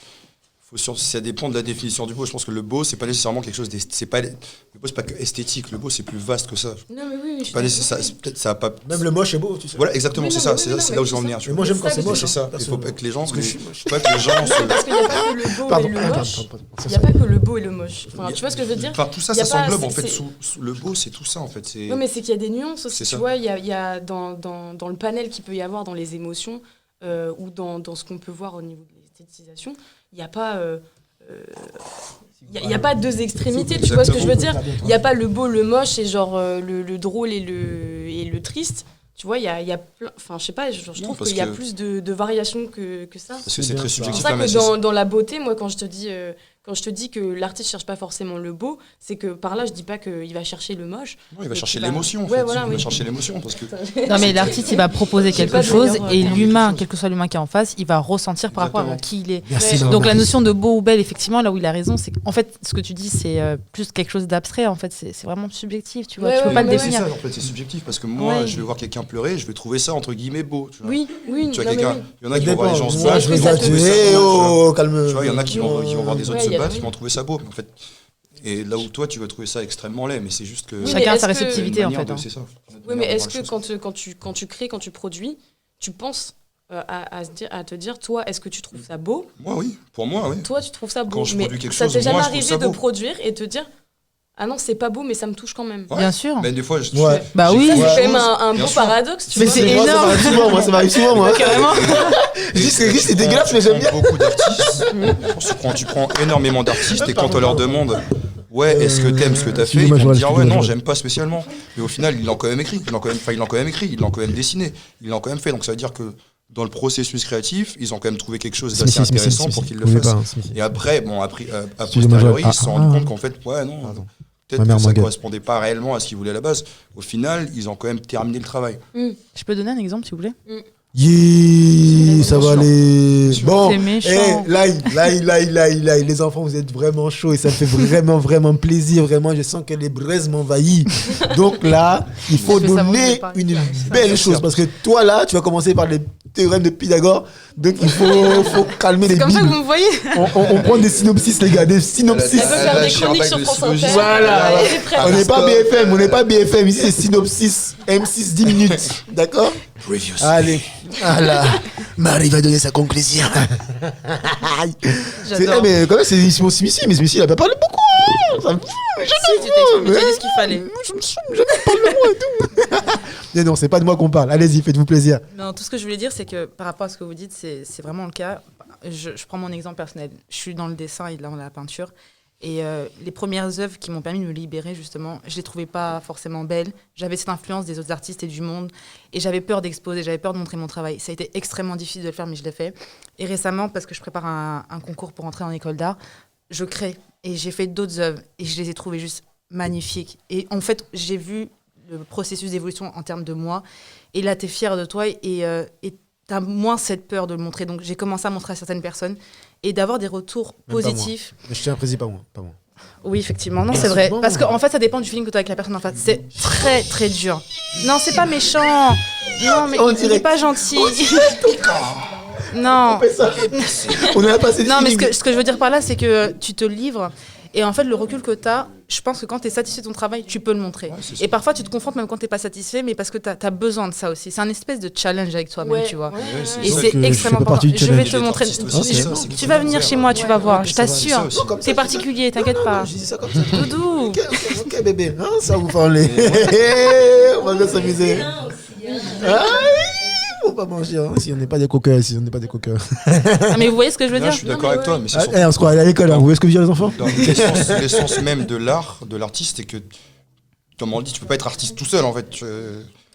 ça dépend de la définition du beau. Je pense que le beau, c'est pas nécessairement quelque chose le beau, c'est pas que esthétique, le beau c'est plus vaste que ça. Non, mais oui, C'est pas nécessaire, peut-être ça a pas. Même le moche est beau, tu sais. Voilà, exactement, Oui, c'est non, ça, mais c'est oui, c'est non, là où mais je veux en venir. Mais moi j'aime quand c'est moche. C'est ça, il faut pas que les gens. Parce que je suis moche. Faut pas que les gens se. Parce qu'il n'y a pas que le beau Pardon, et le moche. pardon. Il n'y a pas que le beau et le moche. Enfin, tu vois ce que je veux dire ? Enfin, tout ça, Y a ça pas- s'englobe en c'est- fait. c'est- Sous le beau, c'est tout ça en fait. C'est. Non, mais c'est qu'il y a des nuances aussi. C'est Tu ça. vois, il y a dans le panel qu'il peut y avoir dans les émotions ou dans ce qu'on peut voir au niveau de l'esthétisation, il n'y a pas. Il y a pas deux extrémités, tu vois ce que je veux dire ? Il n'y a pas le beau, le moche et genre le drôle et le triste. Tu vois, il y a plein. Enfin, je sais pas, je Non, trouve parce qu'il y a que- plus de variations que ça. Parce que c'est très C'est C'est pour subjectif. ça là, mais que dans la beauté, moi, quand je te dis que l'artiste cherche pas forcément le beau, c'est que par là, je dis pas qu'il va chercher le moche. Non, il va Mais chercher tu vas- l'émotion. En Ouais, fait. voilà, Il va oui. chercher l'émotion parce que. Non, mais l'artiste, il va proposer J'ai quelque pas de chose meilleur et terme. l'humain, quel que soit l'humain qui est en face, il va ressentir par rapport à Exactement. qui il est. Merci. Ouais. Laure. Donc la notion de beau ou belle, effectivement, là où il a raison, c'est qu'en fait, ce que tu dis, c'est plus quelque chose d'abstrait. En fait, c'est vraiment subjectif. Tu vois, Ouais, tu peux ouais, pas le ouais, définir. C'est ça, en fait, c'est subjectif parce que moi, Ouais. je vais voir quelqu'un pleurer, je vais trouver ça entre guillemets beau. Tu vois. Oui, Tu vois, non, mais quelqu'un, oui. il y en a qui vont voir les gens se Moi, battre, je que vais ça dire, te- eh oh, calme. Tu vois, il y en a qui vont voir des autres Ouais, se il y a- battre, oui. qui vont trouver ça beau. En fait, et là où toi, tu vas trouver ça extrêmement laid, mais c'est juste que. Oui, Chacun mais a sa est-ce que- réceptivité, en fait. hein. C'est ça. Oui, mais est-ce que quand tu crées, quand tu produis, tu penses à te dire, toi, est-ce que tu trouves ça beau ? Moi, oui. Pour moi, oui. Toi, tu trouves ça beau. Quand je mais produis quelque ça chose, t'est jamais moi, je trouve arrivé ça de beau. produire et te dire, ah non, c'est pas beau, mais ça me touche quand même. Ouais. Bien sûr. Mais des fois, je. Ouais. Bah j'ai oui. fait C'est des quand même choses, un bien beau sûr. paradoxe, tu Mais vois. c'est énorme. énorme. Ça m'arrive souvent, moi. Ça m'arrive souvent, moi. Carrément. Je dis, c'est dégueulasse, mais j'aime bien. Beaucoup d'artistes. Tu prends énormément d'artistes et quand on leur demande. Ouais, est-ce que t'aimes ce que t'as fait ? Ils excusez-moi, vont te dire excusez-moi, ouais, non, Joël. j'aime pas spécialement. Mais au final, ils l'ont quand même écrit. Ils l'ont quand même dessiné. Ils l'ont quand même fait. Donc ça veut dire que dans le processus créatif, ils ont quand même trouvé quelque chose d'assez intéressant pour qu'ils le fassent. Et après, bon, a Excusez-moi, posteriori, Joël. ils se sont rendus compte qu'en fait, ouais, non, Pardon. peut-être Ma mère que ça m'engueule. correspondait pas réellement à ce qu'ils voulaient à la base. Au final, ils ont quand même terminé le travail. Je peux donner un exemple, si vous voulez ? Yeah, ça va aller. Bon, C'est méchant. les enfants, vous êtes vraiment chauds et ça me fait vraiment, vraiment plaisir. Vraiment, je sens que les braises m'envahissent. Donc là, il faut Je fais ça, moi, je donner vais pas. une belle chose parce que toi là, tu vas commencer par les théorèmes de Pythagore. Donc il faut calmer les C'est comme ça que bibles. vous me voyez. On prend des synopsis, les gars, des synopsis. Elle veut faire là, des je suis en chroniques bac sur de France syllogisme. Inter. Voilà. Elle est prête. On n'est pas BFM, ici c'est synopsis, M6 10 minutes, d'accord? Allez, voilà, Marie va donner sa conclusion. J'adore. Mais quand même c'est Simon Simici, mais Simici il a pas parlé beaucoup, hein. Ça me fout, Si, tu as dit ce qu'il fallait. mais non, c'est pas de moi qu'on parle, allez-y, faites-vous plaisir. Non, tout ce que je voulais dire, c'est que par rapport à ce que vous dites, c'est vraiment le cas. Je prends mon exemple personnel. Je suis dans le dessin et dans la peinture. Et les premières œuvres qui m'ont permis de me libérer, justement, je les trouvais pas forcément belles. J'avais cette influence des autres artistes et du monde. Et j'avais peur d'exposer, j'avais peur de montrer mon travail. Ça a été extrêmement difficile de le faire, mais je l'ai fait. Et récemment, parce que je prépare un concours pour entrer en école d'art, je crée. Et j'ai fait d'autres œuvres. Et je les ai trouvées juste magnifiques. Et en fait, j'ai vu le processus d'évolution en termes de moi. Et là, tu es fière de toi et tu as moins cette peur de le montrer. Donc, j'ai commencé à montrer à certaines personnes et d'avoir des retours Même pas moi. positifs. Mais je tiens à préciser, pas moi. Oui, effectivement. Non, Ah, c'est vrai. souvent. Parce qu'en fait, ça dépend du feeling que tu as avec la personne en face. C'est très, très dur. Non, c'est pas méchant. Non, mais On il dirait- est pas gentil. Non. On a passé Non, mais ce que je veux dire par là, c'est que tu te livres. Et en fait, le recul que tu as, je pense que quand tu es satisfait de ton travail, tu peux le montrer. Et parfois, tu te confrontes même quand tu n'es pas satisfait, mais parce que tu as besoin de ça aussi. C'est un espèce de challenge avec toi-même, tu vois. Et vrai c'est que je extrêmement fais pas important. partie du Je vais challenge. te montrer. Les artistes aussi, c'est ça, c'est Tu vas venir chez moi, tu vas voir, je t'assure. comme ça, C'est particulier, t'inquiète pas. Je dis ça comme ça. Doudou. Ok, bébé, hein, ça vous parle. On va bien s'amuser. Ah, faut pas manger, hein, si on n'est pas des coqueurs, si on n'est pas des coqueurs. Ah, mais vous voyez ce que je veux Là, dire je suis d'accord avec toi, mais c'est Ah, surtout on se croit aller à l'école, hein. Vous voyez ce que je veux dire, les enfants? dans l'essence même de l'art, de l'artiste, c'est que, comme on le dit, tu peux pas être artiste tout seul en fait.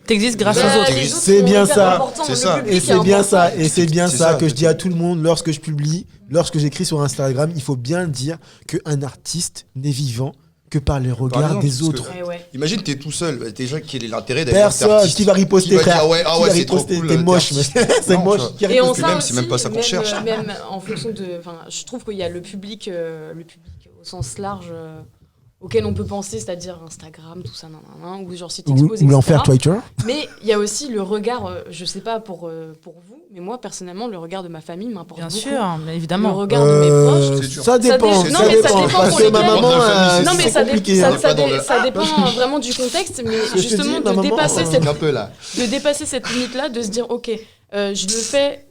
T'existes grâce aux Bah, autres. les autres C'est sont bien hyper ça. importants, C'est le ça. public Et est c'est bien important. ça, et c'est bien C'est ça ça. que je dis à tout le monde lorsque je publie, lorsque j'écris sur Instagram, il faut bien dire qu'un artiste n'est vivant que par les regards exemple, des parce autres. que- Ouais, ouais. Imagine, t'es tout seul, déjà quel est l'intérêt d'être Personne artiste qui va riposter, Qui va frère. dire, ouais, ah Qui ouais, va c'est trop riposter, cool, t'es t'es moche, artiste. mais c'est Non, moche. tu vois. Qui Et en riposte. ça même, aussi, c'est même pas ça qu'on recherche. Même en fonction de, enfin, je trouve qu'il y a le public au sens large auquel on peut penser, c'est-à-dire Instagram, tout ça, nanana, ou genre si Ou t'exposes, ou l'enfer etc. Twitter. Mais il y a aussi le regard, je sais pas pour vous, mais moi personnellement, le regard de ma famille m'importe Bien beaucoup. sûr, mais Le évidemment. regard de mes proches. C'est dur. Ça dépend, dé- non, ça mais ça dépend. dépend Parce pour que ma lesquels. maman, Non, mais c'est ça, compliqué. hein. ça dépend vraiment du contexte, mais que je te justement dis, ma de maman, dépasser, Un peu là. cette limite-là, de se dire, ok, je le fais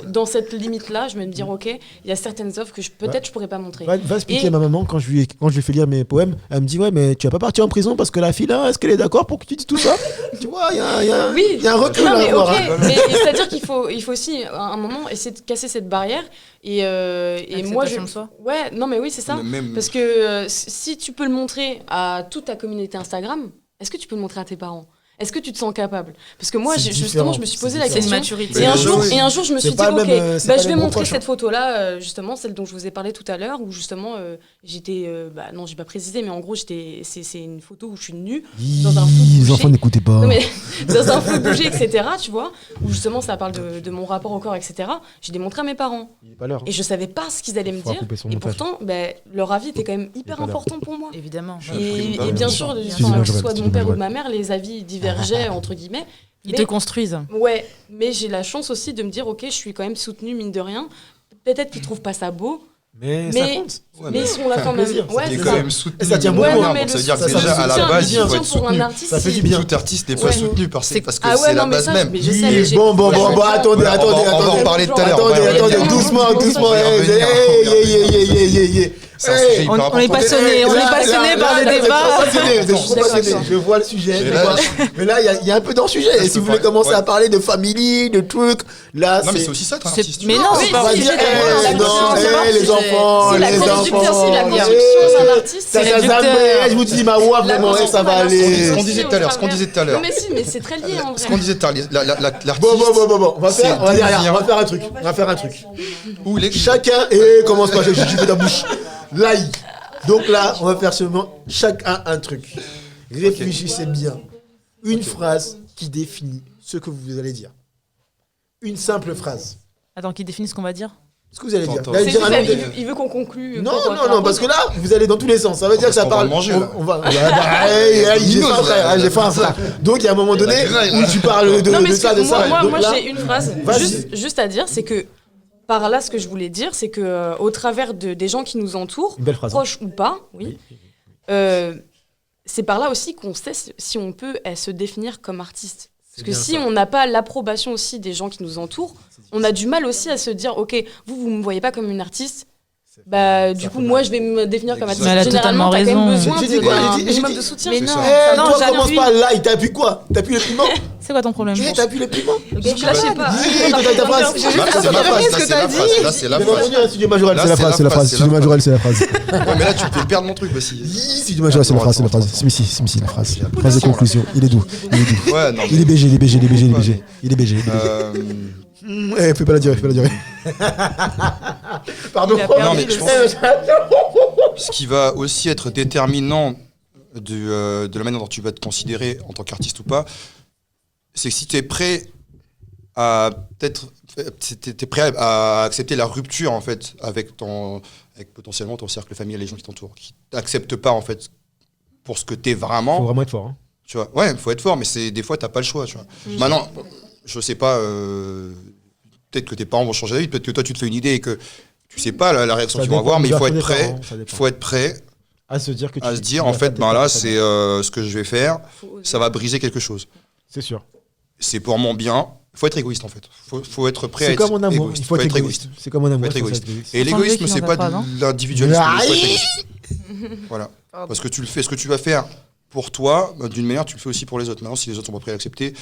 dans cette limite-là, je vais me dire, ok, il y a certaines offres que peut-être je pourrais pas montrer. Va expliquer Et- à ma maman quand je lui ai fait lire mes poèmes. Elle me dit ouais mais tu vas pas partir en prison parce que la fille là est-ce qu'elle est d'accord pour que tu dises tout ça? Tu vois il y a Oui, un recul non, à mais avoir. ok, hein. mais c'est-à-dire qu'il faut aussi, à un moment, essayer de casser cette barrière. Et moi, Acceptation de soi. Ouais, non, mais oui, c'est ça. Même- Parce que si tu peux le montrer à toute ta communauté Instagram, est-ce que tu peux le montrer à tes parents? Est-ce que tu te sens capable? Parce que moi, C'est justement, différent, je me suis c'est posé la C'est une question. maturité. Et un, Mais jour, oui. et un jour, je me C'est suis dit, pas le ok, même, c'est bah, pas je vais les mêmes montrer reproches, cette photo-là, justement, celle dont je vous ai parlé tout à l'heure, où justement, j'étais, non, j'ai pas précisé, mais en gros, c'est une photo où je suis nue, dans un fou Les bouché. enfants n'écoutez pas. Non, mais dans un feu bougé, etc., tu vois, où justement, ça parle de mon rapport au corps, etc. J'ai démontré à mes parents. Il est pas l'heure. Et je savais pas ce qu'ils allaient me Faudra dire. couper son Et montage. pourtant, leur avis était quand même hyper pas l'heure. important pour moi. Évidemment. Et bien sûr, Excusez-moi, que ce Joël, soit de mon excusez-moi, père ou de Joël. ma mère, les avis divergeaient, entre guillemets. Ils Mais- te construisent. Ouais, mais j'ai la chance aussi de me dire, ok, je suis quand même soutenue, mine de rien. Peut-être qu'ils trouvent pas ça beau, Mais Mais- ça compte. Ouais, mais ils sont là quand même. plaisir, Ouais, Il est c'est quand ça. même soutenu. Et ça tient beaucoup, Ouais, hein. non, mais Donc ça veut le dire que soutien, déjà à la soutien, base, le il faut soutien être pour un soutenu. artiste, Ça fait c'est- du bien. Tout artiste n'est pas Ouais. soutenu parce C'est- que Ah ouais, c'est la non, mais base ça, même. mais je sais, mais j'ai- Bon, attendez, Ouais, on va en parler tout à l'heure. Attendez, on va y attendez, revenir. doucement, doucement. On va y hey, revenir. hey, hey. C'est un sujet hyper On est important. passionné, on est passionné par le débat. Je vois le sujet. Et là- Mais là, il y a un peu dans le sujet. Et si vous voulez commencer à parler de family, de trucs, là, Non, mais c'est c'est. aussi ça, être un C'est- artiste. mais tu non, vois. c'est Oui, pas On va si, dire, j'ai compris, la non, construction, les c'est- enfants, Si, la les construction, enfants. si, la ouais. construction d'un artiste, Ça, c'est ça, réducteur. ça, je vous dis, ma voix, vraiment, ça va aller. Ce qu'on disait tout à l'heure, ce qu'on disait tout à l'heure. Non, mais si, mais c'est très lié en Ce vrai. qu'on disait tout à l'heure, l'artiste. Bon, on va c'est faire, on va dire, d'où vient- on va faire un truc. On va faire un truc. Où les Chacun, commence pas, j'ai fait ta bouche. Like. Donc là, on va faire seulement chacun un truc. Réfléchissez bien. Une phrase qui définit ce que vous allez dire. Une simple phrase. Attends, qui définit ce qu'on va dire? Ce que vous allez dire. T'entends. Vous allez C'est dire un juste, nom de- il veut qu'on conclue. Non, parce que là, vous allez dans tous les sens. Ça veut dire que ça Parce qu'on va parle. manger, là. On va. J'ai faim, frère. J'ai faim, frère. Donc, il y a un moment donné où tu parles Non, mais de ça, de ça. moi, Donc moi là, j'ai une phrase vas-y. juste à dire, c'est que par là, ce que je voulais dire, c'est que au travers des gens qui nous entourent, Une belle phrase. proches ou pas, oui, c'est par là aussi qu'on sait si on peut se définir comme artiste. Parce que bien si ça. on n'a pas l'approbation aussi des gens qui nous entourent, on a du mal aussi à se dire, ok, vous me voyez pas comme une artiste. Bah, du coup, moi, je vais me définir comme artiste. Mais elle a Généralement, totalement t'as quand même raison. besoin J'ai dit quoi d'un J'ai dit- minimum j'ai de dit- soutien. Mais C'est non, ça. non, toi, commence j'appuie. pas là. T'appuies quoi? T'appuies le piment? C'est quoi ton problème? T'appuies le piment? Donc là, je sais pas. Ta phrase. Là, c'est ma phrase, là, c'est la phrase. Là, c'est la Bien phrase. entendu, un studio majorel, Là, c'est la c'est phrase, la c'est la phrase, phrase. c'est Studio la majorel, c'est la phrase. Ouais, mais là, tu peux perdre mon truc aussi. Studio majorel, c'est la phrase, c'est la phrase. Si, la phrase. Phrase de conclusion. Il est doux. Ouais, non. Il est BG. Il est BG. Fais pas la durée. Pardon. Il a perdu Non, mais le je pense- Ce qui va aussi être déterminant de la manière dont tu vas te considérer en tant qu'artiste ou pas, c'est que si tu es prêt à peut-être t'es prêt à accepter la rupture en fait avec potentiellement ton cercle familial, les gens qui t'entourent, qui t'acceptent pas en fait pour ce que t'es vraiment. Faut vraiment être fort. Hein. Tu vois, ouais, faut être fort, mais des fois t'as pas le choix. Tu vois. Maintenant, je sais pas, peut-être que tes parents vont changer d'avis, peut-être que toi tu te fais une idée et que tu sais pas la réaction qu'ils vont avoir, mais il faut être prêt. Il faut être prêt à se dire en fait, ben là, c'est ce que je vais faire, ça va briser quelque chose. C'est sûr. C'est pour mon bien. Il faut être égoïste en fait. Faut être prêt à être égoïste. C'est comme en amour. Égoïste. Il faut être égoïste. C'est comme en amour. Faut être égoïste. Et l'égoïsme, c'est pas de l'individualisme. Il faut être égoïste. Voilà. Parce que tu le fais, ce que tu vas faire pour toi, d'une manière, tu le fais aussi pour les autres. Maintenant, si les autres sont pas prêts à l'accepter,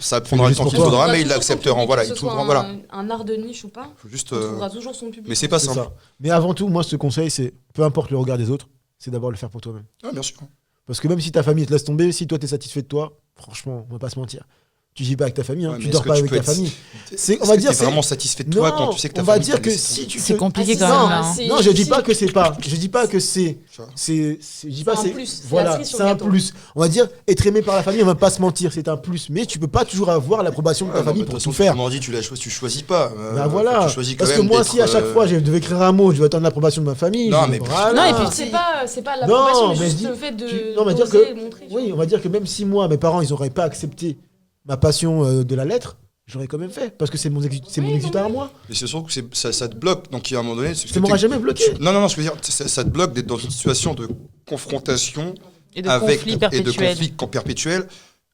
ça prendra le temps qu'il faudra, mais ils l'accepteront. Voilà, ils trouveront. Voilà. Un art de niche ou pas, faut juste, on trouvera toujours son public. Mais c'est pas simple. Mais avant tout, moi, ce conseil, c'est peu importe le regard des autres, c'est d'abord le faire pour toi-même. Ah, bien sûr. Parce que même si ta famille te laisse tomber, si toi, t'es satisfait de toi, franchement, on va pas se mentir. Tu vis pas avec ta famille, hein. Tu dors pas avec ta famille. On va dire, c'est vraiment satisfait de toi quand tu sais que ta famille. On va dire que si tu c'est compliqué quand même. Non, je dis pas que c'est pas. Je dis pas que c'est. Je dis pas c'est. Voilà, c'est un plus. On va dire être aimé par la famille, on va pas se mentir, c'est un plus. Mais tu peux pas toujours avoir l'approbation de ta famille pour tout faire. Comme on dit, tu choisis pas. Bah voilà. Parce que moi, si à chaque fois je devais écrire un mot, je vais attendre l'approbation de ma famille. Non, mais non, et puis c'est pas l'approbation, mais juste le fait de montrer. Oui, on va dire que même si moi, mes parents, ils auraient pas accepté ma passion de la lettre, j'aurais quand même fait, parce que c'est mon exutoire à moi. Mais c'est sûr que ça te bloque, donc à un moment donné... Ça m'aura jamais bloqué. Non, je veux dire, ça te bloque d'être dans une situation de confrontation et de conflit perpétuel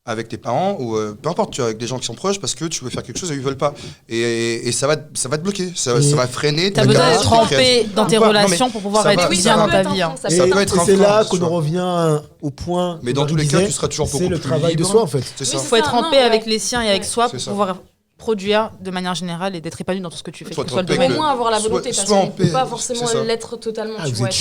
avec tes parents, ou peu importe, tu vois, avec des gens qui sont proches, parce que tu veux faire quelque chose et ils veulent pas. Et ça va te bloquer, ça va freiner. T'as besoin d'être trempé dans tes relations pour pouvoir être bien dans ta vie. Et c'est là qu'on en revient au point. Mais dans tous les cas, tu seras toujours beaucoup plus libre. C'est le travail de soi, en fait. Il faut être trempé avec les siens et avec soi pour pouvoir produire de manière générale et d'être épanoui dans tout ce que tu fais. Au moins avoir la volonté, parce qu'on ne peut pas forcément l'être totalement.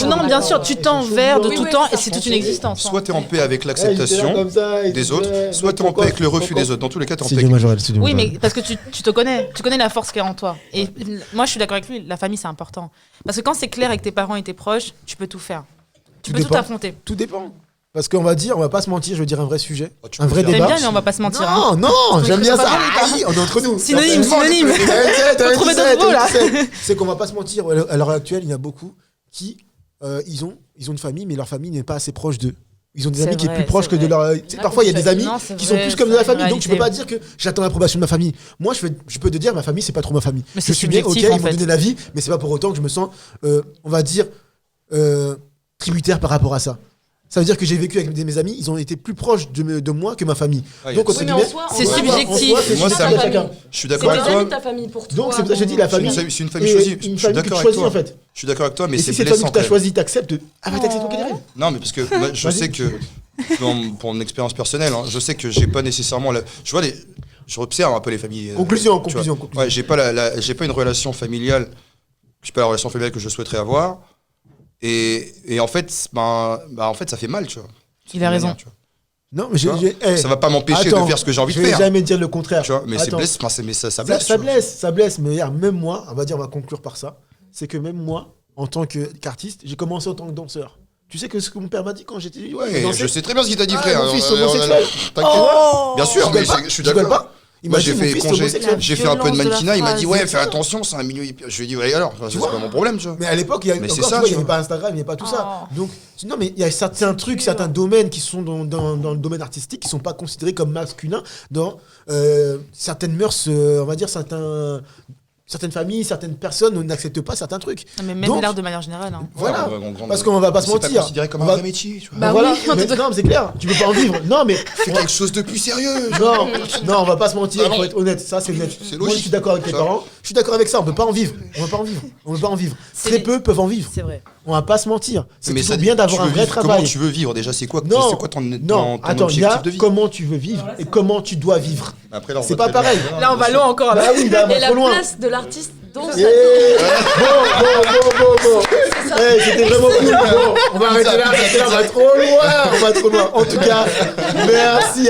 Non, bien sûr, tu tends vers de tout temps et c'est toute une existence. Soit tu es en paix avec l'acceptation des autres, soit tu es en paix avec le refus des autres. Dans tous les cas, tu es en paix avec... Oui, mais parce que tu te connais, tu connais la force qu'il y a en toi. Et moi, je suis d'accord avec lui, la famille, c'est important. Parce que quand c'est clair avec tes parents et tes proches, tu peux tout faire. Tu peux tout affronter. Tout dépend. Parce qu'on va dire, on va pas se mentir, je veux dire un vrai sujet, un vrai débat. J'aime bien, mais on va pas se mentir. Non, j'aime bien ça. On est entre nous. Synonyme. Faut trouver d'autres mots là. C'est qu'on va pas se mentir. À l'heure actuelle, il y a beaucoup qui ils ont une famille, mais leur famille n'est pas assez proche d'eux. Ils ont des amis qui sont plus proches que de leur. Parfois, il y a des amis qui sont plus comme de la famille, donc tu peux pas dire que j'attends l'approbation de ma famille. Moi, je peux te dire, ma famille, c'est pas trop ma famille. Je suis bien, ok, ils m'ont donné la vie, mais c'est pas pour autant que je me sens, on va dire, tributaire par rapport à ça. Ça veut dire que j'ai vécu avec mes amis, ils ont été plus proches de moi que ma famille. Donc, c'est subjectif. Moi, je suis d'accord avec toi. Ta famille pour toi. Donc, c'est pour ça que je dis la famille. C'est une famille choisie. Une famille que tu choisis, en fait. Je suis d'accord avec toi, mais c'est blessant. Si c'est famille que tu as choisi, t'acceptes. Ah, bah, t'acceptes aucun rêve. Non, mais parce que je sais que, pour mon expérience personnelle, je sais que j'ai pas nécessairement. Je observe un peu les familles. Conclusion. Ouais, j'ai pas une relation familiale. J'ai pas la relation familiale que je souhaiterais avoir. Et en fait, ça fait mal, tu vois. Il a raison. Non, mais ça va pas m'empêcher de faire ce que j'ai envie de faire. Je vais jamais dire le contraire. Tu vois, mais ça blesse. Ça blesse, mais même moi, on va conclure par ça, c'est que même moi, en tant qu'artiste, j'ai commencé en tant que danseur. Tu sais que ce que mon père m'a dit quand j'étais... Ouais, je sais très bien ce qu'il t'a dit, frère. Mon fils homosexuel. Bien sûr, mais je suis d'accord. Moi, j'ai fait un peu de mannequinat, il m'a dit ouais, fais attention, c'est un milieu hyper. Je lui ai dit ouais, alors, c'est pas mon problème, tu vois. Mais à l'époque, il n'y avait pas Instagram, il n'y avait pas tout ça. Donc, non, mais il y a certains trucs, certains domaines qui sont dans le domaine artistique qui ne sont pas considérés comme masculins dans certaines mœurs, on va dire, certaines familles, certaines personnes n'acceptent pas certains trucs. Mais même l'art de manière générale. Voilà, parce qu'on va pas se mentir. C'est considéré comme un vrai métier, tu vois. Bah voilà, non, mais c'est clair, tu peux pas en vivre. Non, mais fais quelque chose de plus sérieux. Non, on va pas se mentir, il faut être honnête, ça c'est honnête. Moi, je suis d'accord avec tes parents, je suis d'accord avec ça, on peut pas en vivre. On peut pas en vivre. Très peu peuvent en vivre. C'est vrai. On va pas se mentir. C'est toujours bien d'avoir un vrai travail. Comment tu veux vivre déjà, c'est quoi ton objectif de vie? Comment tu veux vivre et comment tu dois vivre. C'est pas pareil. Là, on va loin encore. Et la place de l'artiste dans sa vie. Bon. C'était vraiment cool. Bon, on va arrêter là, on va trop loin. En tout cas, merci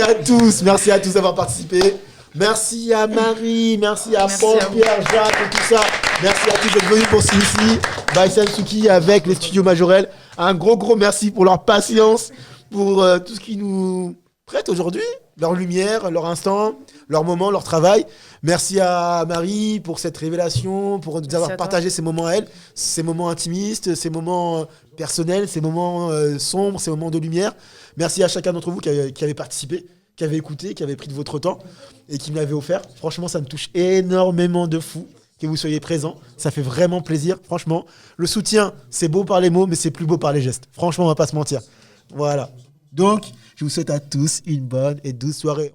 à tous d'avoir participé. Merci à Marie, merci à Paul, Pierre, Jacques et tout ça. Merci à tous d'être venus pour Sinifi, by Samsuki avec les studios Majorel. Un gros merci pour leur patience, pour tout ce qu'ils nous prêtent aujourd'hui. leur lumière, leur instant, leur moment, leur travail. Merci à Marie pour cette révélation, pour nous avoir à toi. partagé ces moments à elle, ces moments intimistes, ces moments personnels, ces moments sombres, ces moments de lumière. Merci à chacun d'entre vous qui avait participé, qui avait écouté, qui avait pris de votre temps et qui me l'avait offert. Franchement, ça me touche énormément de fou que vous soyez présents. Ça fait vraiment plaisir, franchement. Le soutien, c'est beau par les mots, mais c'est plus beau par les gestes. Franchement, on va pas se mentir. Voilà. Donc, je vous souhaite à tous une bonne et douce soirée.